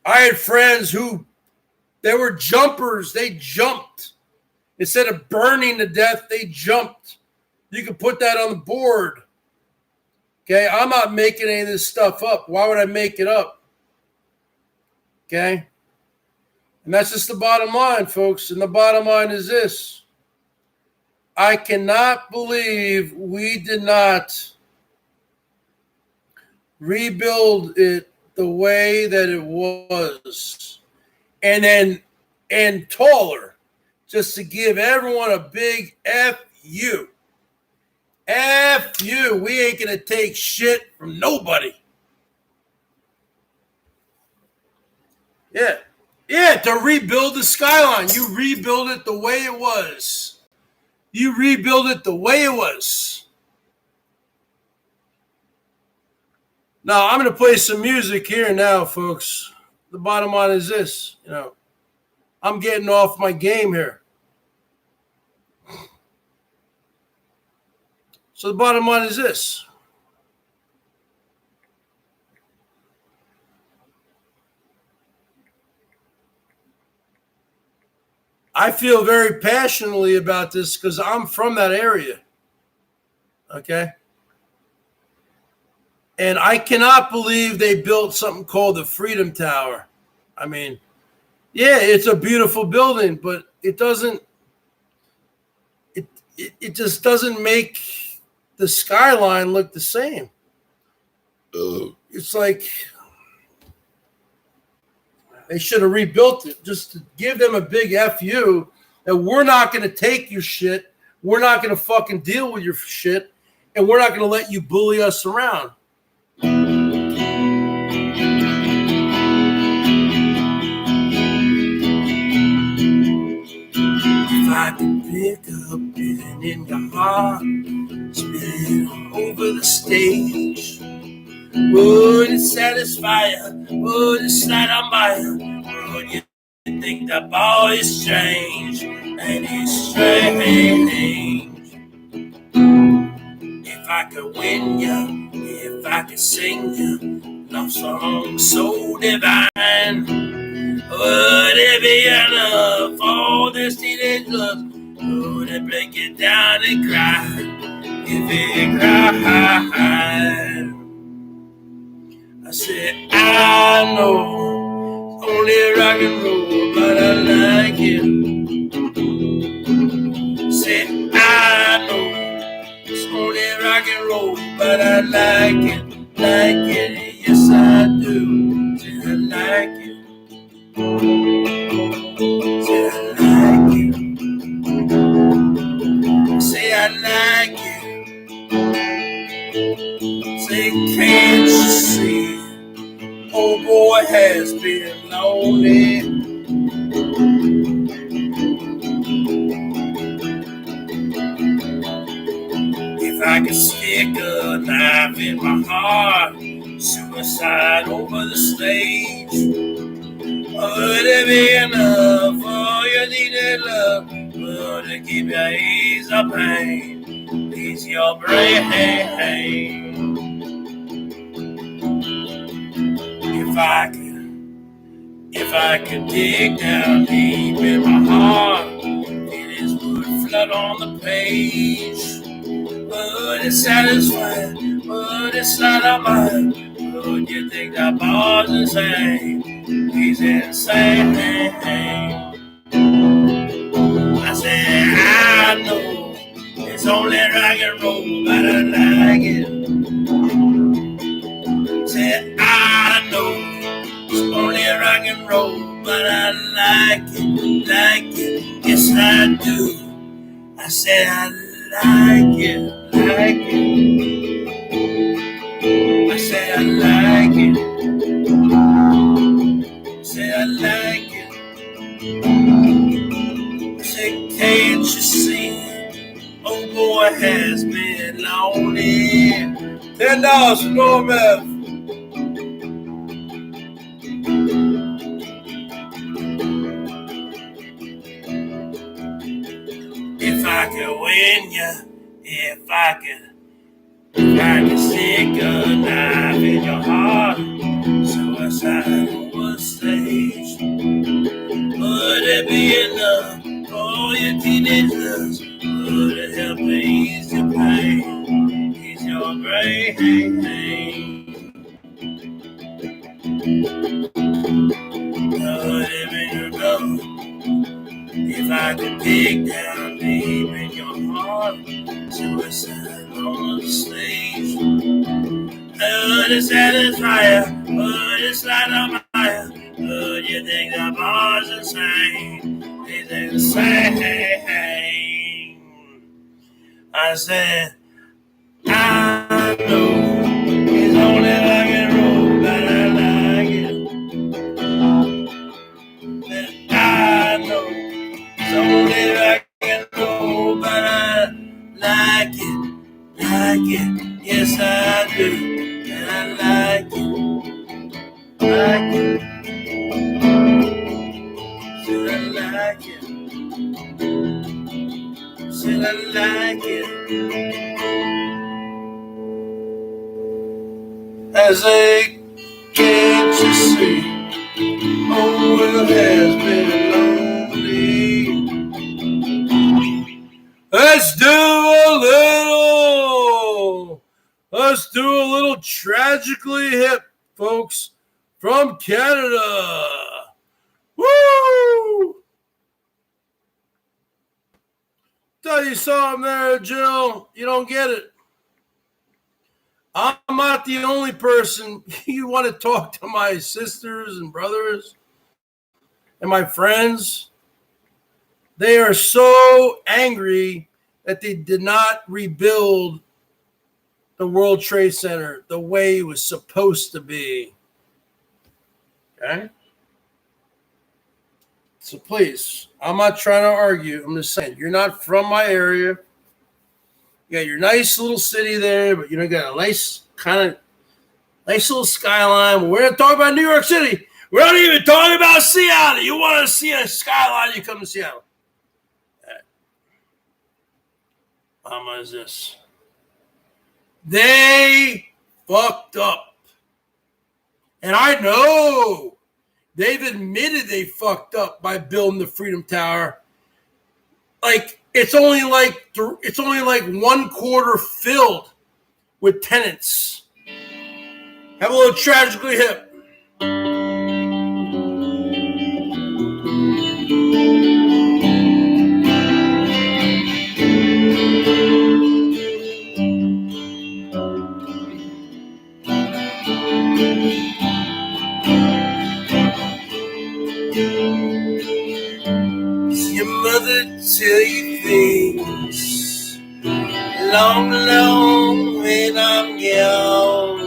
I had friends who, they were jumpers. They jumped. Instead of burning to death, they jumped. You can put that on the board. Okay, I'm not making any of this stuff up. Why would I make it up? Okay? And that's just the bottom line, folks. And the bottom line is this. I cannot believe we did not rebuild it the way that it was. And taller, just to give everyone a big F you. F you. We ain't going to take shit from nobody. Yeah. Yeah, to rebuild the skyline. You rebuild it the way it was. You rebuild it the way it was. Now, I'm going to play some music here now, folks. The bottom line is this. I'm getting off my game here. So the bottom line is this. I feel very passionately about this because I'm from that area. Okay? And I cannot believe they built something called the Freedom Tower. I mean, yeah, it's a beautiful building, but it doesn't, it just doesn't make the skyline look the same. It's like they should have rebuilt it just to give them a big FU that we're not going to take your shit. We're not going to fucking deal with your shit. And we're not going to let you bully us around. If I could pick up pen in your heart, spin over the stage, would it satisfy you? Would it slide on by you? Would you think the boy is strange? And he's strange. If I could win you, if I could sing you love songs so divine, would it be enough for this teenage love? Would it break you down and cry? If it cried, I said, I know only rock and roll, but I like it. Said, I know it's only rock and roll, but I like it, yes I do. Said, I like it. Say I like you. Say I like you. Say can't you see? Old boy has been lonely. If I could stick a knife in my heart, suicide over the stage, would it be enough for your needed love? Would it keep your ease of pain? Ease your brain. If I could dig down deep in my heart, feelings would flood on the page. it's satisfying, but it's not a mine. Would you think that boss is insane? He's insane. I said, I know it's only rock and roll, but I like it. Said, I know it's only rock and roll, but I like it, yes I do. I said, I like it. I said, I like it. I said, I like it. I said, can't you see? Oh boy has been lonely. $10 for no meth. If I could win ya, if I could stick a knife in your heart, suicide on a stage. Would it be enough for all your teenagers? Would it help ease your pain? Ease your brain. Would it be enough if I could dig down deep in your heart? Suicide on the stage. Would it satisfy you? Would it slide on fire? Would you think the bars are insane? Is it insane? I said, I know it's only rock and roll, but I like it. I know it's only rock and roll, but I like it. Yes I do. I like it. Said I like it. Said I like it. As a can't you see? Oh, it has been lonely. Let's do a little Tragically Hip, folks, from Canada. Woo! Tell you something there, Jill. You don't get it. I'm not the only person. You want to talk to my sisters and brothers and my friends. They are so angry that they did not rebuild the World Trade Center the way it was supposed to be. Okay? So please, I'm not trying to argue. I'm just saying, you're not from my area. You got your nice little city there, but you got a nice little skyline. But we're not talking about New York City. We're not even talking about Seattle. You want to see a skyline, you come to Seattle. Mama is this. They fucked up. And I know they've admitted they fucked up by building the Freedom Tower. Like it's only like 1/4 filled with tenants. Have a little Tragically Hip. Your mother tell you things long when I'm gone.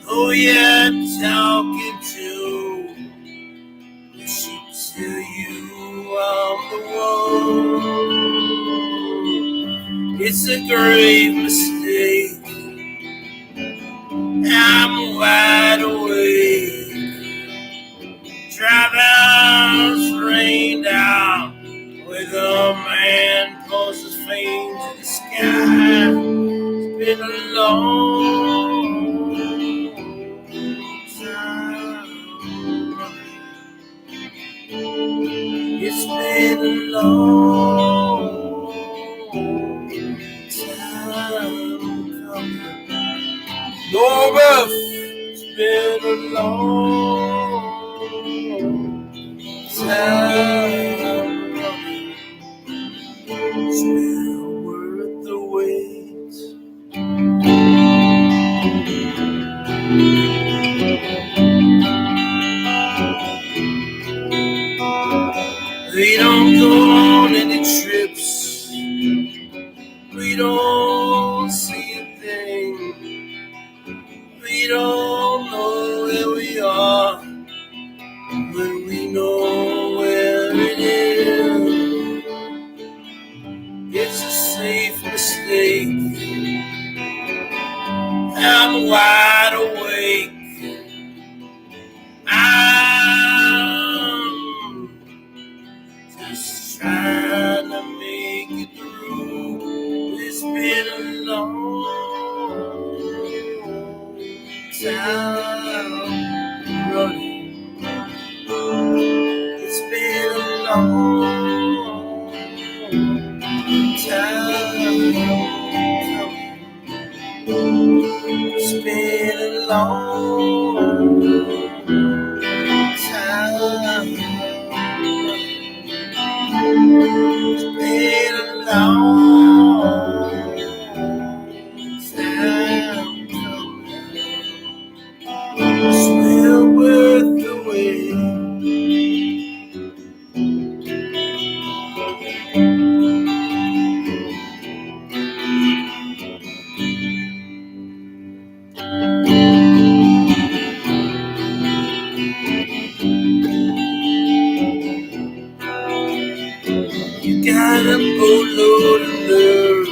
Who you're talking to? She tell you I'm the one. It's a grave mistake. I'm wide awake. Drivers rained out with a man pulls his fame to the sky. It's been a long time. It's been a long time. No, Beth, it's been a long time. Still worth the wait. We don't go on any trips. We don't see a thing. We don't know where we are, but we know where it is. It's a safe mistake. I'm wide awake. I'm just trying to make it through. It's been a long time running. It's been a long time coming. It's been a long time. It's been a long time coming. Still worth the wait. You got a boatload of nerve,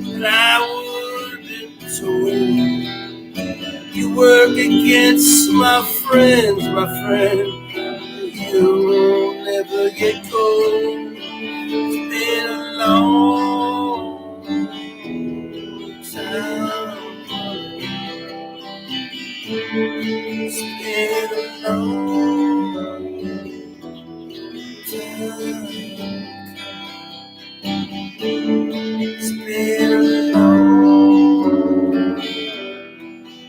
but I would have been told. You work against my friends, my friend. You'll never get cold. It's been a long time. It's been a long time. It's been a long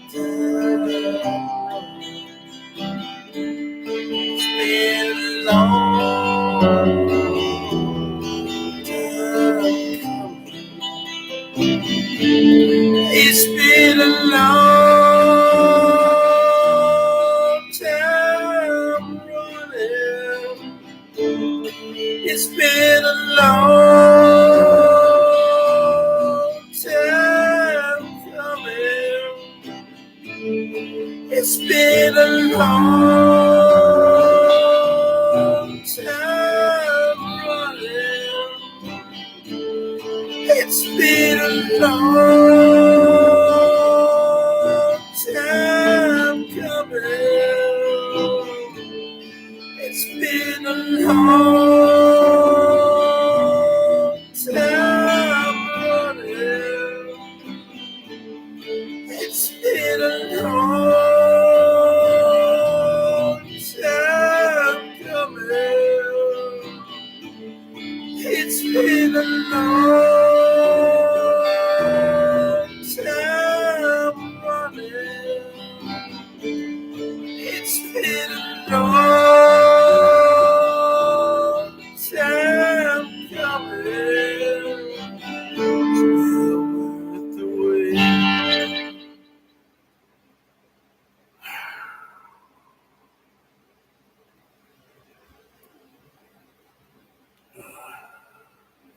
time. It's been a long time. It's been a long time running. It's been a long time coming. It's been a long time running. It's been a long time coming. It's been a long time running. It's been a long time coming. It's been a long time running. It's been a long time coming. Still worth the wait.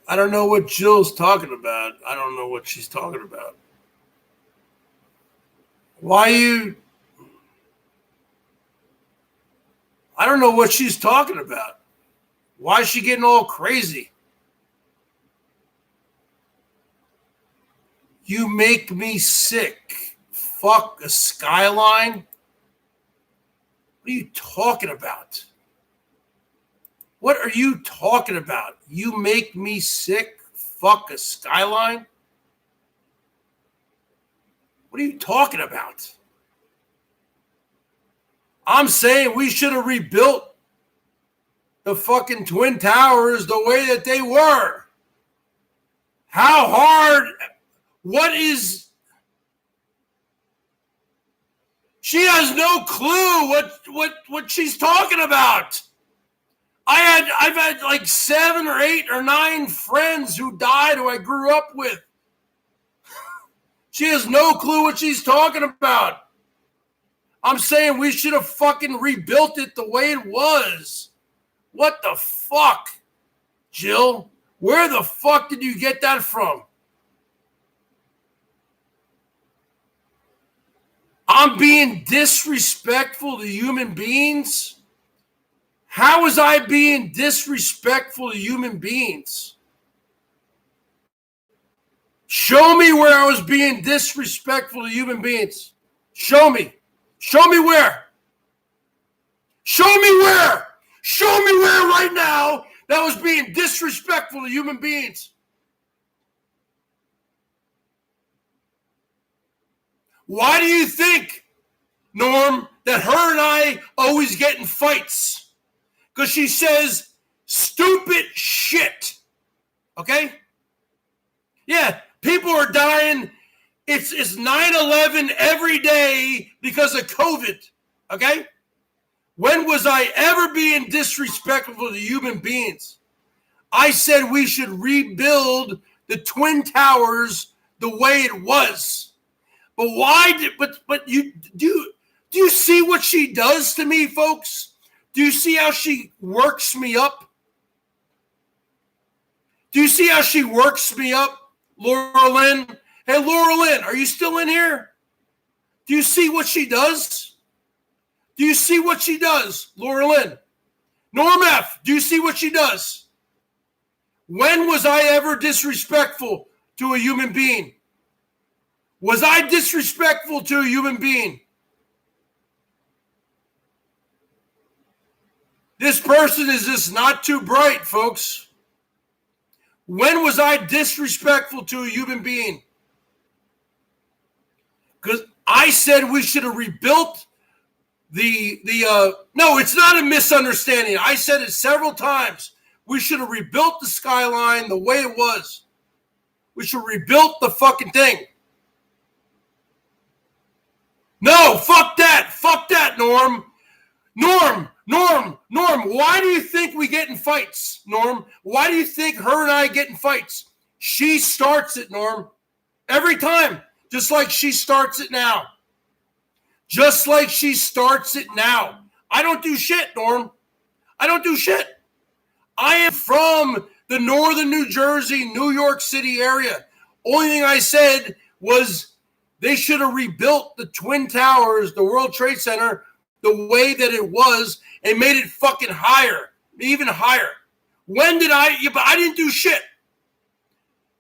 I don't know what Jill's talking about. I don't know what she's talking about. Why you... I don't know what she's talking about. Why is she getting all crazy? You make me sick. Fuck a skyline? What are you talking about? What are you talking about? You make me sick? Fuck a skyline? What are you talking about? I'm saying we should have rebuilt the fucking Twin Towers the way that they were. How hard? What is She has no clue what she's talking about. I've had like 7 or 8 or 9 friends who died who I grew up with. She has no clue what she's talking about. I'm saying we should have fucking rebuilt it the way it was. What the fuck, Jill? Where the fuck did you get that from? I'm being disrespectful to human beings? How was I being disrespectful to human beings? Show me where I was being disrespectful to human beings. Show me. Show me where. Show me where. Show me where right now that was being disrespectful to human beings. Why do you think, Norm, that her and I always get in fights? Because she says stupid shit. Okay? Yeah, people are dying. It's 9/11 every day because of COVID. Okay? When was I ever being disrespectful to human beings? I said we should rebuild the Twin Towers the way it was. But why did but you do you see what she does to me, folks? Do you see how she works me up? Do you see how she works me up, Laura Lynn? Hey, Laura Lynn, are you still in here? Do you see what she does? Do you see what she does, Laura Lynn? Norm F., do you see what she does? When was I ever disrespectful to a human being? Was I disrespectful to a human being? This person is just not too bright, folks. When was I disrespectful to a human being? Because I said we should have rebuilt no, it's not a misunderstanding. I said it several times. We should have rebuilt the skyline the way it was. We should have rebuilt the fucking thing. No, fuck that. Fuck that, Norm. Norm, why do you think we get in fights, Norm? Why do you think her and I get in fights? She starts it, Norm. Every time. Just like she starts it now. Just like she starts it now. I don't do shit, Norm. I don't do shit. I am from the northern New Jersey, New York City area. Only thing I said was they should have rebuilt the Twin Towers, the World Trade Center, the way that it was and made it fucking higher, even higher. When did I? Yeah, but I didn't do shit.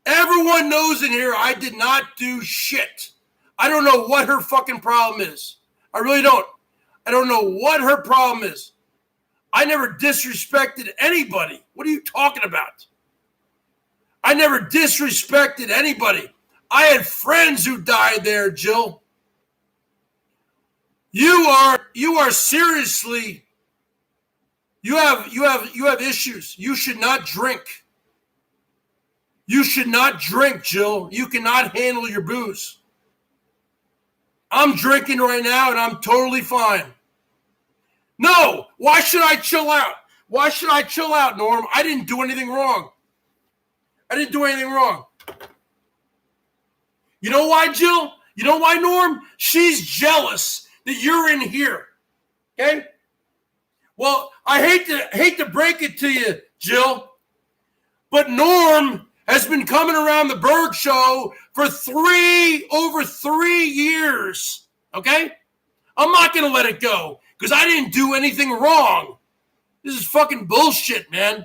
Everyone knows in here I did not do shit. I don't know what her fucking problem is. I really don't. I don't know what her problem is. I never disrespected anybody. What are you talking about? I never disrespected anybody. I had friends who died there, Jill. You are seriously, you have issues. You should not drink. You should not drink, Jill. You cannot handle your booze. I'm drinking right now and I'm totally fine. No, why should I chill out? Why should I chill out, Norm? I didn't do anything wrong. I didn't do anything wrong. You know why, Jill? You know why, Norm? She's jealous that you're in here. Okay? Well, I hate to break it to you, Jill, but Norm has been coming around the BERGS Show for over 3 years. Okay? I'm not going to let it go because I didn't do anything wrong. This is fucking bullshit, man.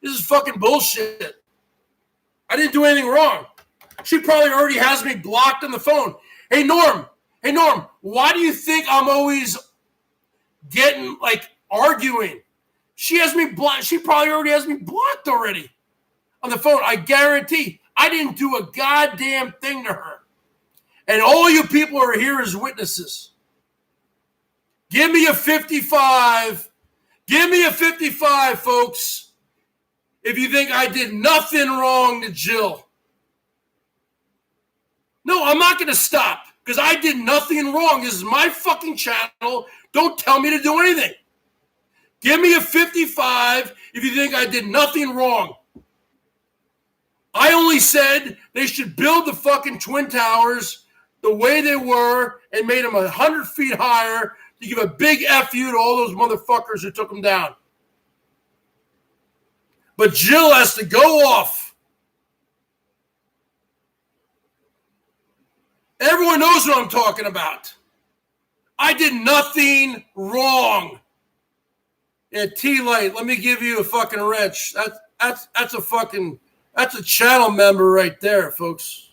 This is fucking bullshit. I didn't do anything wrong. She probably already has me blocked on the phone. Hey, Norm, why do you think I'm always getting, arguing? She has me blocked. She probably already has me blocked already on the phone. I guarantee I didn't do a goddamn thing to her. And all you people are here as witnesses. Give me a 55. Give me a 55, folks, if you think I did nothing wrong to Jill. No, I'm not going to stop. Because I did nothing wrong. This is my fucking channel. Don't tell me to do anything. Give me a 55 if you think I did nothing wrong. I only said they should build the fucking Twin Towers the way they were and made them 100 feet higher to give a big F you to all those motherfuckers who took them down. But Jill has to go off. Everyone knows what I'm talking about. I did nothing wrong. Yeah, T-Light, let me give you a fucking wrench. That's a channel member right there, folks.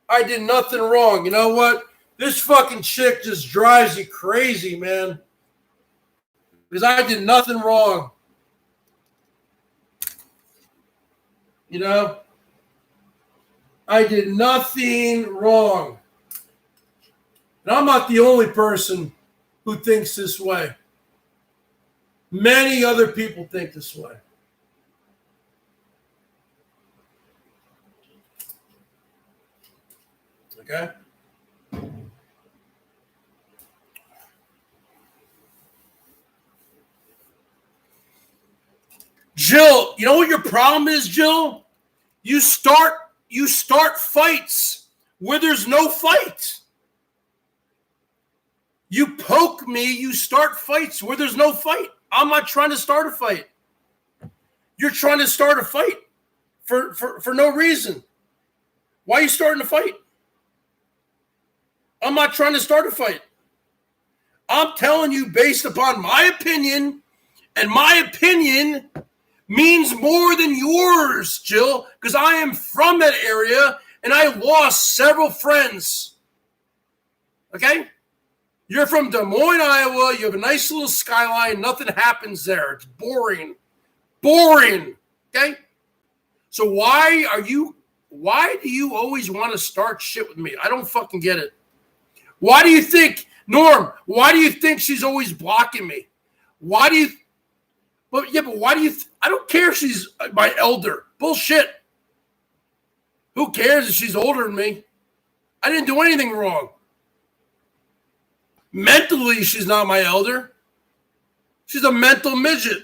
I did nothing wrong. You know what? This fucking chick just drives you crazy, man. Because I did nothing wrong. You know? I did nothing wrong. And I'm not the only person who thinks this way. Many other people think this way. Okay? Jill, you know what your problem is, Jill? You start fights where there's no fight. You poke me, you start fights where there's no fight. I'm not trying to start a fight. You're trying to start a fight for no reason. Why are you starting a fight? I'm not trying to start a fight. I'm telling you based upon my opinion, and my opinion means more than yours, Jill, because I am from that area and I lost several friends. Okay? You're from Des Moines, Iowa. You have a nice little skyline. Nothing happens there. It's boring. Boring. Okay? So why do you always want to start shit with me? I don't fucking get it. Why do you think, Norm, why do you think she's always blocking me? Why do you, but why do you, I don't care if she's my elder. Bullshit. Who cares if she's older than me? I didn't do anything wrong. Mentally, she's not my elder. She's a mental midget.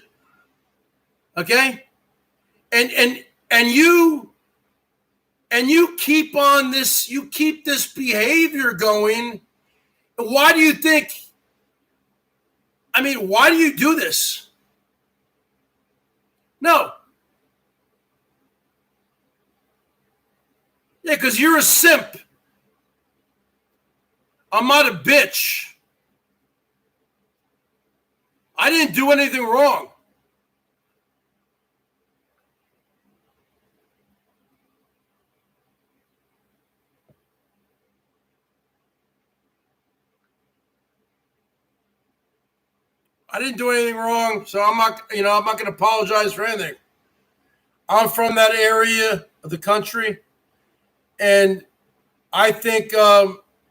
Okay? And you keep on this, you keep this behavior going. Why do you think, why do you do this? No. Yeah, because you're a simp. I'm not a bitch. I didn't do anything wrong. I didn't do anything wrong, so I'm not going to apologize for anything. I'm from that area of the country, and I think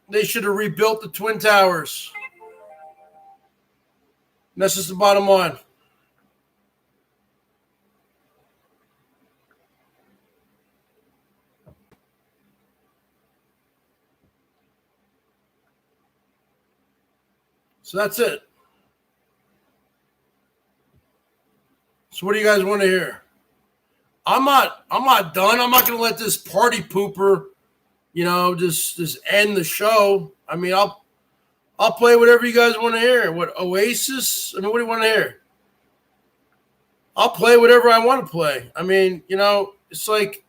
they should have rebuilt the Twin Towers. And that's just the bottom line. So that's it. So what do you guys want to hear? I'm not done. I'm not going to let this party pooper, just end the show. I'll play whatever you guys want to hear. What, Oasis? What do you want to hear? I'll play whatever I want to play. It's like,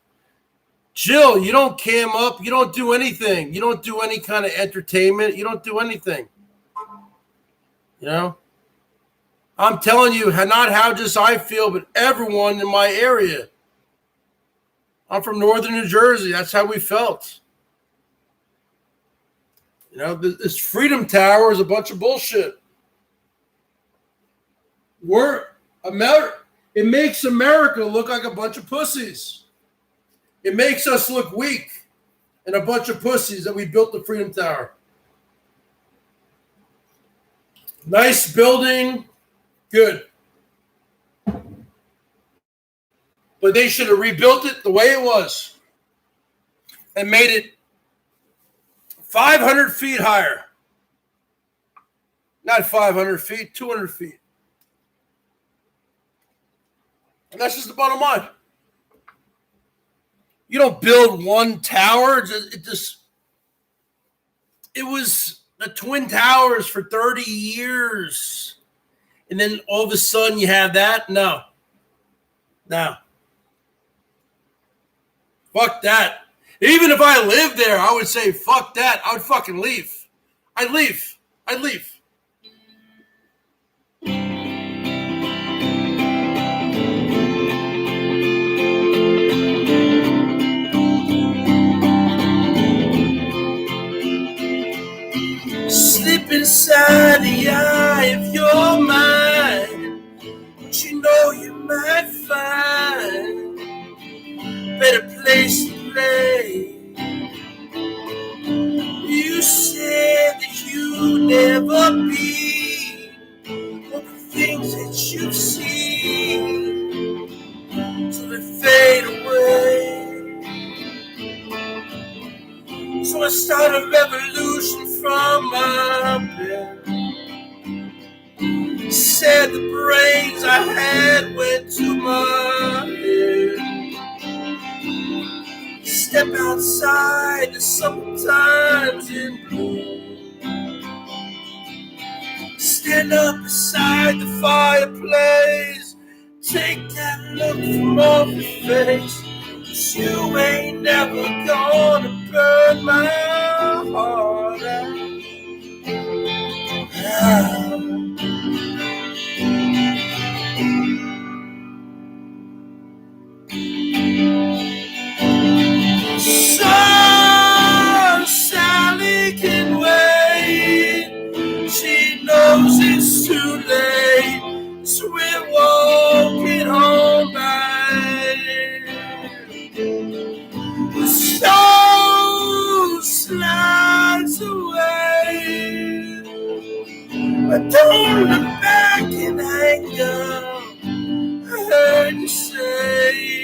Jill, you don't cam up. You don't do anything. You don't do any kind of entertainment. You don't do anything. I'm telling you, not how just I feel, but everyone in my area. I'm from northern New Jersey. That's how we felt. This Freedom Tower is a bunch of bullshit. It makes America look like a bunch of pussies. It makes us look weak and a bunch of pussies that we built the Freedom Tower. Nice building. Good. But they should have rebuilt it the way it was and made it 500 feet higher. Not 500 feet, 200 feet. And that's just the bottom line. You don't build one tower. It was the Twin Towers for 30 years. And then all of a sudden you have that? No. Fuck that. Even if I lived there, I would say, fuck that. I would fucking leave. I'd leave. Slip inside the eye of your mind, but you know you might find a better place to play. You said that you'd never be what the things that you've seen till they fade away. So I started a revolution from my bed. Said the brains I had went to my head. Step outside, the summertime's in bloom. Stand up beside the fireplace. Take that look from off your face. 'Cause you ain't never gonna burn my heart out. So Sally can wait. She knows it's too late. So we're walking home babe. The snow slides away. But don't look back in anger. I heard you say.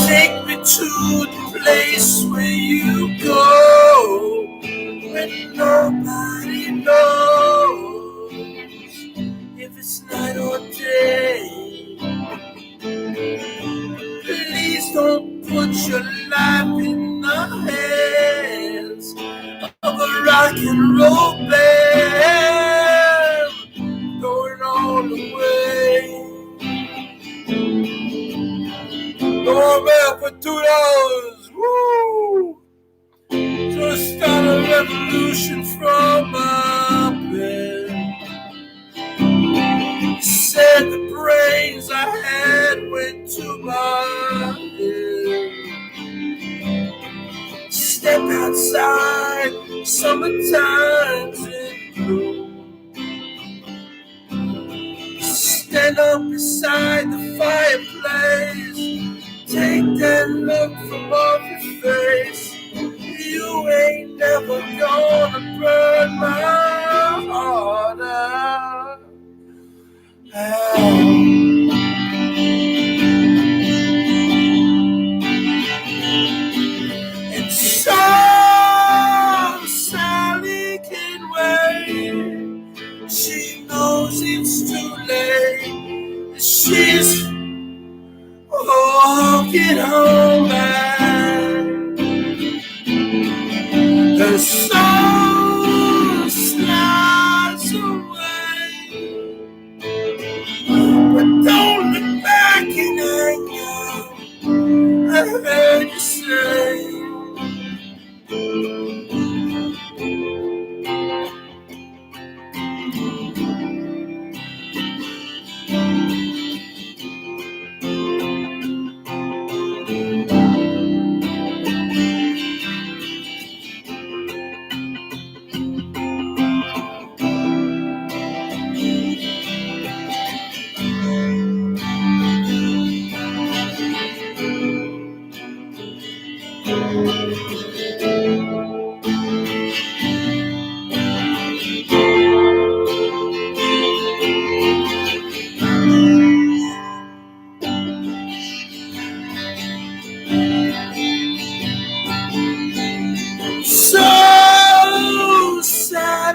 Take me to the place where you go, when nobody knows if it's night or day. Please don't put your life in the hands of a rock and roll band going all the way. Going back for $2. Woo! So I start a revolution from my bed. Said the brains I had went to my head. Step outside, summertime's in bloom. Stand up beside the fireplace. Take that look from off your face. You ain't never gonna burn my heart out. And so Sally can wait. She knows it's too late. She's walking home back. The sun slides away. But don't look back in anger. I heard you say.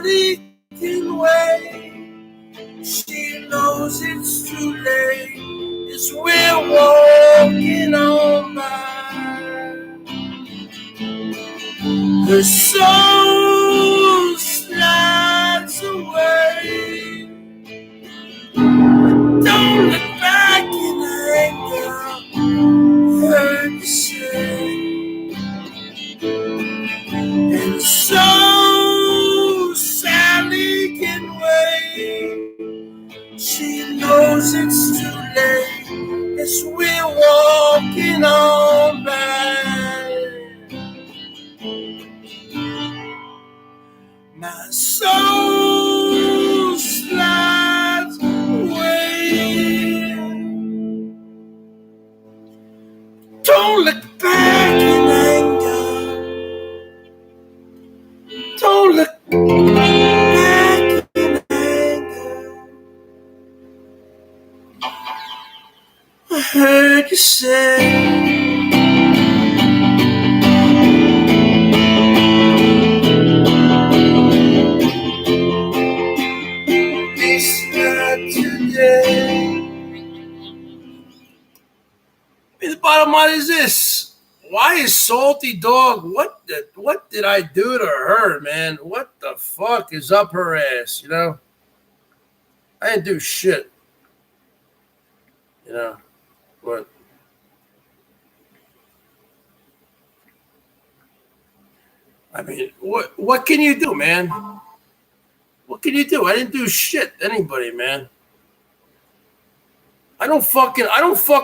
Sally can wait. She knows it's too late as we're walking on by. Her soul slides away. Don't look back in anger, heard you say. And so Sally can wait. She knows it's too late as we're walking on by. My soul slides away. Don't look back in anger. Don't look back in anger. I heard you say. The bottom line is this. Why is Salty Dog, what did I do to her, man? What the fuck is up her ass, you know? I didn't do shit. You know, but I mean, what can you do, man? What can you do? I didn't do shit to anybody, man. I don't fuck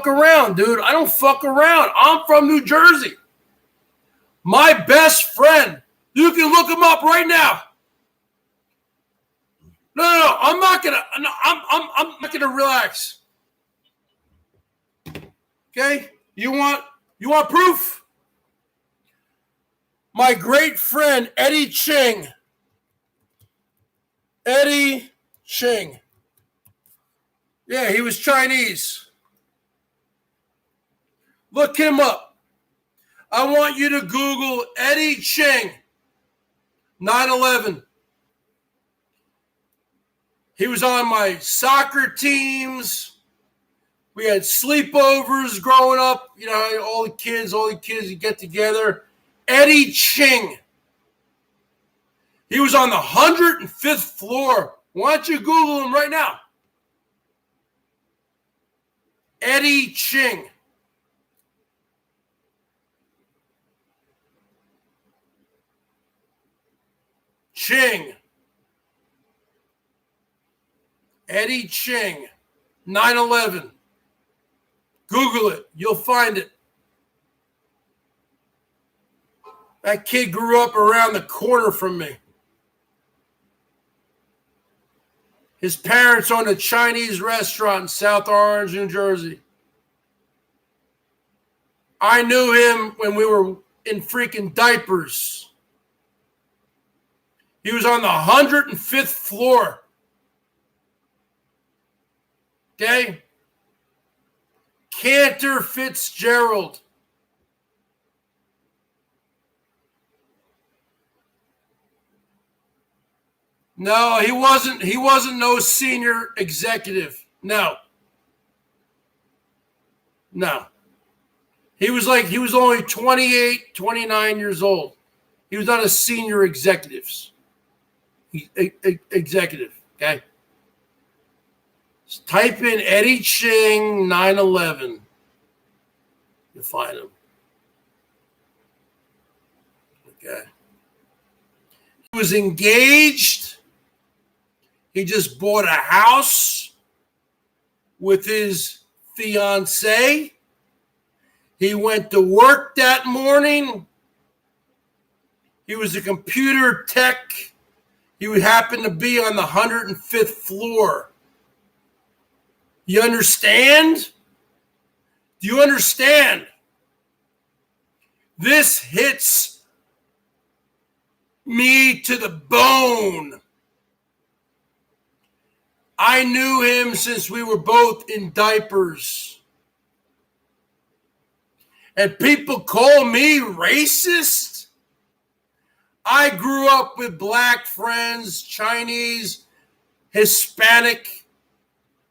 around, dude. I don't fuck around. I'm from New Jersey. My best friend. You can look him up right now. No. I'm not gonna relax. Okay? You want proof? My great friend Eddie Ching. Eddie Ching. Yeah, he was Chinese. Look him up. I want you to Google Eddie Ching, 9/11. He was on my soccer teams. We had sleepovers growing up. You know, all the kids you get together. Eddie Ching. He was on the 105th floor. Why don't you Google him right now? Eddie Ching. Eddie Ching. 9/11. Google it. You'll find it. That kid grew up around the corner from me. His parents owned a Chinese restaurant in South Orange, New Jersey. I knew him when we were in freaking diapers. He was on the 105th floor. Okay? Cantor Fitzgerald. No, he wasn't no senior executive. No. He was only 28, 29 years old. He was not a senior executive, okay? Just type in Eddie Ching 9/11. You'll find him. Okay. He was engaged. He just bought a house with his fiancée. He went to work that morning. He was a computer tech. He happened to be on the 105th floor. You understand? Do you understand? This hits me to the bone. I knew him since we were both in diapers. And people call me racist? I grew up with black friends, Chinese, Hispanic.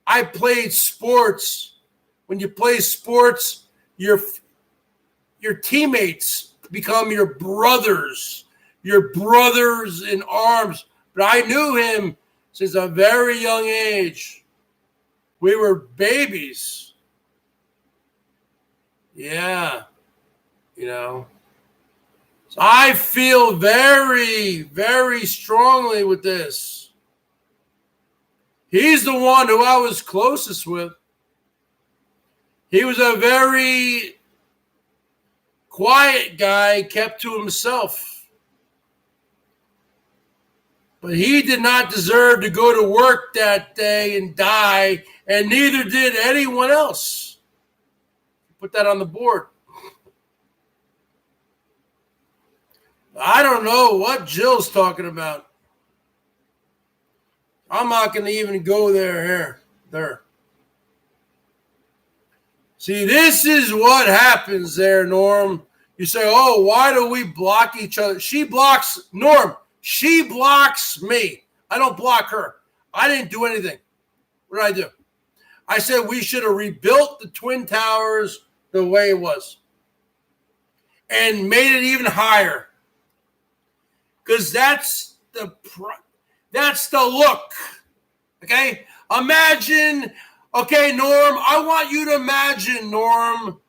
I played sports. When you play sports, your teammates become your brothers in arms. But I knew him since a very young age. We were babies. Yeah, So I feel very, very strongly with this. He's the one who I was closest with. He was a very quiet guy, kept to himself. But he did not deserve to go to work that day and die, and neither did anyone else. Put that on the board. I don't know what Jill's talking about. I'm not going to even go there. See, this is what happens there, Norm. You say, oh, why do we block each other? She blocks Norm. She blocks me. I don't block her. I didn't do anything. What did I do? I said we should have rebuilt the Twin Towers the way it was and made it even higher. Because that's the look. Okay? Imagine, okay, Norm, I want you to imagine, Norm,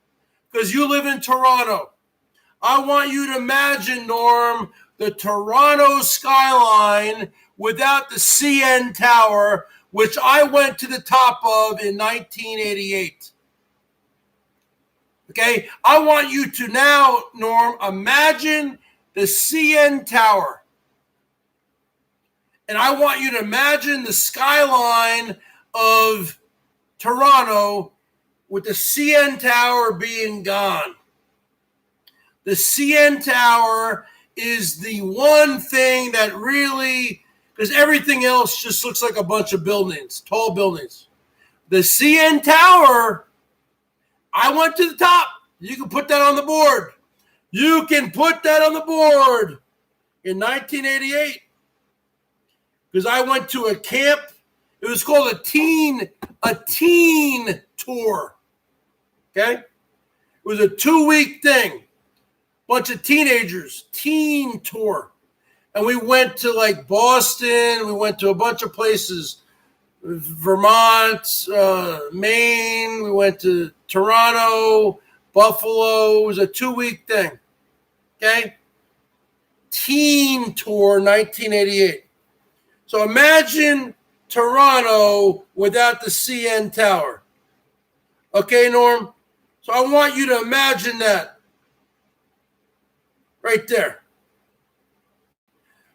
because you live in Toronto. I want you to imagine, Norm, the Toronto skyline without the CN Tower, which I went to the top of in 1988. Okay? I want you to now, Norm, imagine the CN Tower. And I want you to imagine the skyline of Toronto with the CN Tower being gone. The CN Tower is the one thing that really, because everything else just looks like a bunch of buildings, tall buildings. The CN Tower, I went to the top. You can put that on the board. You can put that on the board in 1988. Because I went to a camp. It was called a teen tour. Okay? It was a 2-week thing. Bunch of teenagers, teen tour. And we went to like Boston. We went to a bunch of places. Vermont, Maine. We went to Toronto, Buffalo. It was a 2-week thing. Okay? Teen tour, 1988. So imagine Toronto without the CN Tower. Okay, Norm? So I want you to imagine that. Right there.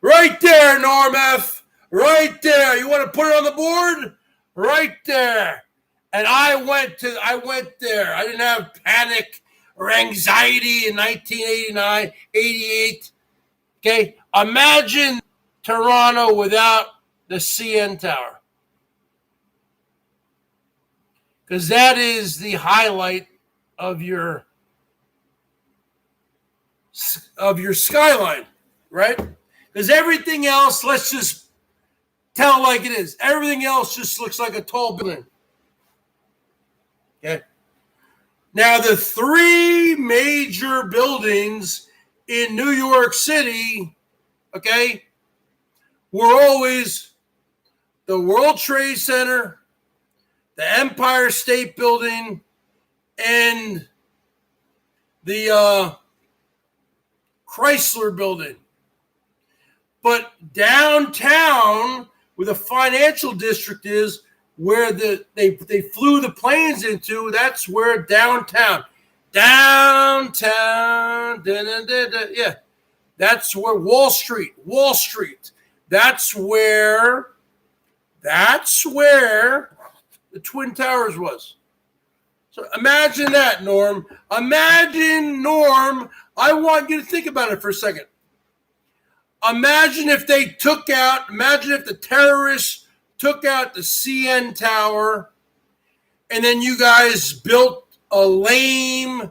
Right there, Norm F. Right there. You want to put it on the board? Right there. And I went there. I didn't have panic or anxiety in 1989, 88. Okay? Imagine Toronto without the CN Tower. Because that is the highlight of your skyline, right? Because everything else, let's just tell it like it is. Everything else just looks like a tall building. Okay. Now, the 3 major buildings in New York City, okay, were always the World Trade Center, the Empire State Building, and the Chrysler Building. But downtown, where the financial district is, where they flew the planes into, that's where downtown, yeah, that's where Wall Street, that's where the Twin Towers was. So imagine that, Norm. Imagine, Norm, I want you to think about it for a second. Imagine if the terrorists took out the CN Tower, and then you guys built a lame-ass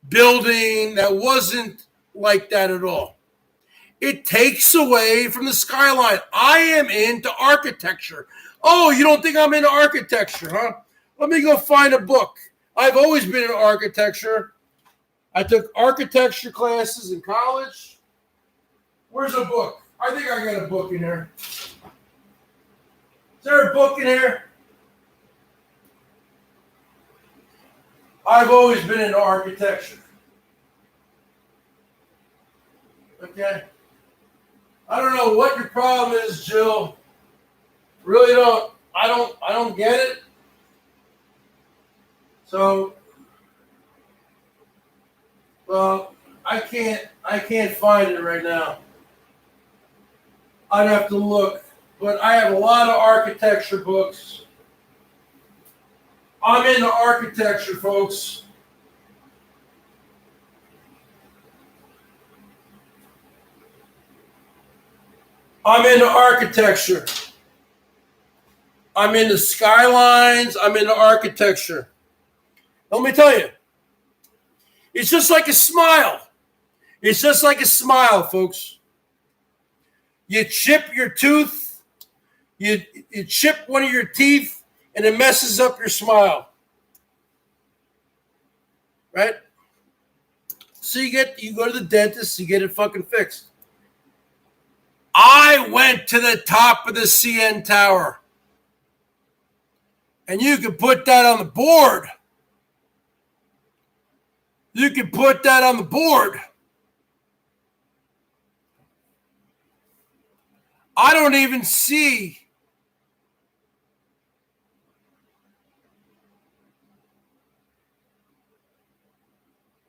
building that wasn't like that at all. It takes away from the skyline. I am into architecture. Oh, you don't think I'm into architecture, huh? Let me go find a book. I've always been into architecture. I took architecture classes in college. Where's a book? I think I got a book in here. Is there a book in here? I've always been into architecture. Okay? I don't know what your problem is, Jill. Really don't. I don't get it. So, well, I can't find it right now. I'd have to look, but I have a lot of architecture books. I'm into architecture, folks. I'm into architecture. I'm into skylines. I'm into architecture. Let me tell you, it's just like a smile. It's just like a smile, folks. You chip your tooth, you chip one of your teeth, and it messes up your smile. Right? So you go to the dentist, you get it fucking fixed. I went to the top of the CN Tower. And you can put that on the board. You can put that on the board. I don't even see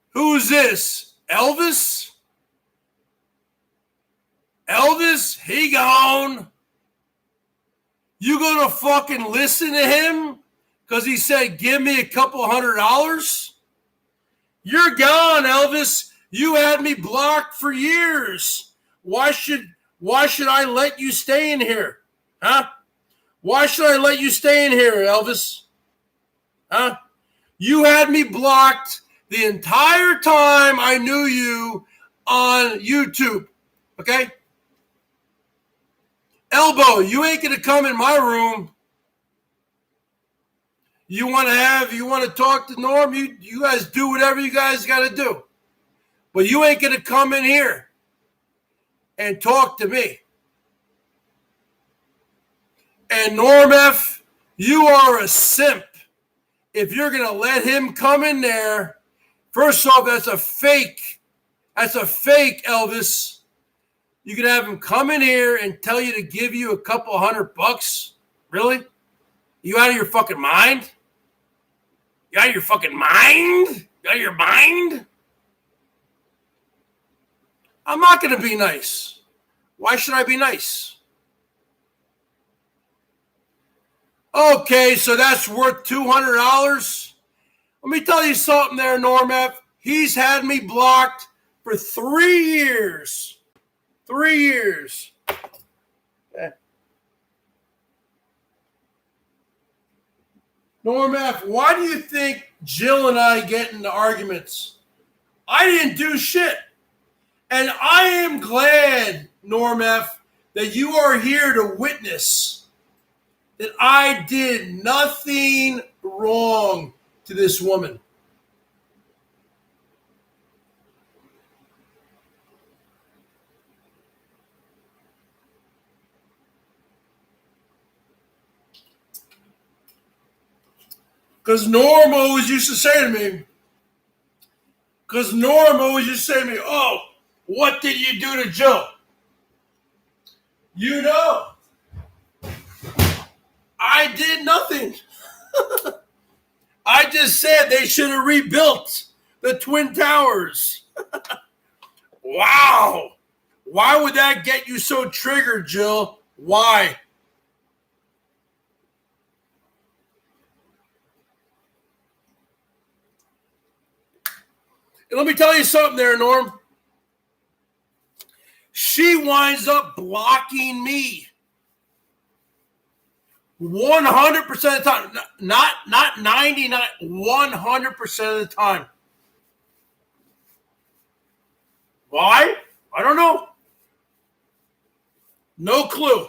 who's this? Elvis? Elvis, he gone. You gonna fucking listen to him because he said, give me a couple $100? You're gone, Elvis. You had me blocked for years. Why should I let you stay in here? Huh? Why should I let you stay in here, Elvis? Huh? You had me blocked the entire time I knew you on YouTube. Okay? Elbow, you ain't gonna come in my room. You want to talk to Norm? You guys do whatever you guys got to do. But you ain't gonna come in here and talk to me. And Norm F, you are a simp. If you're gonna let him come in there, first off, that's a fake. That's a fake, Elvis. You can have him come in here and tell you to give you a couple $100. Really? You out of your fucking mind? You out of your fucking mind? You out of your mind? I'm not going to be nice. Why should I be nice? Okay, so that's worth $200. Let me tell you something there, Norm F. He's had me blocked for 3 years. 3 years. Okay. Norm F., why do you think Jill and I get into arguments? I didn't do shit. And I am glad, Norm F., that you are here to witness that I did nothing wrong to this woman. Because Norm always used to say to me, oh, what did you do to Joe? You know, I did nothing. I just said they should have rebuilt the Twin Towers. Wow. Why would that get you so triggered, Jill? Why? And let me tell you something there, Norm. She winds up blocking me 100% of the time. Not 99, 100% of the time. Why? I don't know. No clue.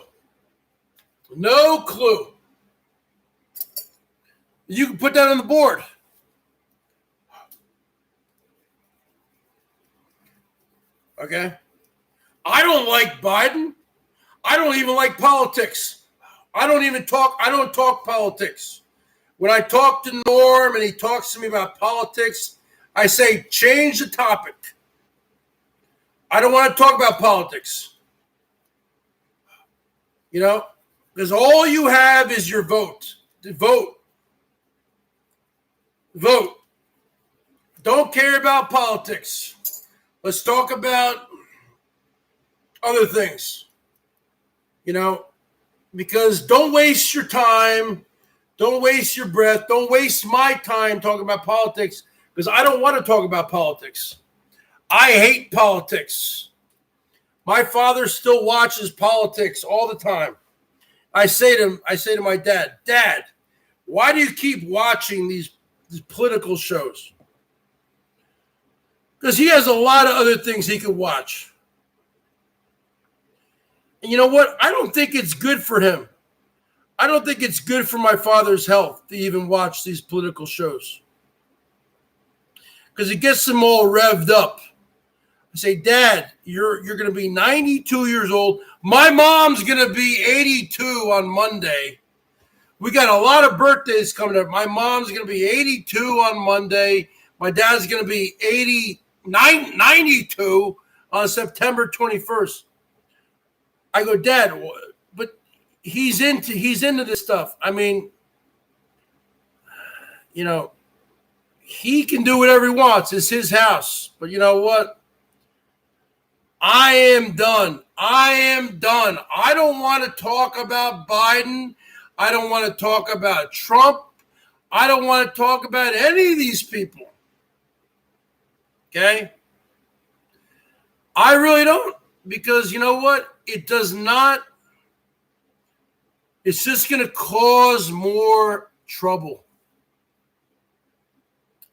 No clue. You can put that on the board. Okay? I don't like Biden. I don't even like politics. I don't talk politics. When I talk to Norm and he talks to me about politics, I say, change the topic. I don't want to talk about politics. You know, because all you have is your vote. Vote. Vote. Don't care about politics. Let's talk about other things. You know, because don't waste your time. Don't waste your breath. Don't waste my time talking about politics because I don't want to talk about politics. I hate politics. My father still watches politics all the time. I say to my dad, Dad, why do you keep watching these political shows? Because he has a lot of other things he could watch. And you know what? I don't think it's good for him. I don't think it's good for my father's health to even watch these political shows. Because it gets him all revved up. I say, Dad, you're going to be 92 years old. My mom's going to be 82 on Monday. We got a lot of birthdays coming up. My mom's going to be 82 on Monday. My dad's going to be 92 on September 21st. I go, Dad, but he's into this stuff. I mean, you know, he can do whatever he wants. It's his house. But you know what? I am done. I don't want to talk about Biden. I don't want to talk about Trump. I don't want to talk about any of these people. Okay? I really don't. Because you know what? It does not. It's just going to cause more trouble.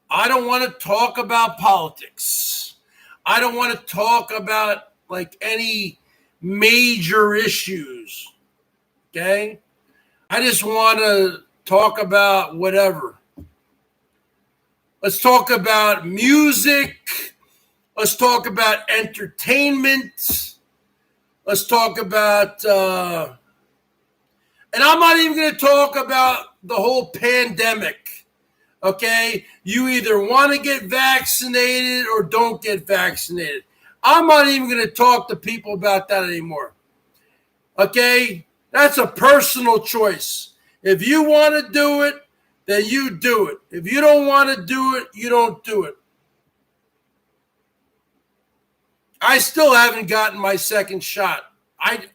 I don't want to talk about politics. I don't want to talk about like any major issues. Okay? I just want to talk about whatever. Let's talk about music. Let's talk about entertainment. Let's talk about, and I'm not even going to talk about the whole pandemic. Okay? You either want to get vaccinated or don't get vaccinated. I'm not even going to talk to people about that anymore. Okay? That's a personal choice. If you want to do it, then you do it. If you don't want to do it, you don't do it. I still haven't gotten my second shot. I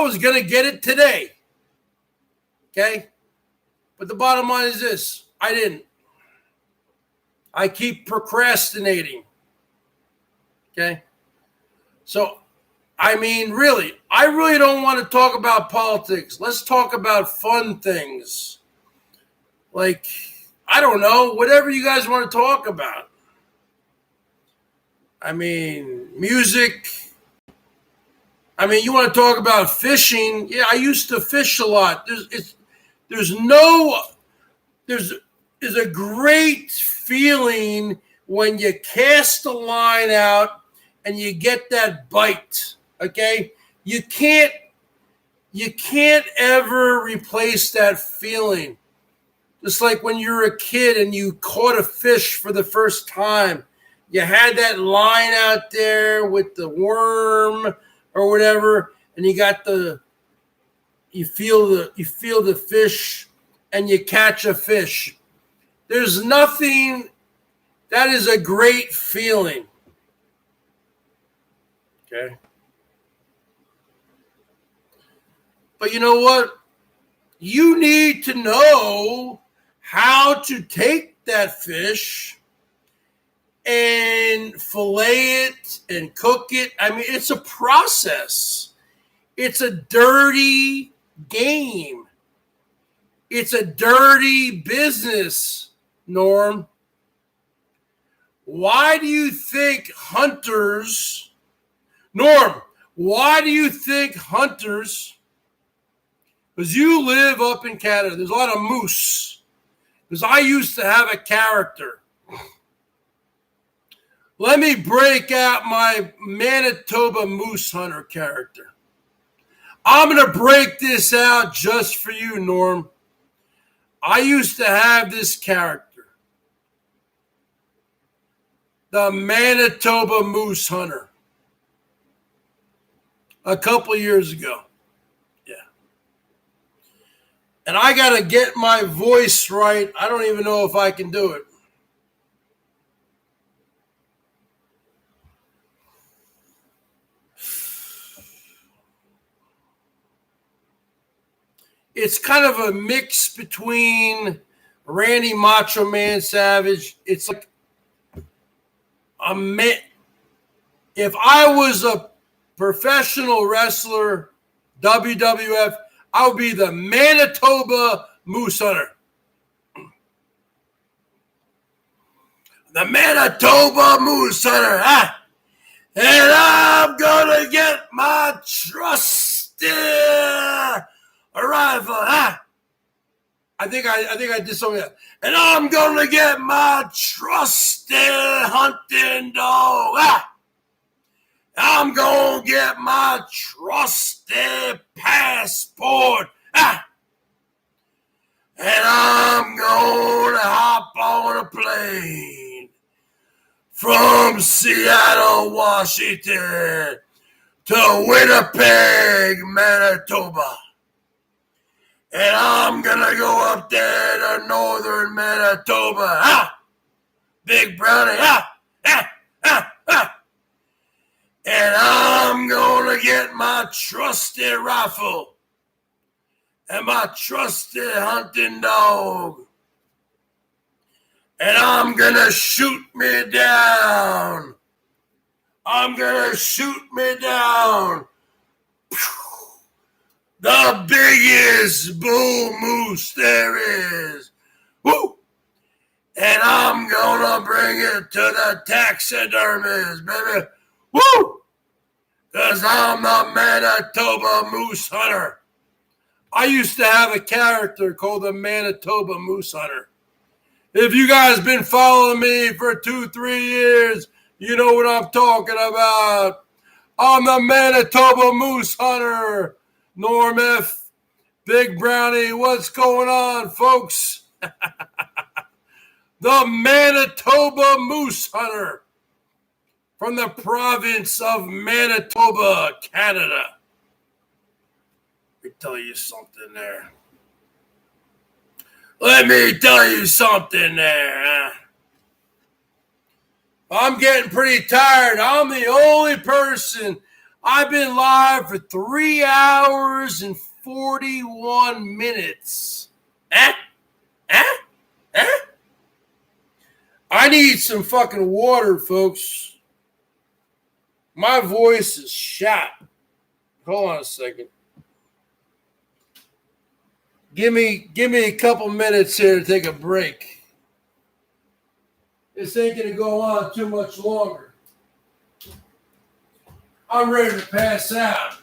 was going to get it today. Okay? But the bottom line is this. I didn't. I keep procrastinating. Okay? So, I mean, really, I really don't want to talk about politics. Let's talk about fun things. Like, I don't know, whatever you guys want to talk about. I mean, music. I mean, you want to talk about fishing. Yeah, I used to fish a lot. There's a great feeling when you cast the line out and you get that bite. Okay? You can't ever replace that feeling. Just like when you were a kid and you caught a fish for the first time. You had that line out there with the worm or whatever, and you feel the fish and you catch a fish. There's nothing that is a great feeling. Okay. But you know what? You need to know how to take that fish and fillet it and cook it. I mean, it's a process. It's a dirty game. It's a dirty business, Norm. Why do you think hunters Norm, why do you think hunters, because you live up in Canada, there's a lot of moose, because I used to have a character. Let me break out my Manitoba moose hunter character. I'm going to break this out just for you, Norm. I used to have this character, the Manitoba moose hunter, a couple years ago. Yeah. And I got to get my voice right. I don't even know if I can do it. It's kind of a mix between Randy Macho Man Savage. It's like a man. If I was a professional wrestler, WWF, I would be the Manitoba Moose Hunter. The Manitoba Moose Hunter. Ah! And I'm going to get my trusty rifle. Ah! I think I did something like that. And I'm going to get my trusty hunting dog. Ah! I'm going to get my trusty passport. Ah! And I'm going to hop on a plane from Seattle, Washington to Winnipeg, Manitoba. And I'm going to go up there to northern Manitoba. Ah! Big Brownie. Ah! Ah! Ah! Ah! And I'm going to get my trusty rifle and my trusty hunting dog. And I'm going to shoot me down. I'm going to shoot me down. The biggest bull moose there is. Woo! And I'm going to bring it to the taxidermist, baby. Woo! Because I'm the Manitoba Moose Hunter. I used to have a character called the Manitoba Moose Hunter. If you guys been following me for 2-3 years, you know what I'm talking about. I'm the Manitoba Moose Hunter. Norm F. Big Brownie, what's going on, folks? The Manitoba Moose Hunter from the province of Manitoba, Canada. Let me tell you something there. I'm getting pretty tired. I'm the only person. I've been live for 3 hours and 41 minutes. I need some fucking water, folks. My voice is shot. Hold on a second. Give me a couple minutes here to take a break. This ain't gonna go on too much longer. I'm ready to pass out.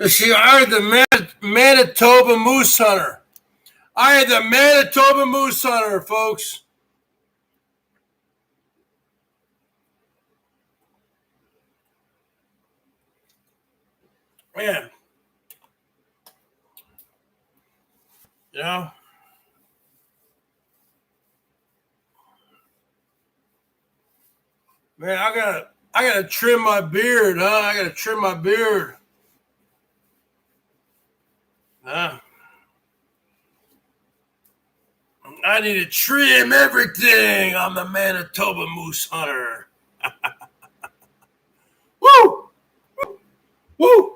See, I am the Manitoba Moose Hunter. I am the Manitoba Moose Hunter, folks. Man. You know? Man, I gotta trim my beard, huh? I gotta trim my beard. Huh? I need to trim everything. I'm the Manitoba Moose Hunter. Woo! Woo!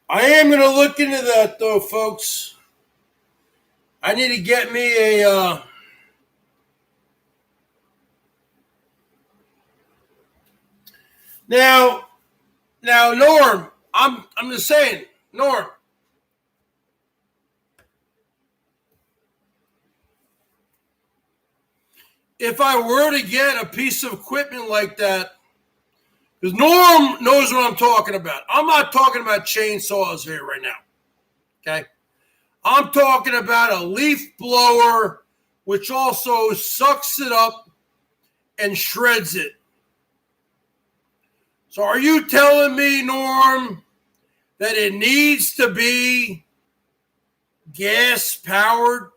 I am going to look into that, though, folks. I need to get me a... Now, Norm, I'm just saying, Norm. If I were to get a piece of equipment like that, because Norm knows what I'm talking about. I'm not talking about chainsaws here right now. Okay? I'm talking about a leaf blower, which also sucks it up and shreds it. So are you telling me, Norm, that it needs to be gas powered?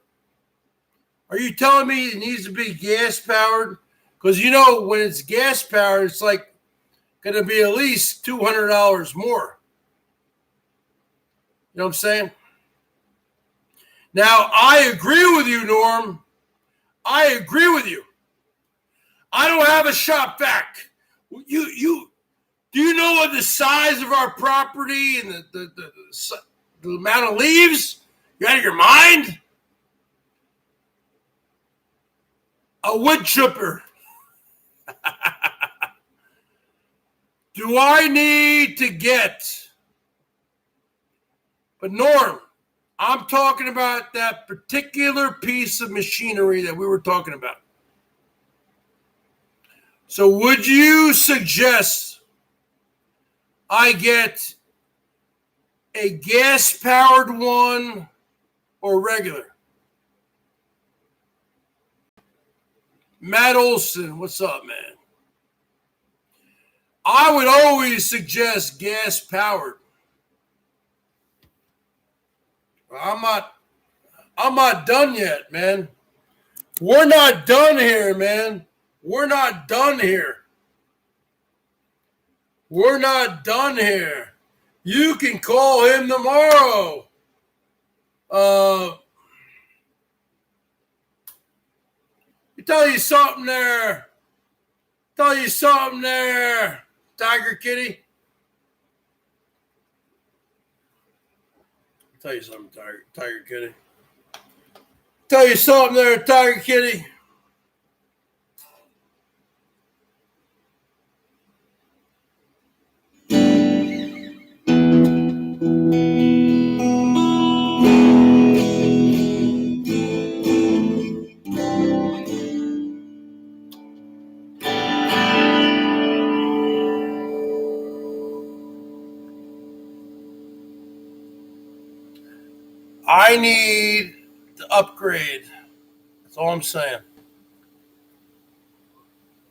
Are you telling me it needs to be gas powered? Because you know when it's gas powered, it's like going to be at least $200 more. You know what I'm saying? Now, I agree with you, Norm. I agree with you. I don't have a shop vac. Do you know what the size of our property and the amount of leaves? You out of your mind? A wood chipper. Do I need to get? But Norm, I'm talking about that particular piece of machinery that we were talking about. So would you suggest I get a gas-powered one or regular? Matt Olson, what's up, man? I would always suggest gas-powered. I'm not done yet, man. We're not done here, man. We're not done here. We're not done here. You can call him tomorrow. Tell you something there, Tiger Kitty. Tell you something, Tiger Kitty. Tell you something there, Tiger Kitty. I need to upgrade. That's all I'm saying.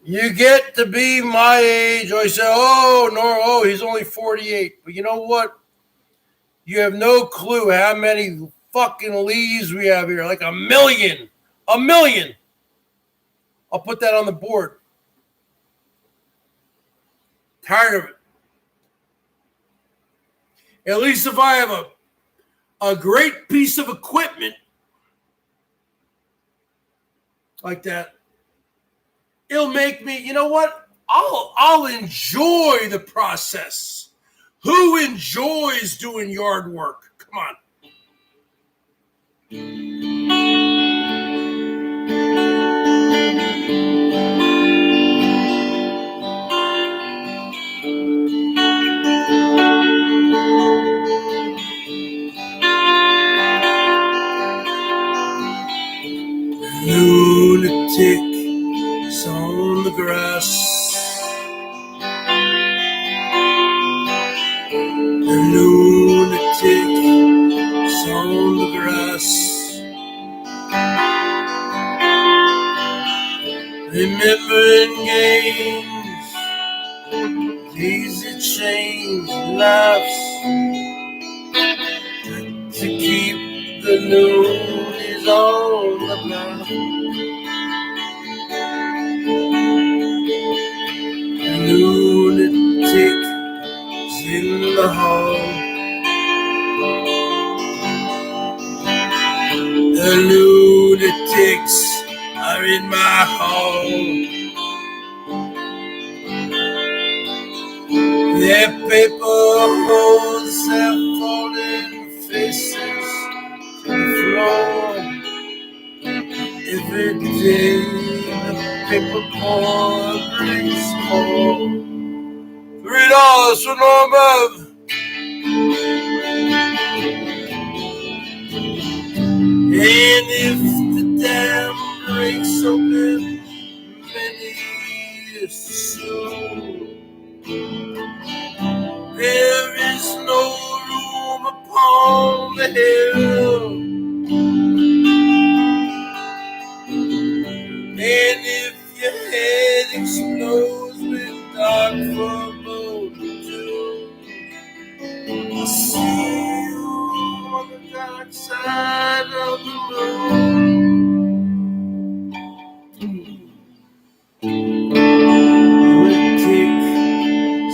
You get to be my age. I say, he's only 48. But you know what? You have no clue how many fucking leaves we have here. Like a million. A million. I'll put that on the board. Tired of it. At least if I have a great piece of equipment like that, it'll make me, you know what? I'll enjoy the process. Who enjoys doing yard work? Come on. remembering games, days that change lives, to keep the loonies on the block. The lunatic is in the hall. The lunatics are in my hall. Their paper holes have fallen faces to the floor. Every day the paper boy brings home $3 for Norman. And if the dam breaks open, many is soon. There is no room upon the hill. And if your head explodes with dark foreboding, I'll see you on the dark side of the moon. Lunatic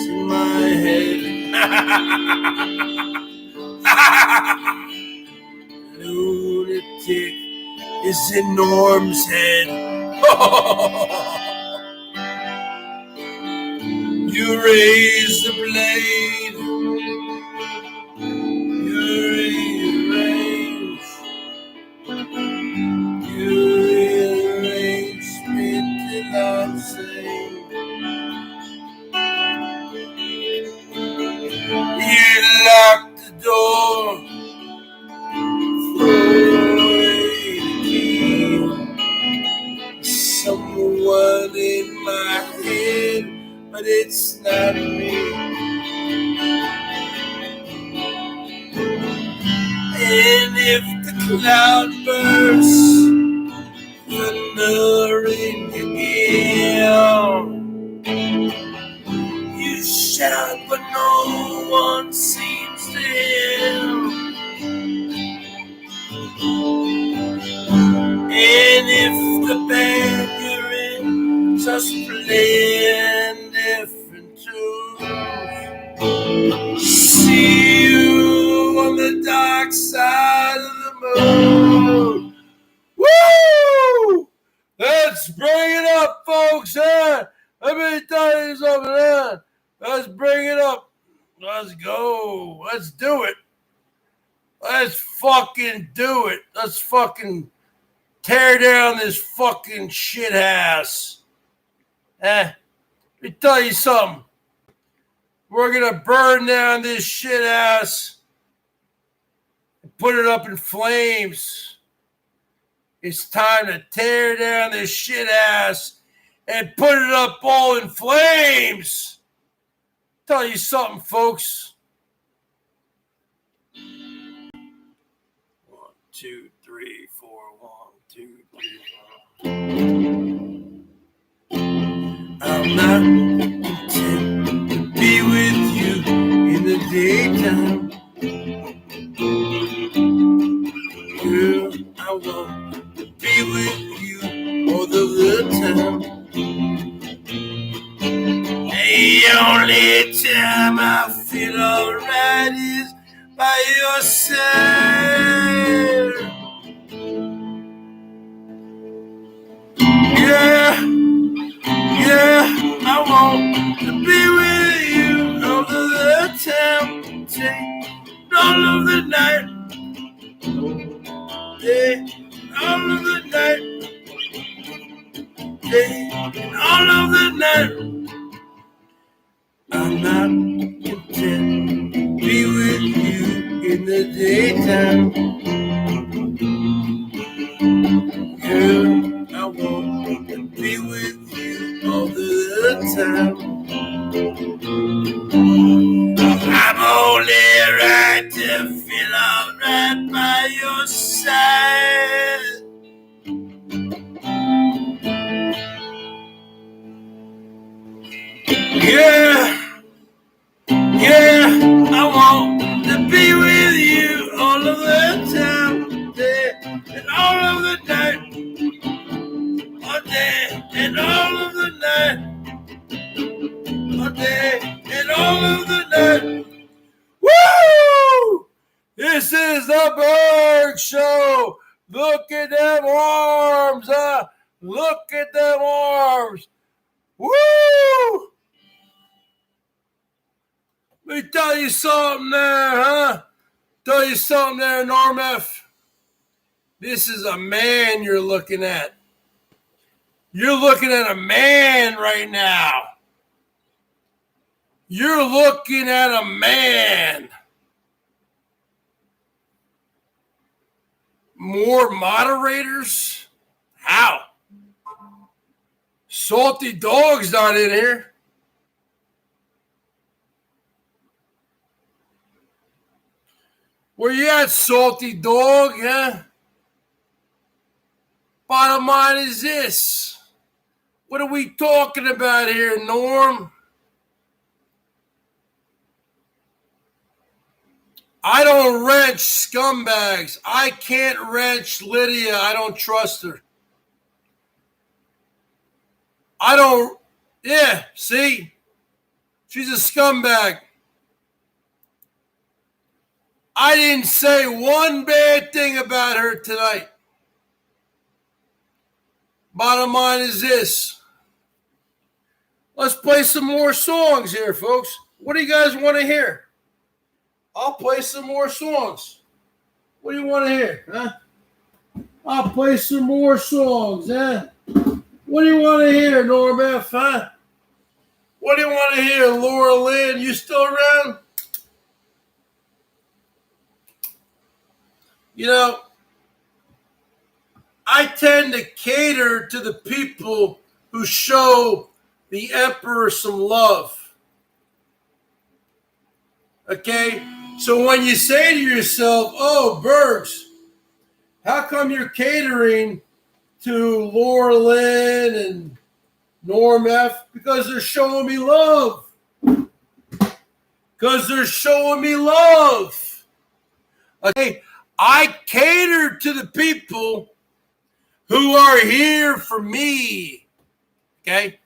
in my head. Lunatic is in Norm's head. You raise the blade. You rearrange. You rearrange me till I'm safe. You lock the door. Throw away the key. Someone in my head, but it's not me. And if the cloud bursts, thunder in your ear, you shout, but no one seems to hear. And if the band you're in just playing different tunes, see you on the dark side of the moon. Woo! Let's bring it up, folks. Let me tell you something. Let's bring it up. Let's go. Let's do it. Let's fucking do it. Let's fucking tear down this fucking shit house. Let me tell you something. We're gonna burn down this shit house and put it up in flames. It's time to tear down this shit house and put it up all in flames. Tell you something, folks. 1, 2, 3, 4. 1, 2, 3, 4. I'm not content to be with you in the daytime. Girl, I want to be with you all of the time. The only time I feel alright is by your side. Yeah, I want to be with you all of the time. Take all of the night. Yeah, all of the night. Yeah, all of the night. I'm not content to be with you in the daytime. Girl, I want to be with you all the time. I'm only right to feel alright by your side. This is the BERGS Show. Look at them arms. Look at them arms. Woo! Let me tell you something there, huh? Tell you something there, Norm F. This is a man you're looking at. You're looking at a man right now. You're looking at a man. More moderators? How? Salty Dog's not in here. Where you at, Salty Dog? Huh? Bottom line is this. What are we talking about here, Norm? I don't wrench scumbags. I can't wrench Lydia. I don't trust her. See? She's a scumbag. I didn't say one bad thing about her tonight. Bottom line is this. Let's play some more songs here, folks. What do you guys want to hear? I'll play some more songs. What do you want to hear, huh? I'll play some more songs, huh? What do you want to hear, Norm F., huh? What do you want to hear, Laura Lynn? You still around? You know, I tend to cater to the people who show the emperor some love. Okay? So when you say to yourself, oh, Bergs, how come you're catering to Laura Lynn and Norm F? Because they're showing me love. Because they're showing me love. Okay? I cater to the people who are here for me. Okay?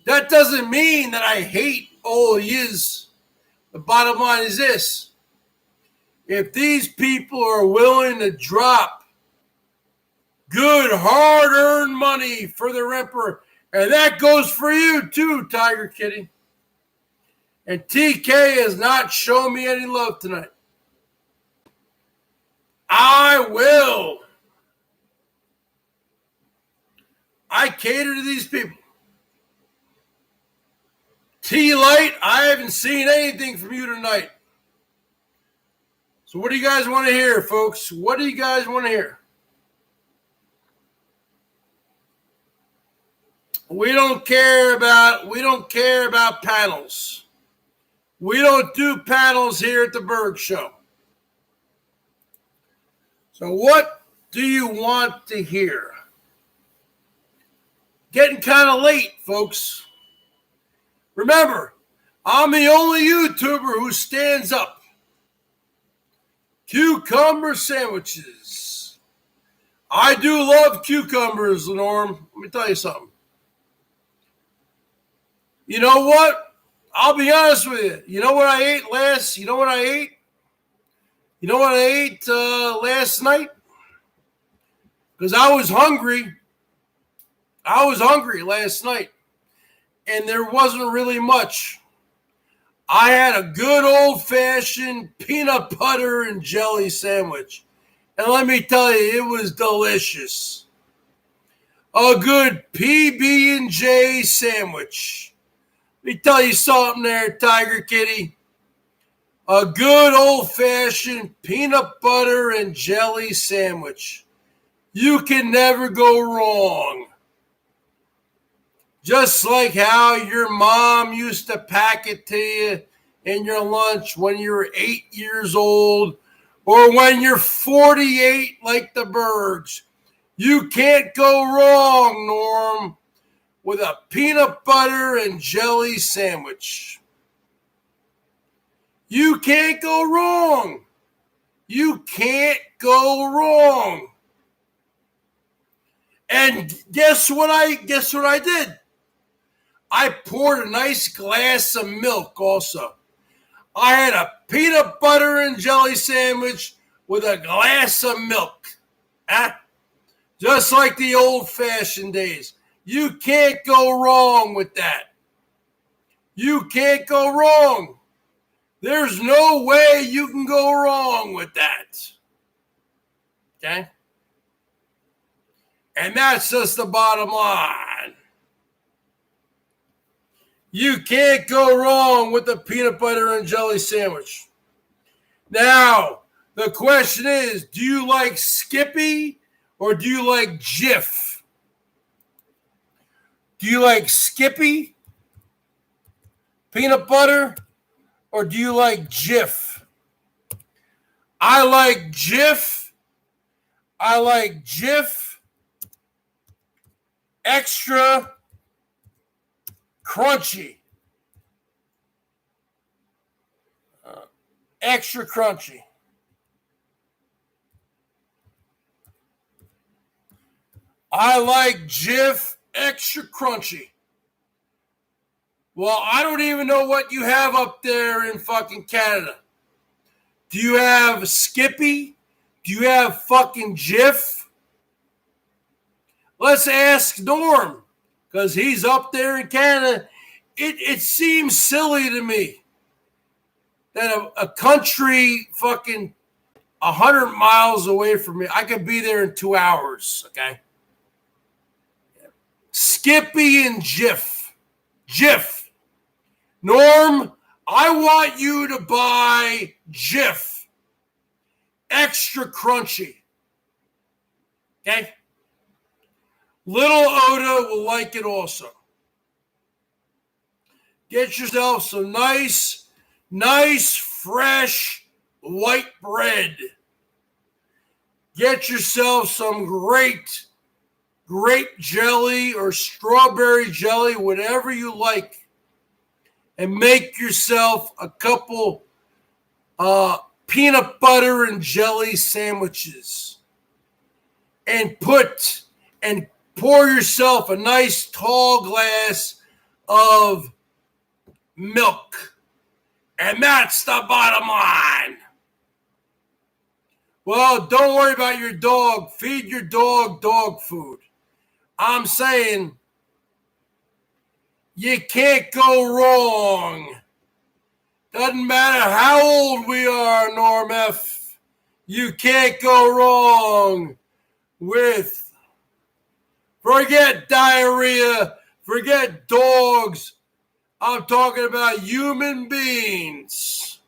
That doesn't mean that I hate all yous. The bottom line is this. If these people are willing to drop good, hard-earned money for their emperor, and that goes for you too, Tiger Kitty. And TK has not shown me any love tonight. I will. I cater to these people. T-Light, I haven't seen anything from you tonight. So what do you guys want to hear, folks? What do you guys want to hear? We don't care about panels. We don't do panels here at the BERGS Show. So what do you want to hear? Getting kind of late, folks. Remember, I'm the only YouTuber who stands up. Cucumber sandwiches. I do love cucumbers, Norm. Let me tell you something. You know what? I'll be honest with you. You know what I ate last? You know what I ate? You know what I ate last night? Because I was hungry. I was hungry last night. And there wasn't really much. I had a good old-fashioned peanut butter and jelly sandwich. And let me tell you, it was delicious. A good PB&J sandwich. Let me tell you something there, Tiger Kitty. A good old-fashioned peanut butter and jelly sandwich. You can never go wrong. Just like how your mom used to pack it to you in your lunch when you were 8 years old, or when you're 48 like the Bergs. You can't go wrong, Norm, with a peanut butter and jelly sandwich. You can't go wrong. You can't go wrong. And guess what I did? I poured a nice glass of milk also. I had a peanut butter and jelly sandwich with a glass of milk. Huh? Just like the old-fashioned days. You can't go wrong with that. You can't go wrong. There's no way you can go wrong with that. Okay? And that's just the bottom line. You can't go wrong with the peanut butter and jelly sandwich. Now, the question is, do you like Skippy or do you like Jif? Do you like Skippy, peanut butter, or do you like Jif? I like Jif. I like Jif extra crunchy. Extra crunchy. I like Jif extra crunchy. Well, I don't even know what you have up there in fucking Canada. Do you have Skippy? Do you have fucking Jif? Let's ask Norm, because he's up there in Canada. It seems silly to me that a country fucking 100 miles away from me, I could be there in 2 hours, okay? Skippy and Jif. Jif. Norm, I want you to buy Jif. Extra crunchy. Okay? Little Oda will like it also. Get yourself some nice, fresh white bread. Get yourself some great grape jelly or strawberry jelly, whatever you like, and make yourself a couple peanut butter and jelly sandwiches, and pour yourself a nice tall glass of milk. And that's the bottom line. Well, don't worry about your dog. Feed your dog food. I'm saying you can't go wrong. Doesn't matter how old we are, Norm F. You can't go wrong with, forget diarrhea, forget dogs. I'm talking about human beings.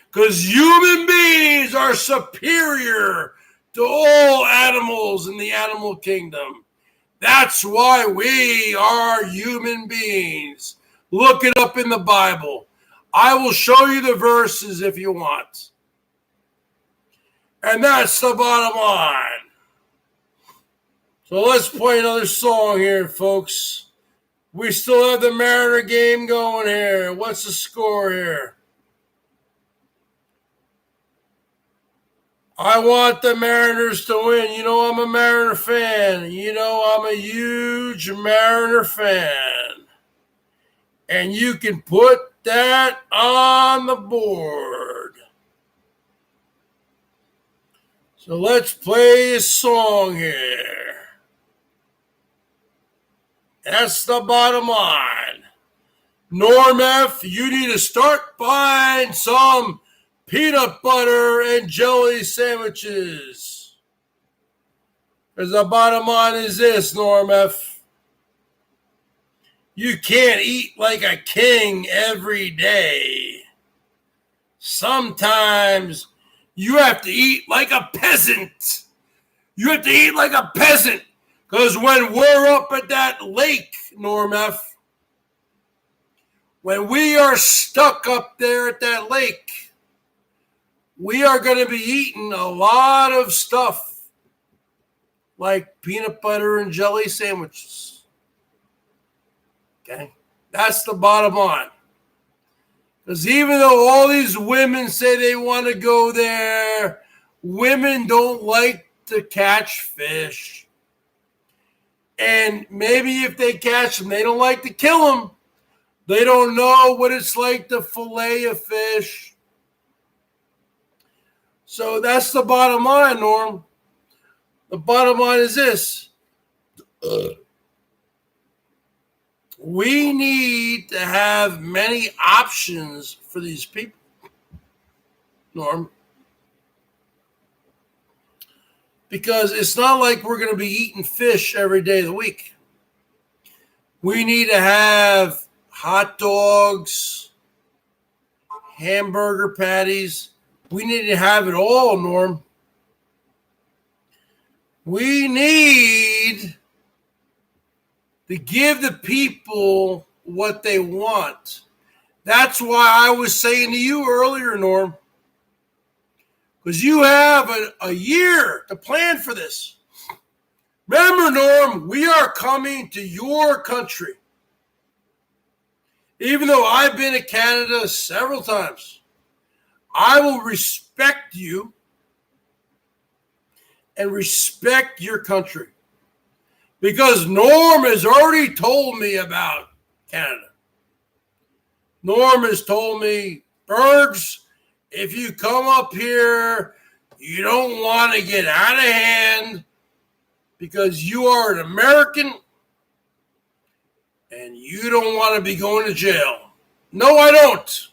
Because human beings are superior to all animals in the animal kingdom. That's why we are human beings. Look it up in the Bible. I will show you the verses if you want. And that's the bottom line. So let's play another song here, folks. We still have the Mariner game going here. What's the score here? I want the Mariners to win. You know I'm a Mariner fan. You know I'm a huge Mariner fan. And you can put that on the board. So let's play a song here. That's the bottom line. Norm F., you need to start buying some peanut butter and jelly sandwiches. Because the bottom line is this, Norm F. You can't eat like a king every day. Sometimes you have to eat like a peasant. You have to eat like a peasant. Because when we're up at that lake, Norm F., when we are stuck up there at that lake, we are going to be eating a lot of stuff like peanut butter and jelly sandwiches. Okay? That's the bottom line. Because even though all these women say they want to go there, women don't like to catch fish. And maybe if they catch them, they don't like to kill them. They don't know what it's like to fillet a fish. So that's the bottom line, Norm. The bottom line is this. We need to have many options for these people, Norm. Because it's not like we're going to be eating fish every day of the week. We need to have hot dogs, hamburger patties. We need to have it all, Norm. We need to give the people what they want. That's why I was saying to you earlier, Norm, because you have a year to plan for this. Remember, Norm, we are coming to your country. Even though I've been to Canada several times, I will respect you and respect your country. Because Norm has already told me about Canada. Norm has told me, Bergs, if you come up here, you don't want to get out of hand because you are an American and you don't want to be going to jail. No, I don't.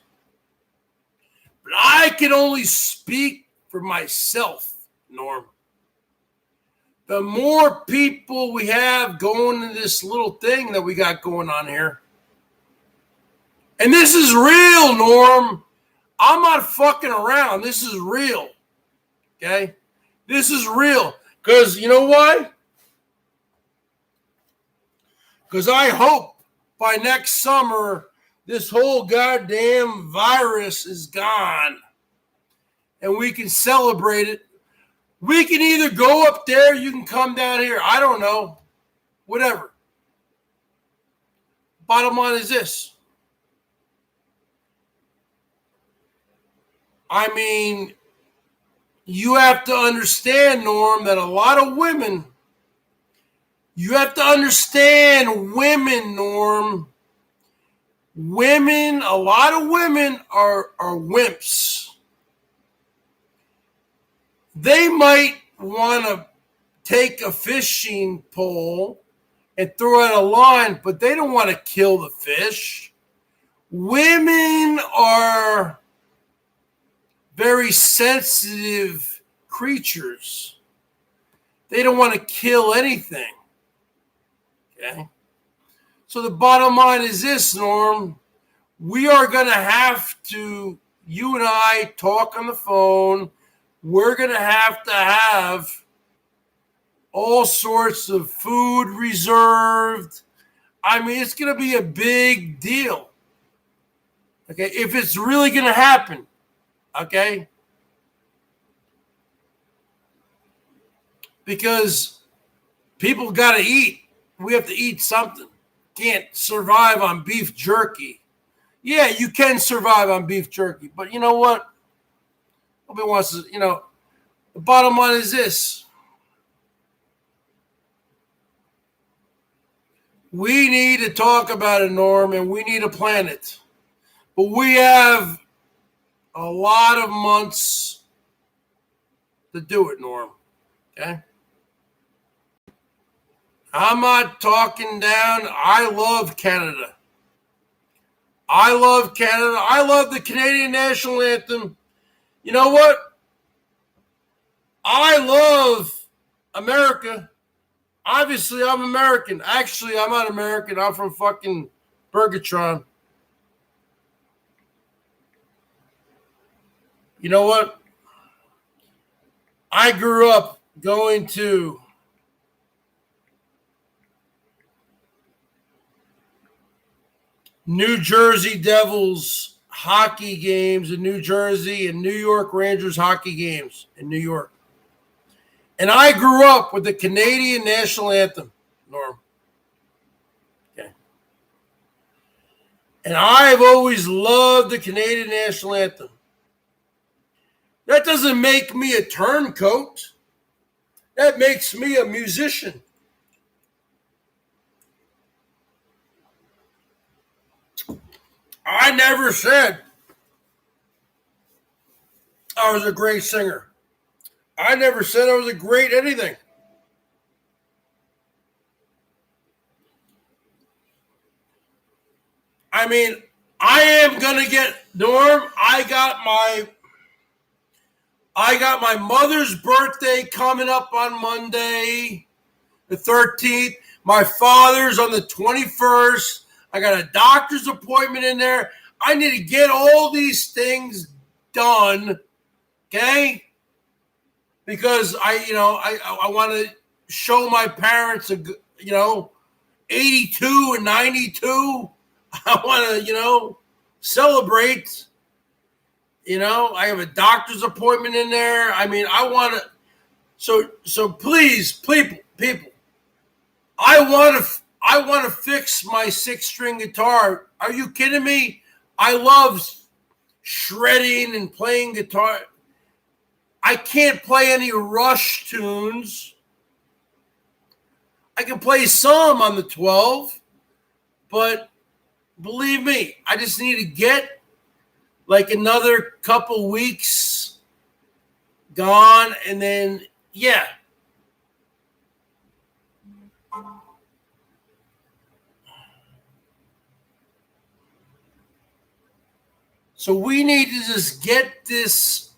But I can only speak for myself, Norm. The more people we have going to this little thing that we got going on here, and this is real, Norm. I'm not fucking around. This is real. Okay? This is real. Because you know why? Because I hope by next summer, this whole goddamn virus is gone. And we can celebrate it. We can either go up there, you can come down here. I don't know. Whatever. Bottom line is this. I mean, you have to understand, Norm, that a lot of women, you have to understand women, Norm. Women, a lot of women are wimps. They might want to take a fishing pole and throw out a line, but they don't want to kill the fish. Women are very sensitive creatures. They don't want to kill anything. Okay? So the bottom line is this, Norm. We are going to have to, you and I, talk on the phone. We're going to have all sorts of food reserved. I mean, it's going to be a big deal. Okay? If it's really going to happen. Okay? Because people got to eat. We have to eat something. Can't survive on beef jerky. Yeah, you can survive on beef jerky. But you know what? Nobody wants to, the bottom line is this. We need to talk about it, Norm, and we need to plan it. But we have a lot of months to do it, Norm. Okay? I'm not talking down. I love Canada. I love Canada. I love the Canadian national anthem. You know what? I love America. Obviously, I'm American. Actually, I'm not American. I'm from fucking Bergatron. You know what? I grew up going to New Jersey Devils hockey games in New Jersey and New York Rangers hockey games in New York. And I grew up with the Canadian national anthem, Norm. Okay. And I've always loved the Canadian national anthem. That doesn't make me a turncoat. That makes me a musician. I never said I was a great singer. I never said I was a great anything. I mean, I am gonna get Norm. I got my mother's birthday coming up on Monday, the 13th. My father's on the 21st. I got a doctor's appointment in there. I need to get all these things done, okay? Because I want to show my parents 82 and 92. I want to celebrate. I have a doctor's appointment in there. I mean, I want to. So please, people, I want to fix my 6-string guitar. Are you kidding me? I love shredding and playing guitar. I can't play any Rush tunes. I can play some on the 12, but believe me, I just need to get like another couple weeks gone, and then, yeah. So we need to just get this,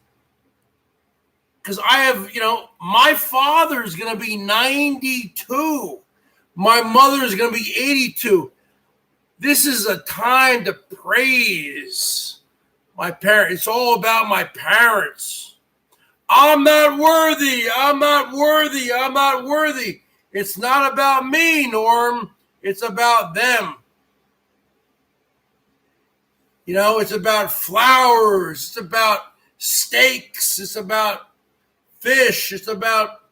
because I have, my father's going to be 92. My mother's going to be 82. This is a time to praise my parents. It's all about my parents. I'm not worthy. I'm not worthy. I'm not worthy. It's not about me, Norm. It's about them. It's about flowers. It's about steaks. It's about fish. It's about,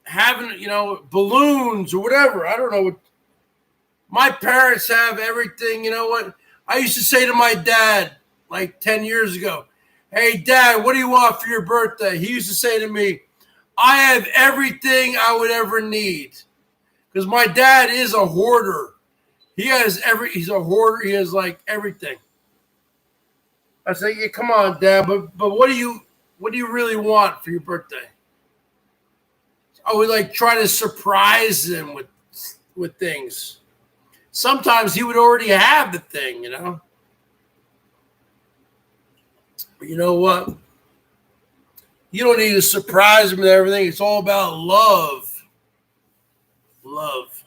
having, balloons or whatever. I don't know what. My parents have everything. You know what? I used to say to my dad like 10 years ago, "Hey, Dad, what do you want for your birthday?" He used to say to me, "I have everything I would ever need." Because my dad is a hoarder. He's a hoarder. He has like everything. I say, "Yeah, come on, Dad, but what do you really want for your birthday?" I would like try to surprise him with things. Sometimes he would already have the thing, But you know what? You don't need to surprise him with everything. It's all about love. Love.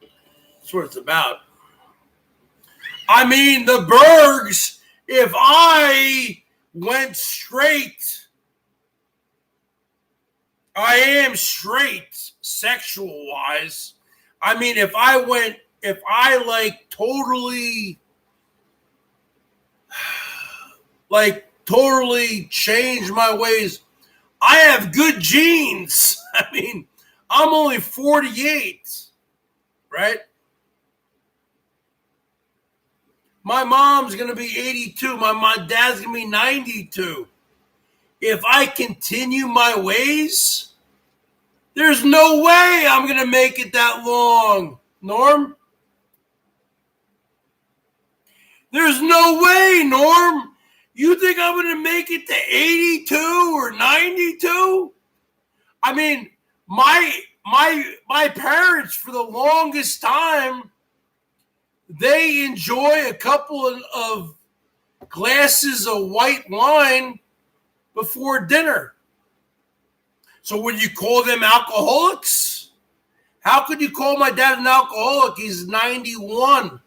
That's what it's about. I mean, the Bergs, if I went straight, I am straight sexual-wise. I mean, if I like totally changed my ways, I have good genes. I mean, I'm only 48, right? My mom's going to be 82. My dad's going to be 92. If I continue my ways, there's no way I'm going to make it that long, Norm. There's no way, Norm. You think I'm going to make it to 82 or 92? I mean, my parents, for the longest time, they enjoy a couple of glasses of white wine before dinner. So would you call them alcoholics? How could you call my dad an alcoholic? He's 91.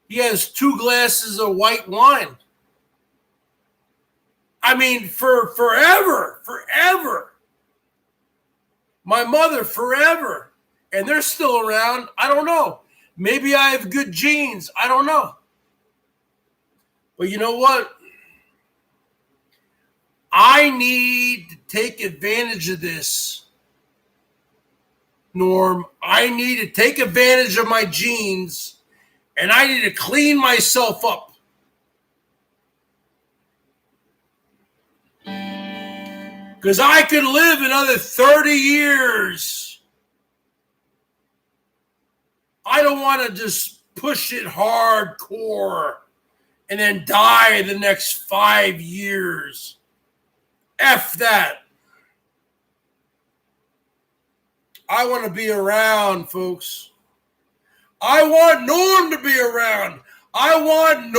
He has 2 glasses of white wine. I mean, for forever. My mother, forever. And they're still around. I don't know. Maybe I have good genes. I don't know. But you know what? I need to take advantage of this, Norm. I need to take advantage of my genes, and I need to clean myself up. Because I could live another 30 years. I don't want to just push it hardcore and then die the next 5 years. F that. I want to be around, folks. I want Norm to be around. I want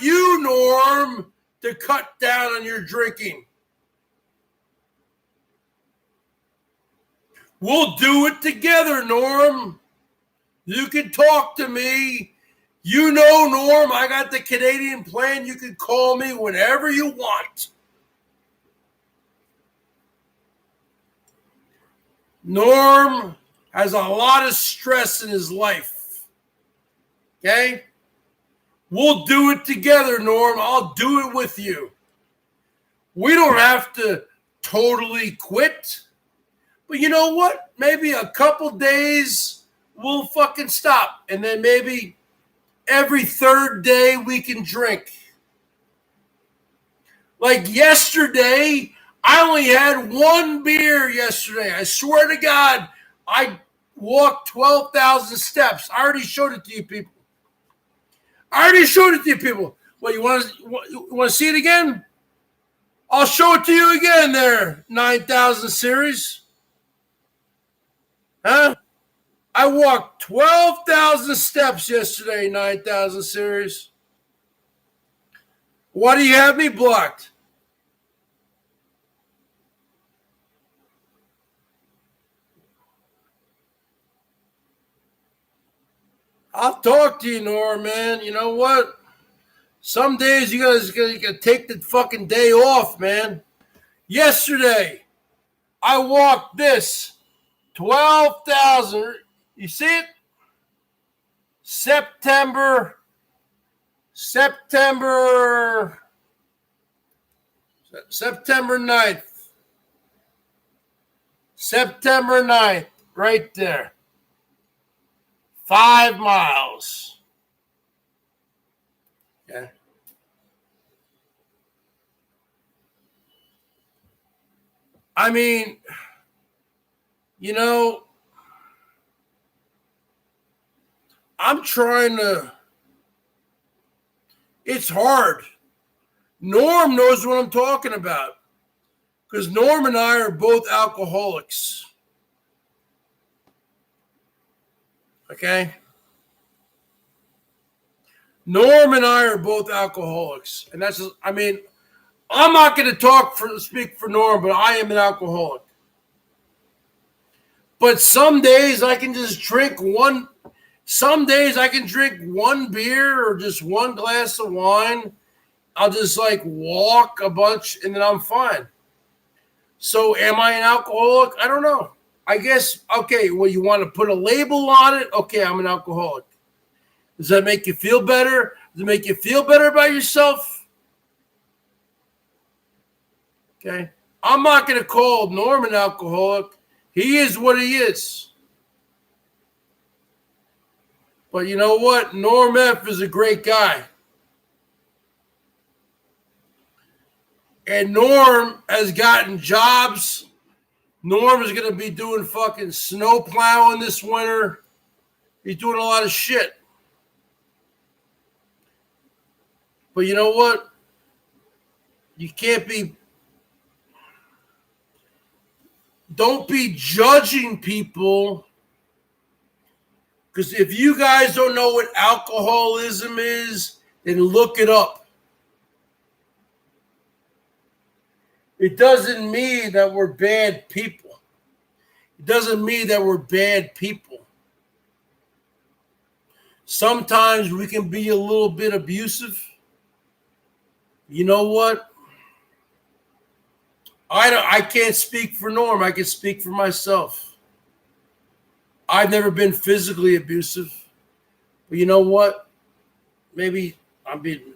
you, Norm, to cut down on your drinking. We'll do it together, Norm. You can talk to me. You know, Norm, I got the Canadian plan. You can call me whenever you want. Norm has a lot of stress in his life. Okay? We'll do it together, Norm. I'll do it with you. We don't have to totally quit. But you know what? Maybe a couple days we'll fucking stop. And then maybe every third day we can drink. Like yesterday, I only had one beer yesterday. I swear to God, I walked 12,000 steps. I already showed it to you people. What, you want to see it again? I'll show it to you again there, 9,000 series. Huh? I walked 12,000 steps yesterday, 9,000 series. Why do you have me blocked? I'll talk to you, Nora, man. You know what? Some days you guys gotta take the fucking day off, man. Yesterday, I walked this 12,000. You see it? September 9th. September 9th, right there. 5 miles. Yeah. I mean, you know, I'm trying to. It's hard. Norm knows what I'm talking about because Norm and I are both alcoholics. Okay? Norm and I are both alcoholics. And that's just, I mean, I'm not going to speak for Norm, but I am an alcoholic. But some days I can just drink one. Some days I can drink one beer or just one glass of wine. I'll just like walk a bunch and then I'm fine. So am I an alcoholic? I don't know. I guess, okay, well, you want to put a label on it? Okay, I'm an alcoholic. Does that make you feel better? Does it make you feel better about yourself? Okay. I'm not going to call Norm an alcoholic. He is what he is. But you know what? Norm F is a great guy. And Norm has gotten jobs. Norm is going to be doing fucking snow plowing this winter. He's doing a lot of shit. But you know what? You can't be. Don't be judging people. Because if you guys don't know what alcoholism is, then look it up. It doesn't mean that we're bad people. It doesn't mean that we're bad people. Sometimes we can be a little bit abusive. You know what? I can't speak for Norm. I can speak for myself. I've never been physically abusive. But you know what? Maybe I'm being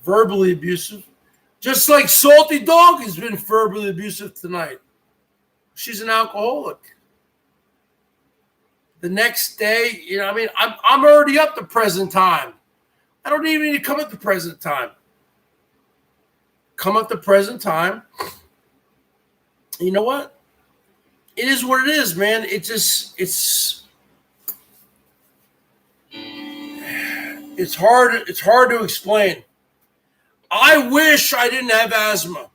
verbally abusive. Just like Salty Dog has been verbally abusive tonight. She's an alcoholic. The next day, you know, I mean, I'm already up to present time. I don't even need to come at the present time. Come at the present time. You know what? it is what it is, man. It's hard to explain. I wish I didn't have asthma.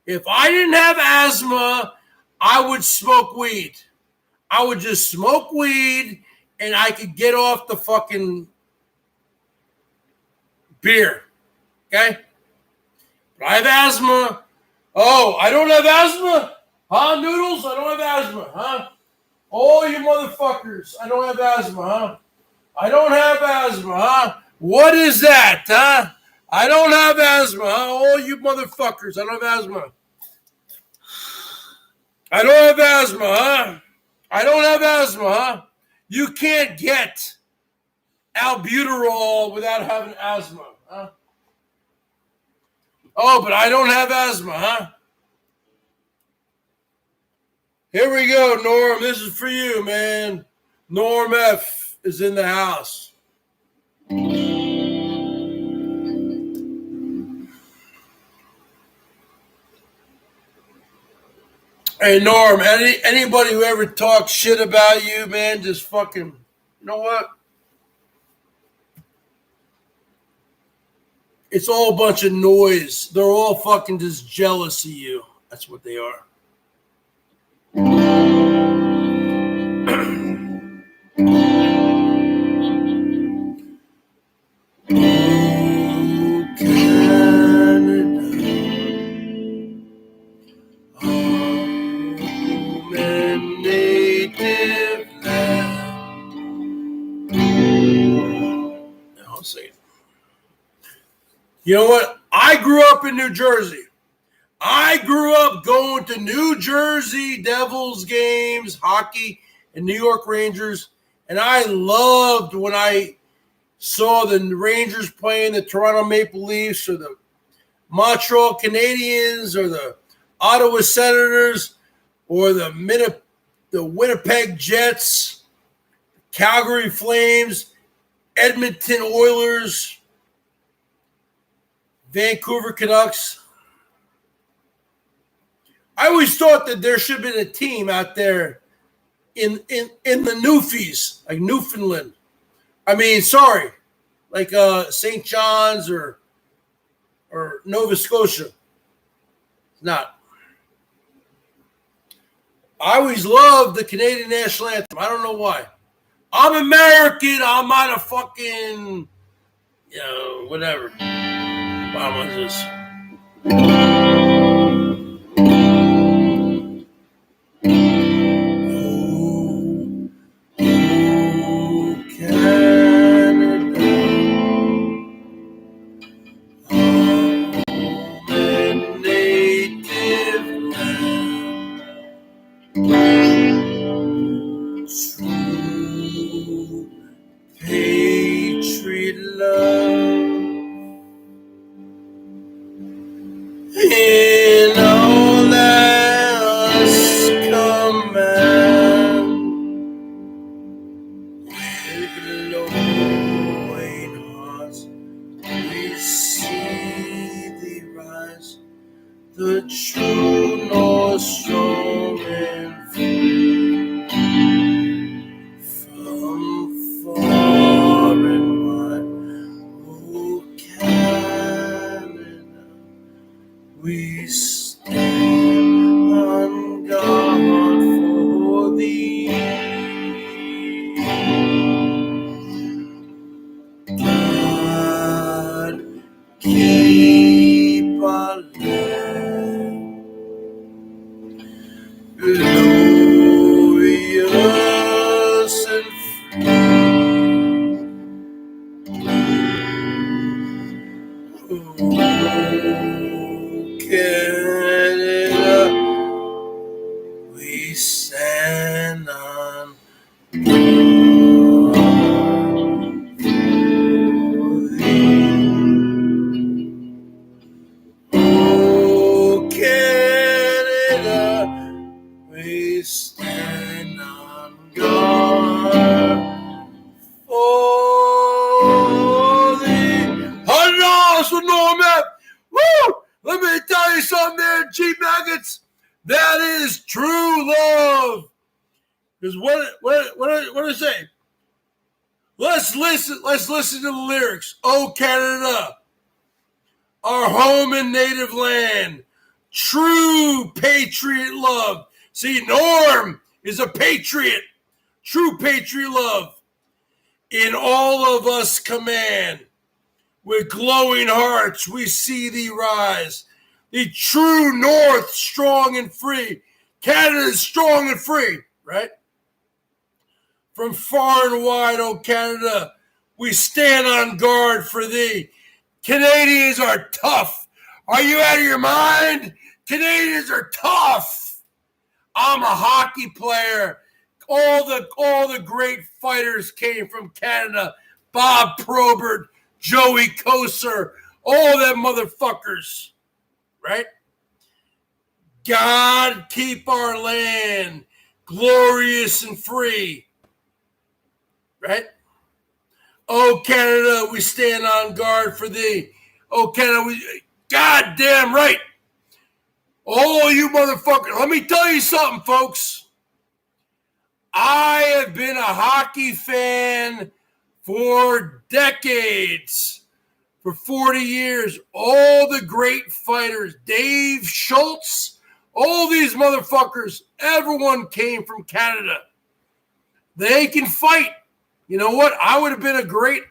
If I didn't have asthma, I would smoke weed. I would just smoke weed and I could get off the fucking beer. Okay? But I have asthma. Oh, I don't have asthma? Huh, Noodles? I don't have asthma, huh? Oh, you motherfuckers. I don't have asthma, huh? I don't have asthma, huh? What is that, huh? I don't have asthma, huh? Oh, you motherfuckers. I don't have asthma. I don't have asthma, huh? I don't have asthma, huh? You can't get albuterol without having asthma, huh? Oh, but I don't have asthma, huh? Here we go, Norm. This is for you, man. Norm F is in the house. Hey, Norm, anybody who ever talks shit about you, man, just fucking, you know what? It's all a bunch of noise. They're all fucking just jealous of you. That's what they are. You know what? I grew up in New Jersey. I grew up going to New Jersey Devils games, hockey, and New York Rangers. And I loved when I saw the Rangers playing the Toronto Maple Leafs or the Montreal Canadiens or the Ottawa Senators or the Winnipeg Jets, Calgary Flames, Edmonton Oilers, Vancouver Canucks. I always thought that there should have been a team out there in the Newfies, like Newfoundland. I mean, sorry, like St. John's or Nova Scotia. It's not. I always loved the Canadian national anthem. I don't know why. I'm American. I'm not a fucking, whatever. What was this? The true north strong and free from far and wide. Oh, Canada, we stand on guard for thee. God, keep our land glorious and free. Oh, Canada, we stand on guard for thee. Oh, Canada, we stand on guard for thee. $100 for Norman. Woo! Let me tell you something there, cheap nuggets. That is true love. Because what did I say? Let's listen to the lyrics. Oh, Canada, our home and native land, true patriot love. See, Norm is a patriot, true patriot love. In all of us command, with glowing hearts we see thee rise. The true North, strong and free. Canada is strong and free, right? From far and wide, oh Canada, we stand on guard for thee. Canadians are tough. Are you out of your mind? Canadians are tough. I'm a hockey player. All the great fighters came from Canada. Bob Probert, Joey Kosar, all them motherfuckers, right? God keep our land glorious and free, right? Oh, Canada, we stand on guard for thee. Oh, Canada, goddamn right. Oh, you motherfucker. Let me tell you something, folks. I have been a hockey fan for decades, for 40 years. All the great fighters, Dave Schultz, all these motherfuckers, everyone came from Canada. They can fight. You know what? I would have been a great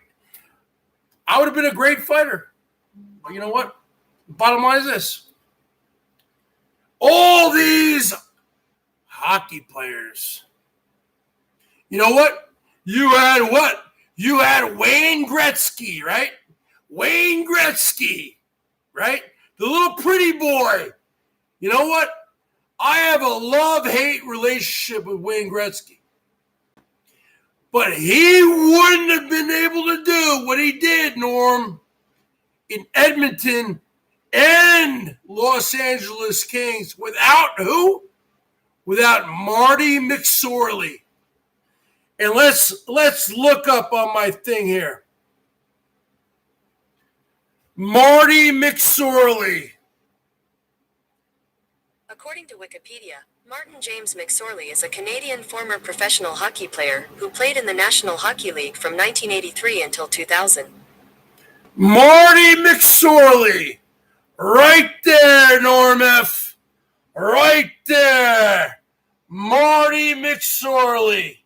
fighter. But you know what? Bottom line is this. All these hockey players. You know what? You had what? You had Wayne Gretzky, right? Wayne Gretzky, right? The little pretty boy. You know what? I have a love-hate relationship with Wayne Gretzky. But he wouldn't have been able to do what he did, Norm, in Edmonton and Los Angeles Kings without who? Without Marty McSorley. And let's look up on my thing here. Marty McSorley. According to Wikipedia, Martin James McSorley is a Canadian former professional hockey player who played in the National Hockey League from 1983 until 2000. Marty McSorley. Right there, Norm F. Right there. Marty McSorley.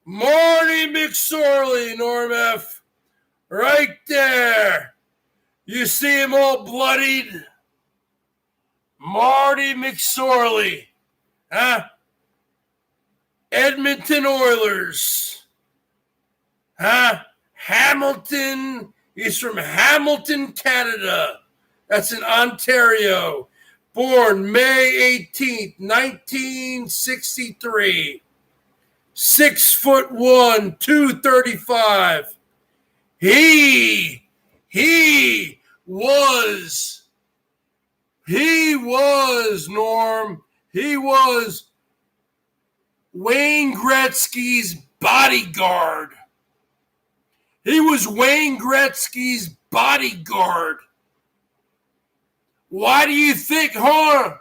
Marty McSorley, Norm F. Right there. You see him all bloodied? Marty McSorley. Huh? Edmonton Oilers. Huh? Hamilton. He's from Hamilton, Canada. That's in Ontario. Born May 18th, 1963. 6'1", 235. He was, Norm. He was Wayne Gretzky's bodyguard. He was Wayne Gretzky's bodyguard. Why do you think Wayne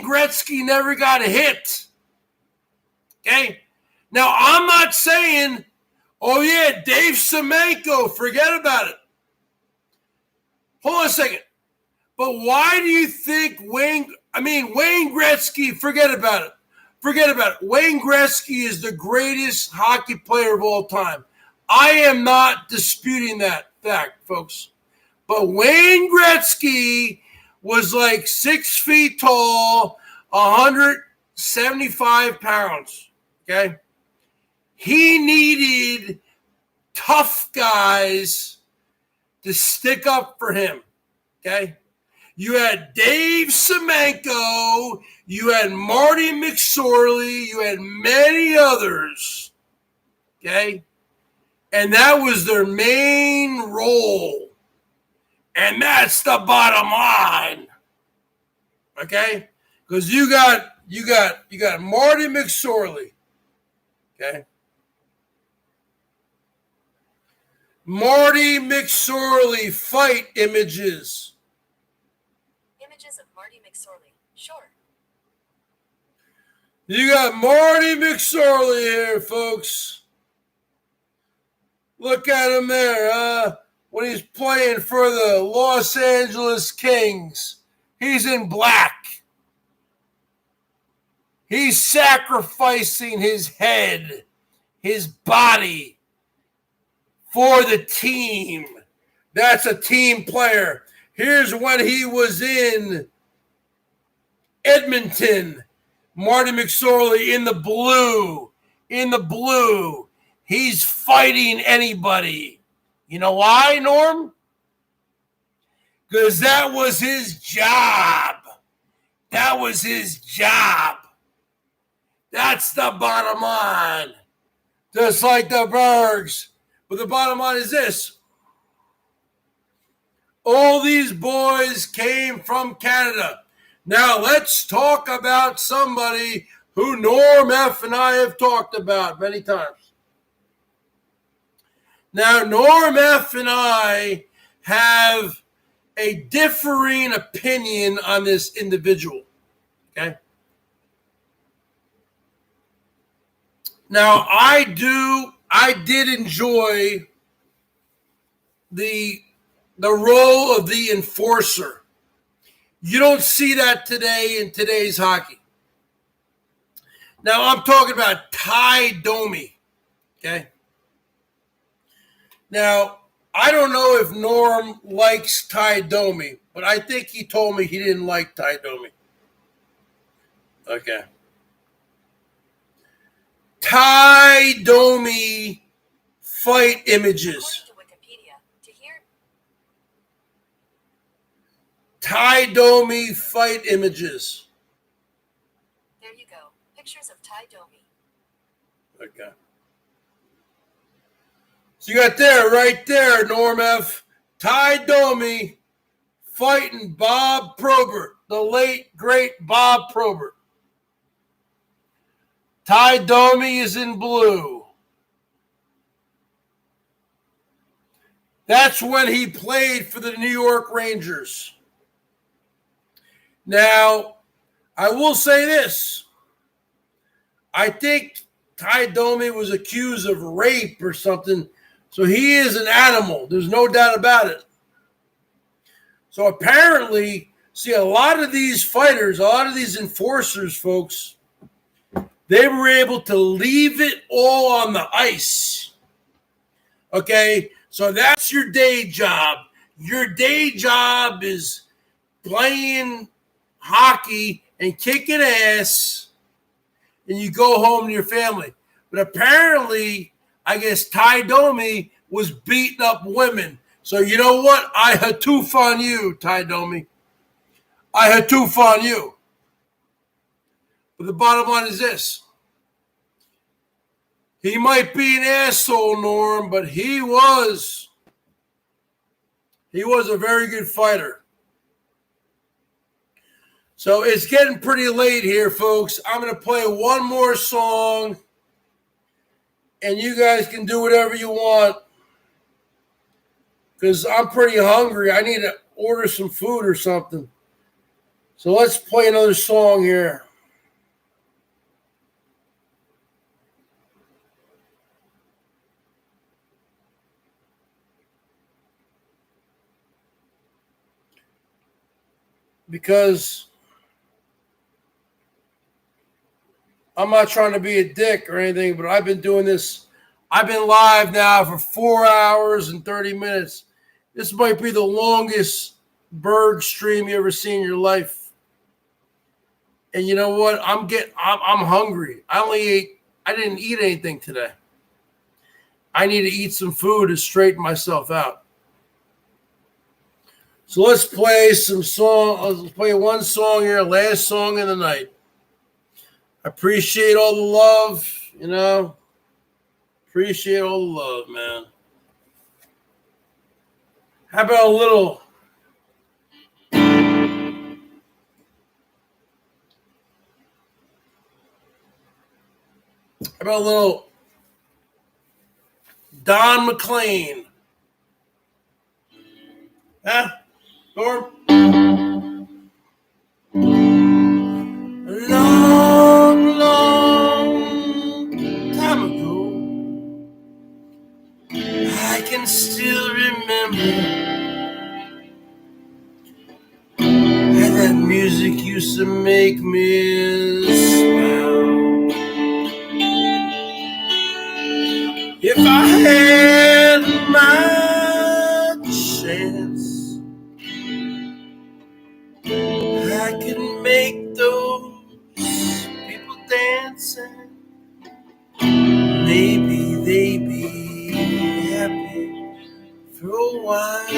Gretzky never got a hit? Okay? Now, I'm not saying, oh yeah, Dave Semenko, forget about it. Hold on a second. But why do you think Wayne Gretzky, forget about it. Forget about it. Wayne Gretzky is the greatest hockey player of all time. I am not disputing that fact, folks. But Wayne Gretzky was like 6 feet tall, 175 pounds. Okay? He needed tough guys to stick up for him. Okay? You had Dave Semenko, you had Marty McSorley, you had many others. Okay? And that was their main role. And that's the bottom line. Okay? Because you got Marty McSorley. Okay? Marty McSorley fight images. Images of Marty McSorley. Sure. You got Marty McSorley here, folks. Look at him there, when he's playing for the Los Angeles Kings. He's in black. He's sacrificing his head, his body for the team. That's a team player. Here's when he was in Edmonton. Marty McSorley in the blue. In the blue. He's fighting anybody. You know why, Norm? Because that was his job. That was his job. That's the bottom line. Just like the Bergs. But the bottom line is this. All these boys came from Canada. Now let's talk about somebody who Norm F. and I have talked about many times. Now, Norm F. and I have a differing opinion on this individual. Okay? Now, I did enjoy the role of the enforcer. You don't see that today in today's hockey. Now, I'm talking about Ty Domi. Okay? Now, I don't know if Norm likes Ty Domi, but I think he told me he didn't like Ty Domi. Okay. Ty Domi fight images. According to Wikipedia, to hear Ty Domi fight images. There you go. Pictures of Ty Domi. Okay. So you got there, right there, Norm F. Ty Domi fighting Bob Probert, the late, great Bob Probert. Ty Domi is in blue. That's when he played for the New York Rangers. Now, I will say this. I think Ty Domi was accused of rape or something. So he is an animal. There's no doubt about it. So apparently, see, a lot of these fighters, a lot of these enforcers, folks, they were able to leave it all on the ice. Okay? So that's your day job. Your day job is playing hockey and kicking ass, and you go home to your family. But apparently, I guess Ty Domi was beating up women. So you know what? I hatoof on you, Ty Domi. I hatoof on you. But the bottom line is this. He might be an asshole, Norm, but he was a very good fighter. So it's getting pretty late here, folks. I'm going to play one more song. And you guys can do whatever you want. Because I'm pretty hungry. I need to order some food or something. So let's play another song here. Because I'm not trying to be a dick or anything, but I've been doing this. I've been live now for 4 hours and 30 minutes. This might be the longest Berg stream you ever seen in your life. And you know what? I'm hungry. I didn't eat anything today. I need to eat some food to straighten myself out. So let's play some song. Let's play one song here, last song of the night. I appreciate all the love, you know. Appreciate all the love, man. How about a little... How about a little Don McLean? Huh? Norm? can still remember how that music used to make me smile. If I had my chance, I could make those people dancing. Maybe they'd be happy for a while.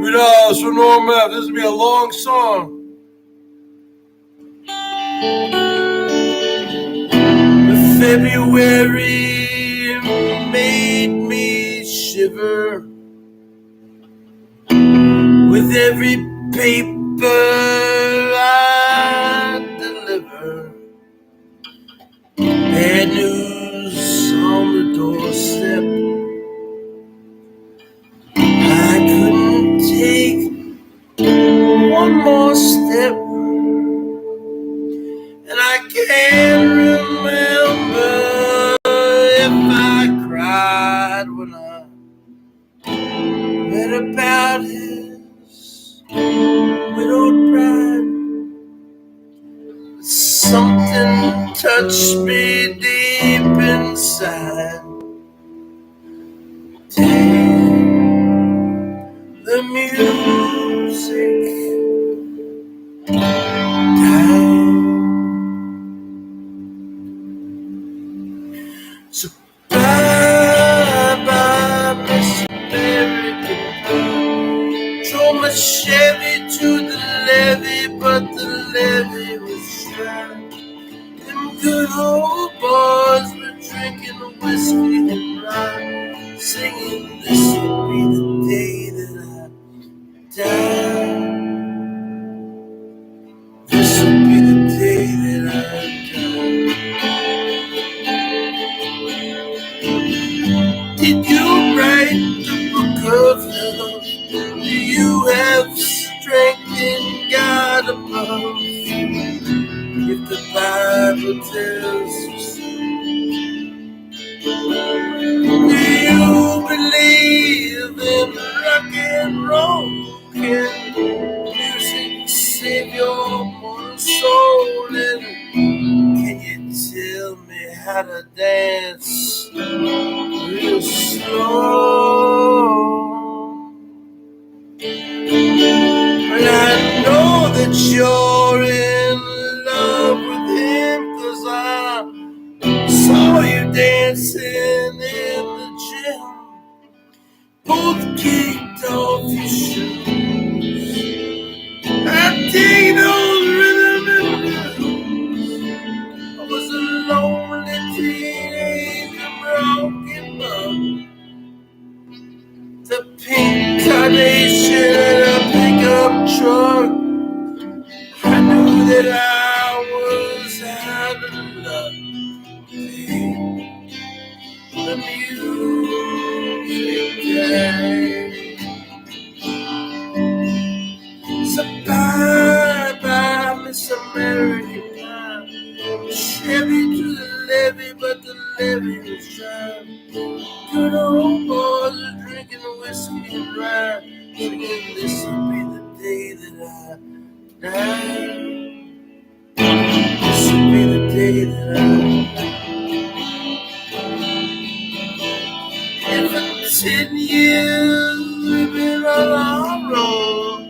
$3 for Norm F. This will be a long song. February made me shiver with every paper I deliver. Bad news on the doorstep. I couldn't take one more step, and I can't remember if I cried when I read about his widowed bride. Something touched me deep inside. The music died. So bye-bye, Miss American Pie. Drove my Chevy to the levee, but the levee was dry. Them good old boys were drinking whiskey and rye, singing, this will be the day that I die. This will be the day that I die. Did you write the book of love? Do you have strength in God above? If the Bible tells you so, do you believe in rock and roll? Can music save your mortal soul? And can you tell me how to dance real slow? Well, I know that you're in love with him, 'cause I saw you dancing in the gym. Both kicked off your shoes. I dig those rhythm and blues. I was a lonely teenager, broken bug. The pink carnation in a pickup truck. I knew that I was out of luck. The music died. So bye-bye, Miss American Pie. Chevy to the levee, but the levee was dry. Good old boys are drinking whiskey and rye, singing, this will be the day that I die. This will be the day that I die. And for 10 years we've been on our road.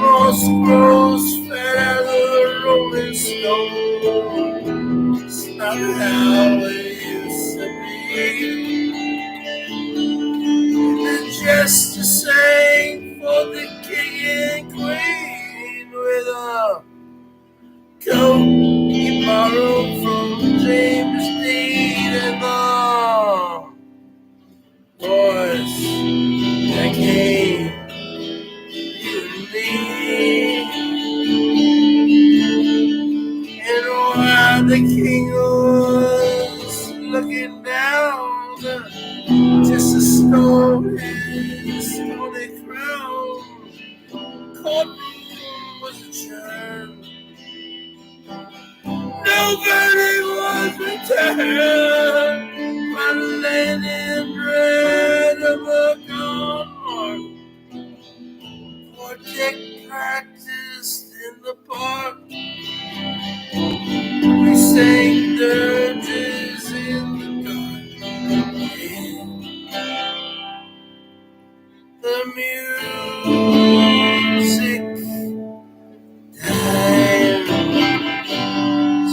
Moss grows fat as a rolling stone. It's not how it used to be. Just the same for the king and queen, with a coat he borrowed from James Dean and the boys that came, you and me. And while the king was looking down, just a stone his stony crown, courtroom was adjourned. No verdict was returned. My lady read a music died.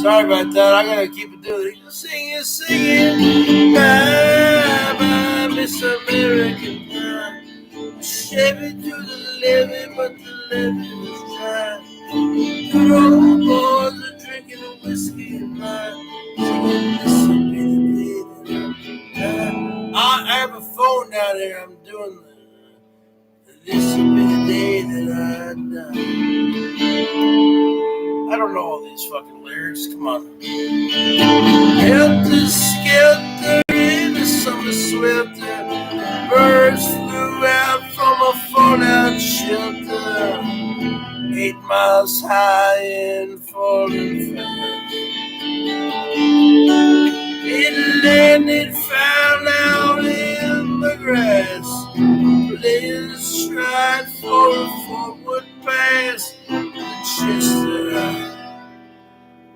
Sorry about that. I gotta keep it doing it. Singing, bye bye, Miss American Pie. Chevy to the levee, but the levee was dry. Good old boys are drinking a whiskey and mine. Singing, this will be the day that I die. I have a phone down here. I'm doing the. This will be the day that I die. I don't know all these fucking lyrics. Come on. Helter skelter in the summer swelter. Birds flew out from a fallout shelter. 8 miles high and falling fast. It landed foul out in the grass. Players tried for a forward pass. The Chester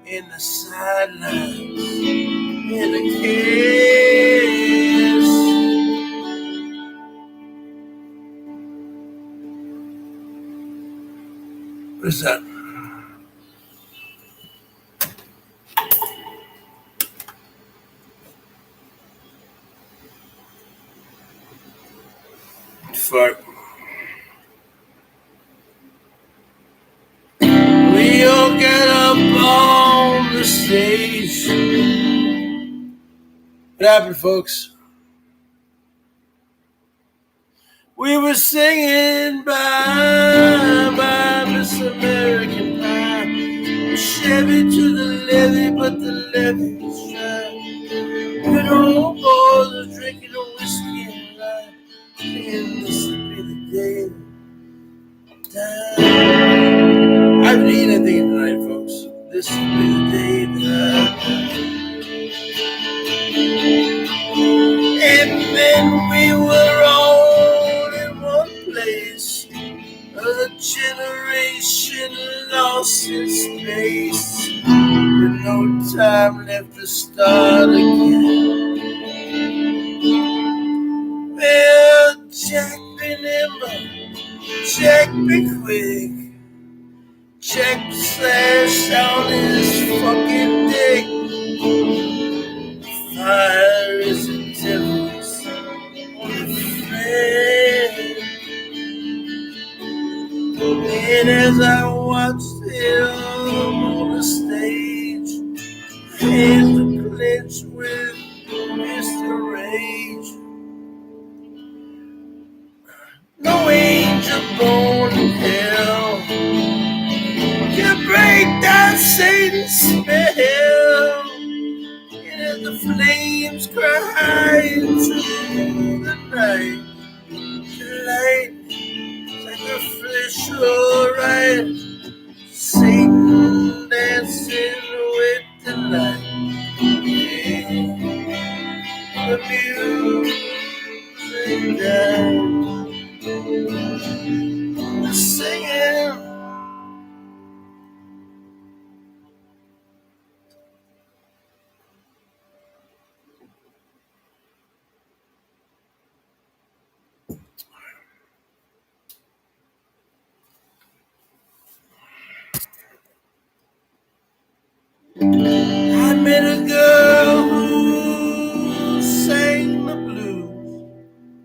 in the sidelines in a kiss. What is that? Fuck. We all got up on the stage. What happened, folks? We were singing bye bye, Miss American Pie. Chevy to the levee, but the levee was dry. Good old boys are drinking a whiskey and lime. And this will be the day that I haven't eaten anything tonight, folks. This will be the day that I and then we were all in one place. A generation lost in space, with no time left to start again. Well, Jack be nimble, Jack be quick. Jack slashed on his fucking dick. Fire is a devil's only friend. And as I watched him on the stage, hands were clenched with Mr. Rage. No angel born in hell can break that Satan's spell. And as the flames cry high into the night, the light sacrificial right, Satan dancing with the light. The music died. Singing. I met a girl who sang the blues,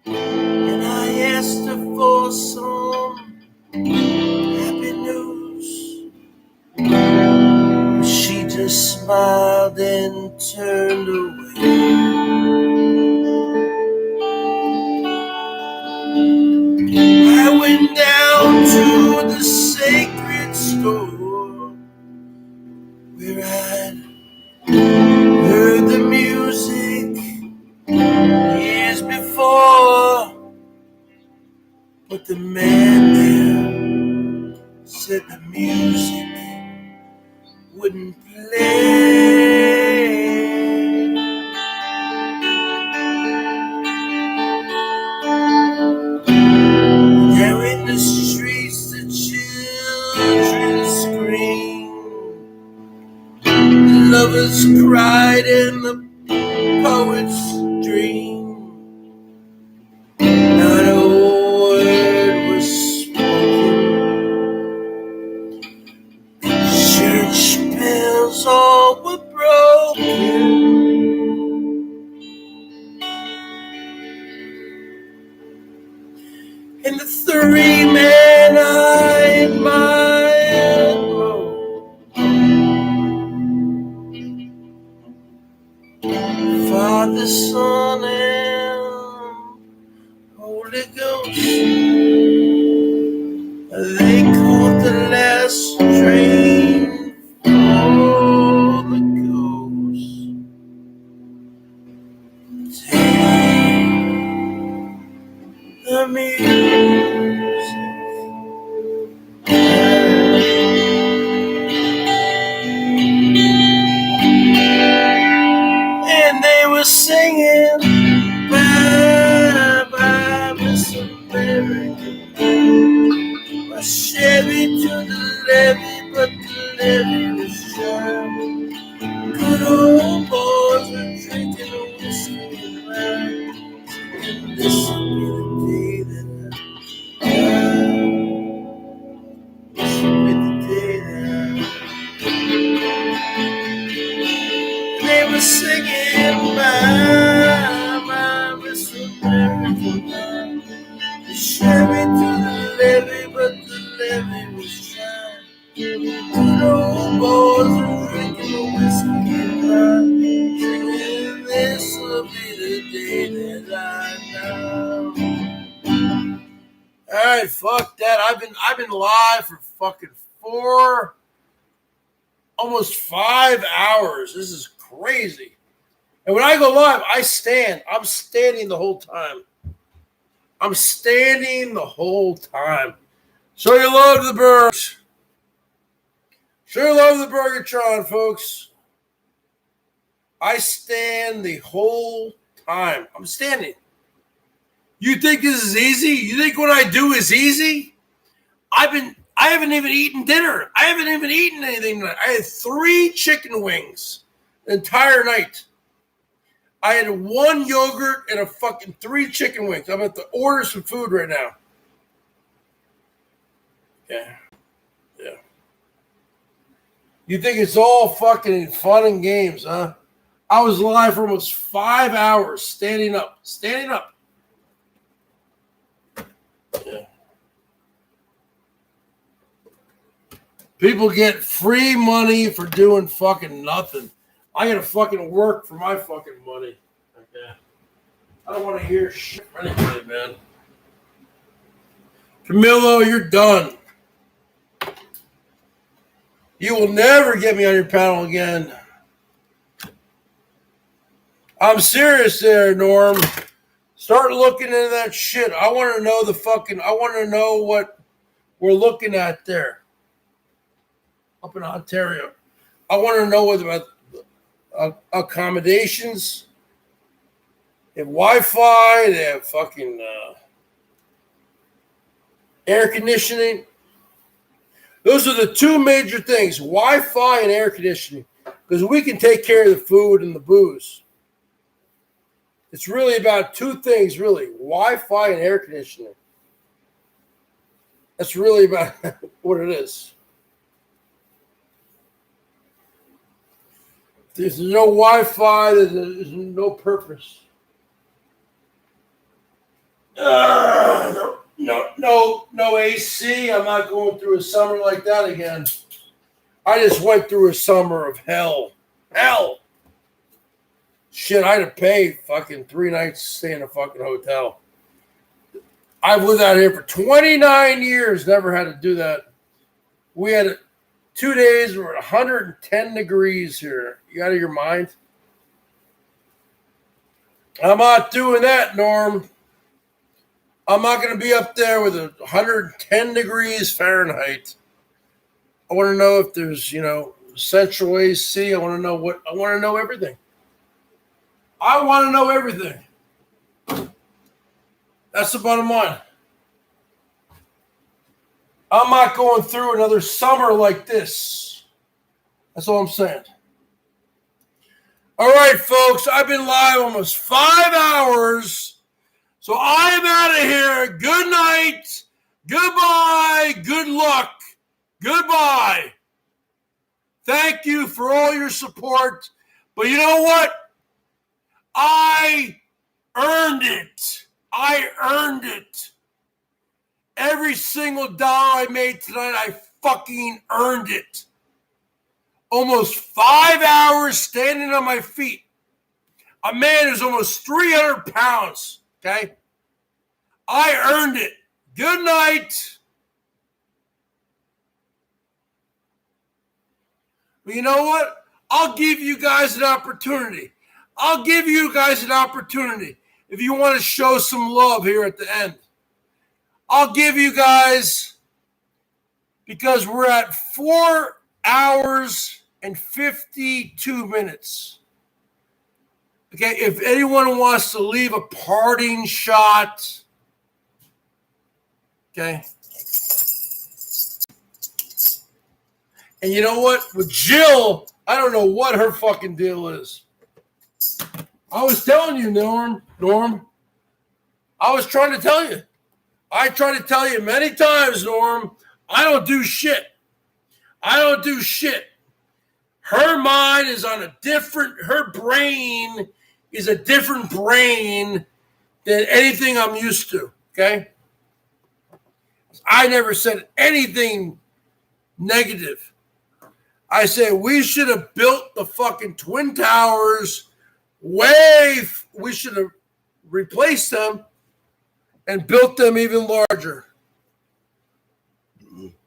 and I asked her for some happy news. She just smiled and turned away. I went down to the sacred store where I'd heard the music years before, but the man there said the music wouldn't play. There in the streets the children scream, lovers cried and the poets dream. Not And the three men I admire most, Father, Son, and Holy Ghost. They caught the last train for the coast. Take the music. And they were singing bye bye Miss America. A Chevy to the levee, but the levee was dry. Good old boys were drinking a whiskey and rye. And this will be the day that I die. This will be the day that they were singing bye bye Miss America. The Chevy to the levee, but the levee was dry. Good old boys are drinking a whiskey and rye. Singing, this will be the day that I die. All right, fuck that. I've been live for fucking almost 5 hours. This is crazy. And when I go live, I stand. I'm standing the whole time. I'm standing the whole time. Show your love to the Bergs. Show your love to the Bergatron, folks. I stand the whole time. I'm standing. You think this is easy? You think what I do is easy? I haven't even eaten dinner. I haven't even eaten anything tonight. I had 3 chicken wings the entire night. I had 1 yogurt and a fucking 3 chicken wings. I'm at the order some food right now. Yeah. You think it's all fucking fun and games, huh? I was live for almost 5 hours standing up. Yeah. People get free money for doing fucking nothing. I gotta fucking work for my fucking money. Okay. I don't want to hear shit from anybody, man. Camilo, you're done. You will never get me on your panel again. I'm serious there, Norm. Start looking into that shit. I want to know what we're looking at there. Up in Ontario. I want to know what about accommodations. They have Wi-Fi. They have fucking air conditioning. Those are the 2 major things, Wi-Fi and air conditioning, because we can take care of the food and the booze. It's really about 2 things, really, Wi-Fi and air conditioning. That's really about what it is. If there's no Wi-Fi, there's no purpose. No AC. I'm not going through a summer like that again. I just went through a summer of hell. Shit, I had to pay fucking 3 nights to stay in a fucking hotel. I've lived out here for 29 years, never had to do that. We had 2 days, we're at 110 degrees here. You out of your mind? I'm not doing that, Norm. I'm not going to be up there with 110 degrees Fahrenheit. I want to know if there's, central AC. I want to know everything. I want to know everything. That's the bottom line. I'm not going through another summer like this. That's all I'm saying. All right, folks. I've been live almost 5 hours. So I'm out of here. Good night. Goodbye. Good luck. Goodbye. Thank you for all your support. But you know what? I earned it. Every single dollar I made tonight, I fucking earned it. Almost 5 hours standing on my feet. A man who's almost 300 pounds, okay? I earned it. Good night. But you know what? I'll give you guys an opportunity. I'll give you guys an opportunity if you want to show some love here at the end. I'll give you guys, because we're at 4 hours and 52 minutes. Okay, if anyone wants to leave a parting shot, okay. And you know what? With Jill, I don't know what her fucking deal is. I was telling you, Norm. I was trying to tell you. I tried to tell you many times, Norm, I don't do shit. I don't do shit. Her mind is on a different, her brain is a different brain than anything I'm used to, okay? I never said anything negative. I said we should have built the fucking Twin Towers we should have replaced them and built them even larger.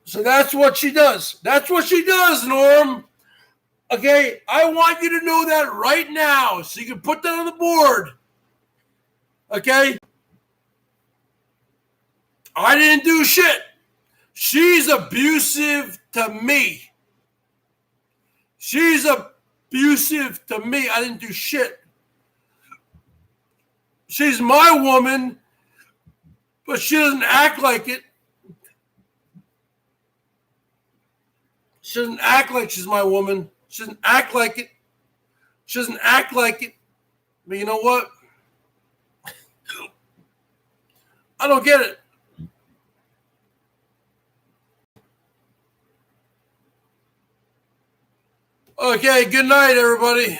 So that's what she does. That's what she does, Norm. Okay, I want you to know that right now so you can put that on the board. Okay? I didn't do shit. She's abusive to me. She's abusive to me. I didn't do shit. She's my woman, but she doesn't act like it. She doesn't act like she's my woman. She doesn't act like it. She doesn't act like it. But you know what? I don't get it. Okay, good night, everybody.